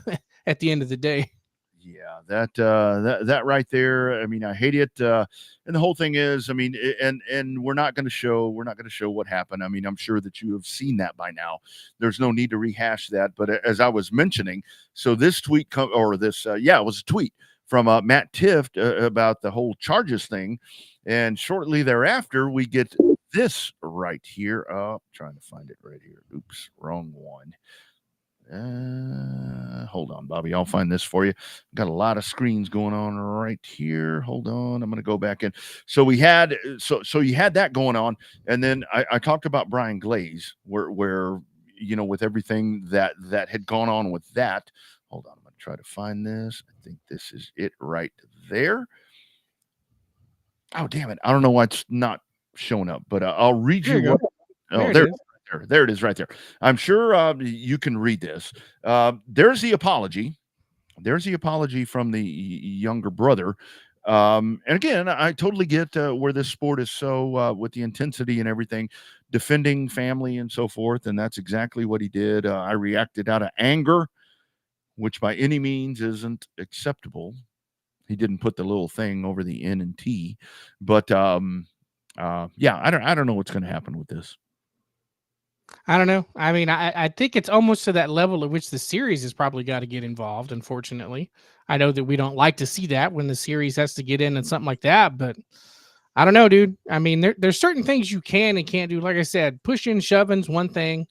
at the end of the day. Yeah, that right there. I mean, I hate it. And the whole thing is, I mean, and we're not going to show what happened. I mean, I'm sure that you have seen that by now. There's no need to rehash that. But as I was mentioning, so this tweet it was a tweet from Matt Tift about the whole charges thing. And shortly thereafter, we get this right here. Trying to find it right here. Oops, wrong one. Hold on, Bobby. I'll find this for you. Got a lot of screens going on right here. Hold on. I'm going to go back in. So we had, so you had that going on. And then I talked about Brian Glaze where, with everything that had gone on with that. Hold on. I'm going to try to find this. I think this is it right there. Oh, damn it. I don't know why it's not showing up, but I'll read you. There it is right there. I'm sure you can read this. There's the apology. There's the apology from the younger brother. And again, I totally get where this sport is so with the intensity and everything, defending family and so forth. And that's exactly what he did. I reacted out of anger, which by any means isn't acceptable. He didn't put the little thing over the N and T, but yeah, I don't know what's going to happen with this. I don't know. I mean, I think it's almost to that level at which the series has probably got to get involved. Unfortunately, I know that we don't like to see that when the series has to get in and something like that, but I don't know, dude. I mean, there's certain things you can and can't do. Like I said, pushing, shoving's one thing,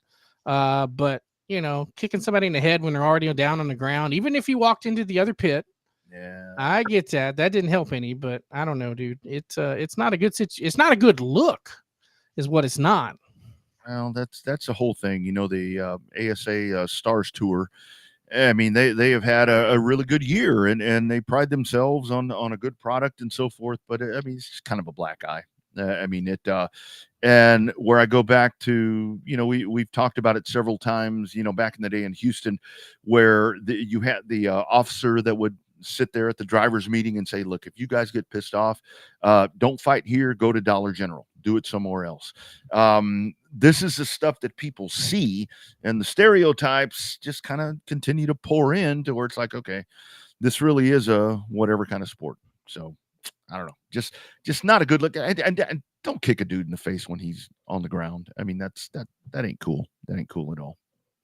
but kicking somebody in the head when they're already down on the ground, even if you walked into the other pit. Yeah, I get that. That didn't help any, but I don't know, dude. It's not a good it's not a good look, is what it's not. Well, that's the whole thing. The ASA Stars Tour. I mean, they have had a really good year, and they pride themselves on a good product and so forth. But I mean, it's just kind of a black eye. I mean, it. And where I go back to, we've talked about it several times. Back in the day in Houston, where you had the officer that would sit there at the driver's meeting and say, look, if you guys get pissed off, don't fight here, go to Dollar General. do it somewhere else. This is the stuff that people see, and the stereotypes just kind of continue to pour in to where it's like, okay, this really is a whatever kind of sport. So I don't know, just not a good look. And don't kick a dude in the face when he's on the ground. I mean, that ain't cool. That ain't cool at all.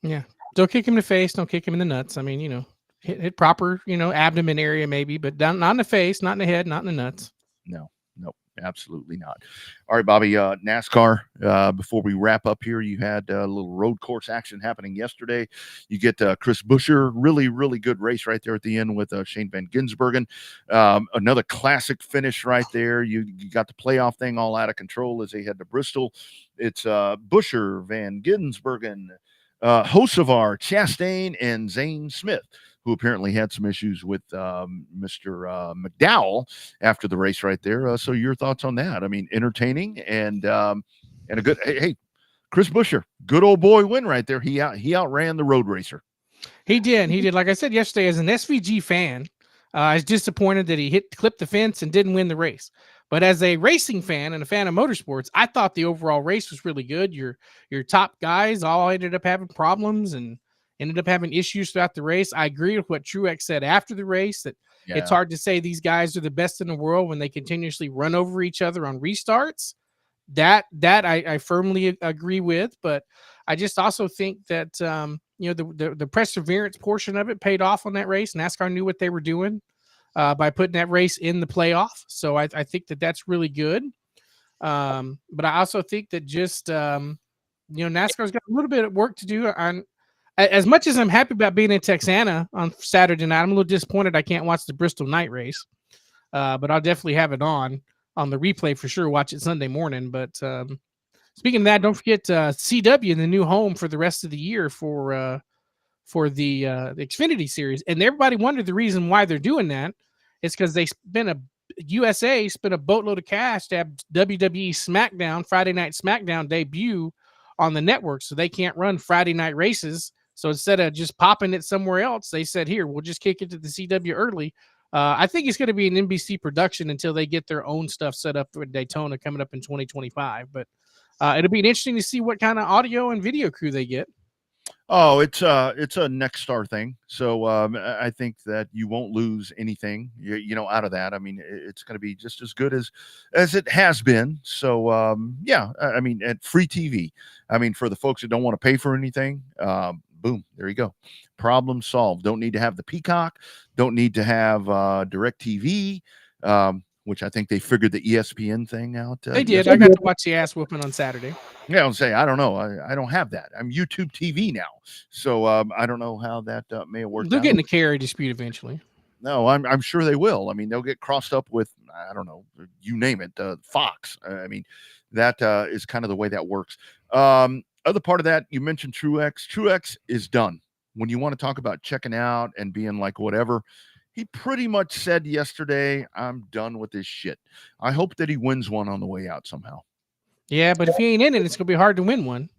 Yeah. Don't kick him in the face. Don't kick him in the nuts. I mean, hit proper, abdomen area maybe, but not in the face, not in the head, not in the nuts. No, absolutely not. All right, Bobby, NASCAR, before we wrap up here, you had a little road course action happening yesterday. You get Chris Buescher, really, really good race right there at the end with Shane Van Gisbergen. Another classic finish right there. You got the playoff thing all out of control as they head to Bristol. It's Buescher, Van Gisbergen, Hocevar, Chastain, and Zane Smith, who apparently had some issues with Mr. McDowell after the race right there. So your thoughts on that? I mean, entertaining and a good, hey, Chris Buescher, good old boy win right there. He outran the road racer. He did. Like I said yesterday, as an SVG fan, I was disappointed that he clipped the fence and didn't win the race. But as a racing fan and a fan of motorsports, I thought the overall race was really good. Your top guys all ended up having problems and ended up having issues throughout the race. I agree with what Truex said after the race, that it's hard to say these guys are the best in the world when they continuously run over each other on restarts. That I firmly agree with, but I just also think that the perseverance portion of it paid off on that race. NASCAR knew what they were doing by putting that race in the playoff. So I think that that's really good. But I also think that just NASCAR's got a little bit of work to do on. As much as I'm happy about being in Texana on Saturday night, I'm a little disappointed I can't watch the Bristol night race. But I'll definitely have it on the replay for sure. Watch it Sunday morning. But speaking of that, don't forget CW, the new home for the rest of the year for the Xfinity series. And everybody wondered the reason why they're doing that. It's because USA spent a boatload of cash to have WWE SmackDown, Friday Night SmackDown debut on the network, so they can't run Friday night races. So instead of just popping it somewhere else, they said, here, we'll just kick it to the CW early. I think it's going to be an NBC production until they get their own stuff set up for Daytona coming up in 2025. But it'll be interesting to see what kind of audio and video crew they get. Oh, it's a next star thing. So I think that you won't lose anything, out of that. I mean, it's going to be just as good as it has been. So I mean, at free TV. I mean, for the folks that don't want to pay for anything, boom, there you go. Problem solved. Don't need to have the Peacock. Don't need to have DirecTV. Which I think they figured the ESPN thing out. They did. I got to watch the ass whooping on Saturday. Yeah, I'll say, I don't know. I don't have that. I'm YouTube TV now. So I don't know how that may have worked. They'll get in a carry dispute eventually. No, I'm sure they will. I mean, they'll get crossed up with, I don't know, you name it, Fox. I mean, that is kind of the way that works. Other part of that, you mentioned Truex. Truex is done. When you want to talk about checking out and being like whatever, he pretty much said yesterday, I'm done with this shit. I hope that he wins one on the way out somehow. Yeah, but if he ain't in it, it's going to be hard to win one.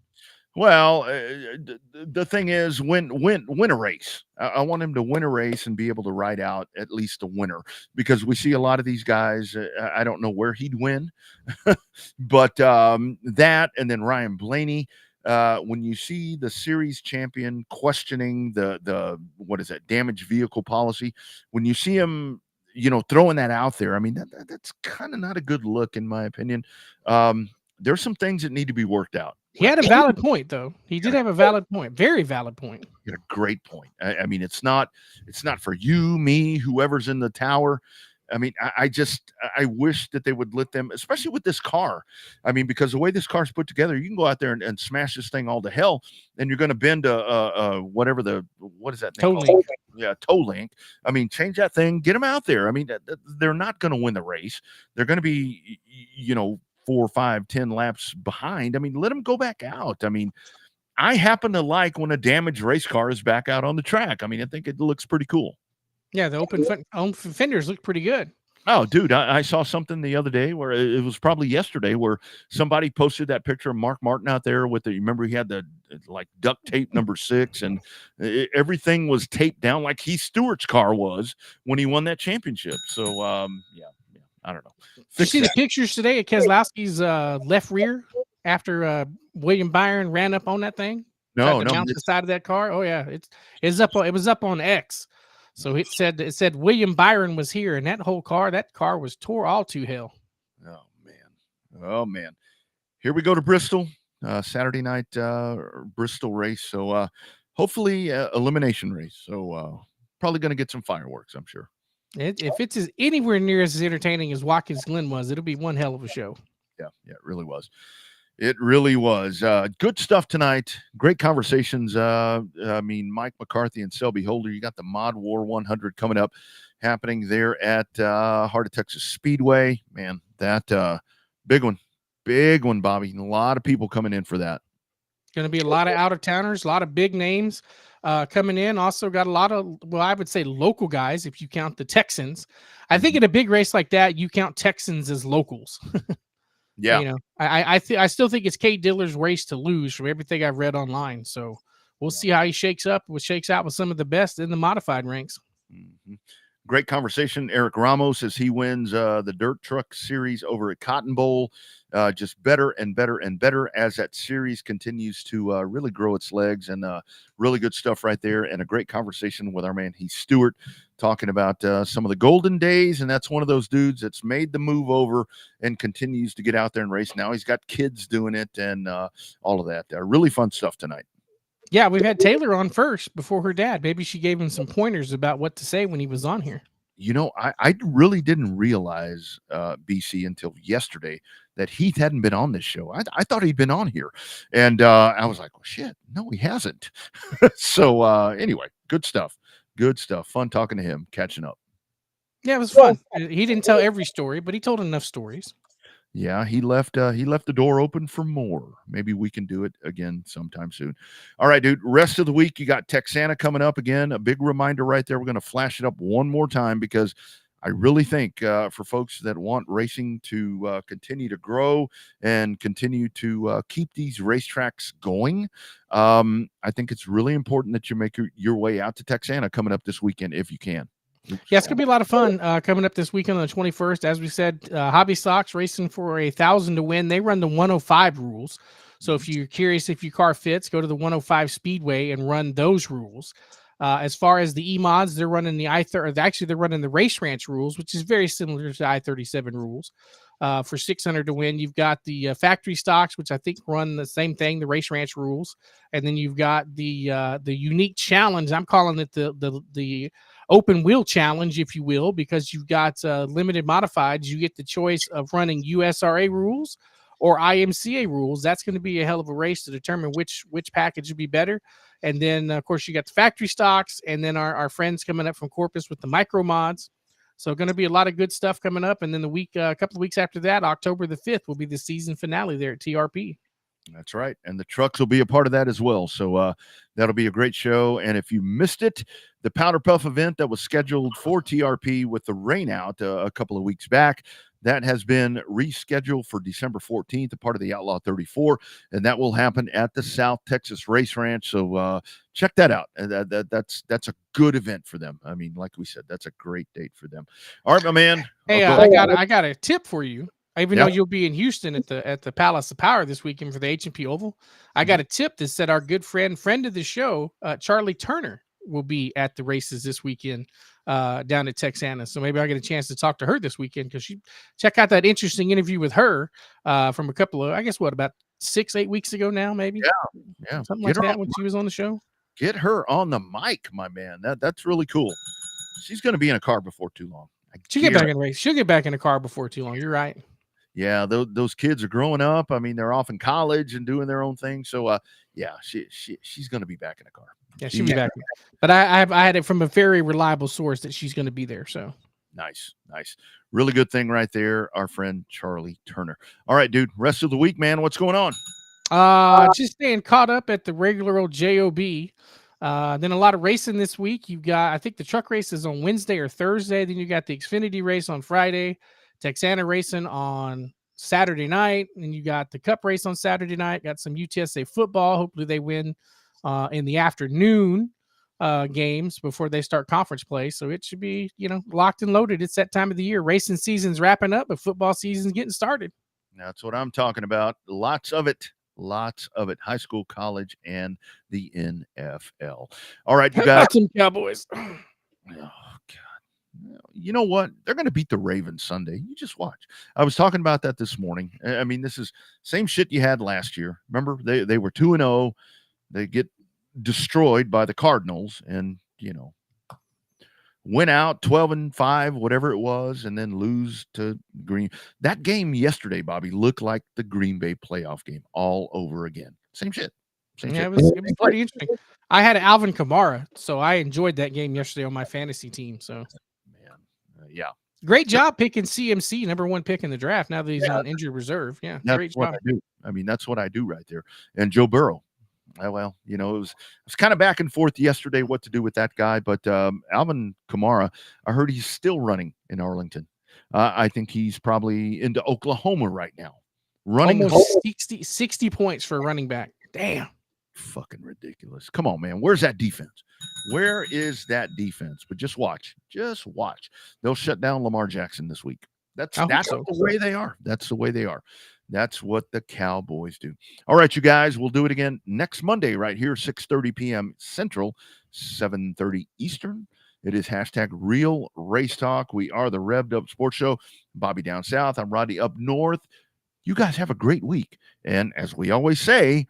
Well, the thing is, win a race. I want him to win a race and be able to ride out at least a winner, because we see a lot of these guys. I don't know where he'd win, but that, and then Ryan Blaney. When you see the series champion questioning the what is that, damaged vehicle policy, when you see him, throwing that out there, I mean, that's kind of not a good look, in my opinion. There's some things that need to be worked out. He had a valid point, though. He did have a valid point, very valid point. He had a great point. I mean, it's not for you, me, whoever's in the tower. I mean, I wish that they would let them, especially with this car. I mean, because the way this car's put together, you can go out there and smash this thing all to hell, and you're going to bend whatever what is that thing? Toe link. Yeah, toe link. I mean, change that thing, get them out there. I mean, they're not going to win the race. They're going to be, 4, 5, 10 laps behind. I mean, let them go back out. I mean, I happen to like when a damaged race car is back out on the track. I mean, I think it looks pretty cool. Yeah, the open fenders look pretty good. Oh, dude, I saw something the other day where it was probably yesterday where somebody posted that picture of Mark Martin out there with remember he had the like duct tape number 6, and everything was taped down like Heath Stewart's car was when he won that championship. So, yeah, I don't know. Did you Fix see the that. pictures today of Keselowski's left rear after William Byron ran up on that thing? Tried to mount the side of that car. Oh yeah, it's up. It was up on X. So it said William Byron was here, and that car was tore all to hell. Oh man. Here we go to Bristol, Saturday night Bristol race. So hopefully elimination race. So probably going to get some fireworks, I'm sure. If it's anywhere near as entertaining as Watkins Glen was, it'll be one hell of a show. Yeah, it really was. It really was. Good stuff tonight. Great conversations. Mike McCarthy and Selby Holder. You got the Mod War 100 coming up, happening there at Heart of Texas Speedway. Man, that big one, Bobby. A lot of people coming in for that. Going to be a lot of out-of-towners, a lot of big names coming in. Also got a lot of, I would say local guys, if you count the Texans. I think in a big race like that, you count Texans as locals. Yeah. I still think it's Kate Diller's race to lose from everything I've read online. So we'll see how he shakes out with some of the best in the modified ranks. Mm-hmm. Great conversation. Eric Ramos, as he wins the Dirt Truck Series over at Cotton Bowl, just better and better and better as that series continues to really grow its legs, and really good stuff right there. And a great conversation with our man Heath Stewart, talking about some of the golden days. And that's one of those dudes that's made the move over and continues to get out there and race. Now he's got kids doing it and all of that. Really fun stuff tonight. Yeah, we've had Taylor on first before her dad. Maybe she gave him some pointers about what to say when he was on here. You know, I really didn't realize, BC, until yesterday that Heath hadn't been on this show. I thought he'd been on here. And I was like, well, shit, no, he hasn't. So anyway, good stuff. Good stuff. Fun talking to him, catching up. Yeah, it was fun. He didn't tell every story, but he told enough stories. Yeah, he left the door open for more. Maybe we can do it again sometime soon. All right, dude. Rest of the week, you got Texana coming up again. A big reminder right there. We're going to flash it up one more time because I really think for folks that want racing to continue to grow and continue to keep these racetracks going, I think it's really important that you make your way out to Texana coming up this weekend if you can. Yeah, it's going to be a lot of fun coming up this weekend on the 21st. As we said, Hobby Stocks racing for 1,000 to win. They run the 105 rules. So if you're curious if your car fits, go to the 105 Speedway and run those rules. As far as the E-Mods, they're running the they're running the Race Ranch rules, which is very similar to I-37 rules. For 600 to win, you've got the factory stocks, which I think run the same thing, the Race Ranch rules. And then you've got the unique challenge. I'm calling it the open wheel challenge, if you will, because you've got limited modifieds. You get the choice of running USRA rules or IMCA rules. That's going to be a hell of a race to determine which package would be better. And then, of course, you got the factory stocks, and then our friends coming up from Corpus with the micro mods. So going to be a lot of good stuff coming up. And then a couple of weeks after that, October the 5th, will be the season finale there at TRP. That's right. And the trucks will be a part of that as well. So that'll be a great show. And if you missed it, the Powder Puff event that was scheduled for TRP with the rain out a couple of weeks back, that has been rescheduled for December 14th, a part of the Outlaw 34, and that will happen at the South Texas Race Ranch. So check that out. That's a good event for them. I mean, like we said, that's a great date for them. All right, my man. Hey, I got a tip for you. Even though you'll be in Houston at the Palace of Power this weekend for the H&P Oval, I got a tip that said our good friend of the show, Charlie Turner, will be at the races this weekend down at Texana. So maybe I'll get a chance to talk to her this weekend, because check out that interesting interview with her from a couple of, about 6-8 weeks ago now, maybe. Yeah. Something like that when she was on the show. Get her on the mic, my man. That's really cool. She's going to be in a car before too long. She'll get back in the race. She'll get back in a car before too long. You're right. Yeah, those kids are growing up. I mean, they're off in college and doing their own thing. So, she's going to be back in a car. Yeah, she'll be back. But I had it from a very reliable source that she's going to be there. So nice. Really good thing right there. Our friend Charlie Turner. All right, dude. Rest of the week, man. What's going on? Just staying caught up at the regular old JOB. Then a lot of racing this week. You've got, I think the truck race is on Wednesday or Thursday. Then you got the Xfinity race on Friday. Texana racing on Saturday night, and you got the Cup race on Saturday night. Got some UTSA football. Hopefully they win in the afternoon. games before they start conference play. So it should be, locked and loaded. It's that time of the year. Racing season's wrapping up, but football season's getting started. That's what I'm talking about. Lots of it. Lots of it. High school, college, and the NFL. All right, you guys. Some Cowboys. Oh, God. You know what? They're going to beat the Ravens Sunday. You just watch. I was talking about that this morning. I mean, this is same shit you had last year. Remember, they were 2-0. They get destroyed by the Cardinals and, went out 12-5, whatever it was, and then lose to Green. That game yesterday, Bobby, looked like the Green Bay playoff game all over again. Same shit. Same shit. It was pretty interesting. I had Alvin Kamara, so I enjoyed that game yesterday on my fantasy team. So, man, yeah. Great job picking CMC, number 1 pick in the draft. Now that he's on injured reserve, great job. I do. I mean, that's what I do right there. And Joe Burrow. Well, it was kind of back and forth yesterday what to do with that guy, but Alvin Kamara, I heard he's still running in Arlington. I think he's probably into Oklahoma right now. Running almost 60 points for a running back. Damn. Fucking ridiculous. Come on, man. Where's that defense? Where is that defense? But just watch. Just watch. They'll shut down Lamar Jackson this week. That's the way they are. That's the way they are. That's what the Cowboys do. All right, you guys, we'll do it again next Monday right here, 6:30 p.m. Central, 7:30 Eastern. It is #Real Race Talk. We are the Revved Up Sports Show. Bobby down south. I'm Rodney up north. You guys have a great week. And as we always say,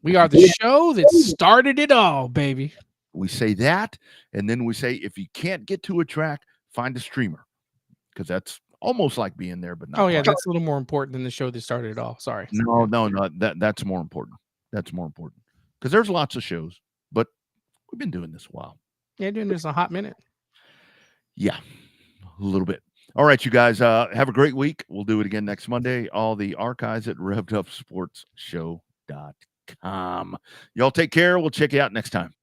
we are the show that started it all, baby. We say that, and then we say, if you can't get to a track, find a streamer, because that's almost like being there, but not. Oh, yeah, that's a little more important than the show that started it all. Sorry. No, that's more important. That's more important, because there's lots of shows, but we've been doing this a while. Yeah, doing this a hot minute. Yeah, a little bit. All right, you guys, have a great week. We'll do it again next Monday. All the archives at RevvedUpSportsShow.com. Y'all take care. We'll check you out next time.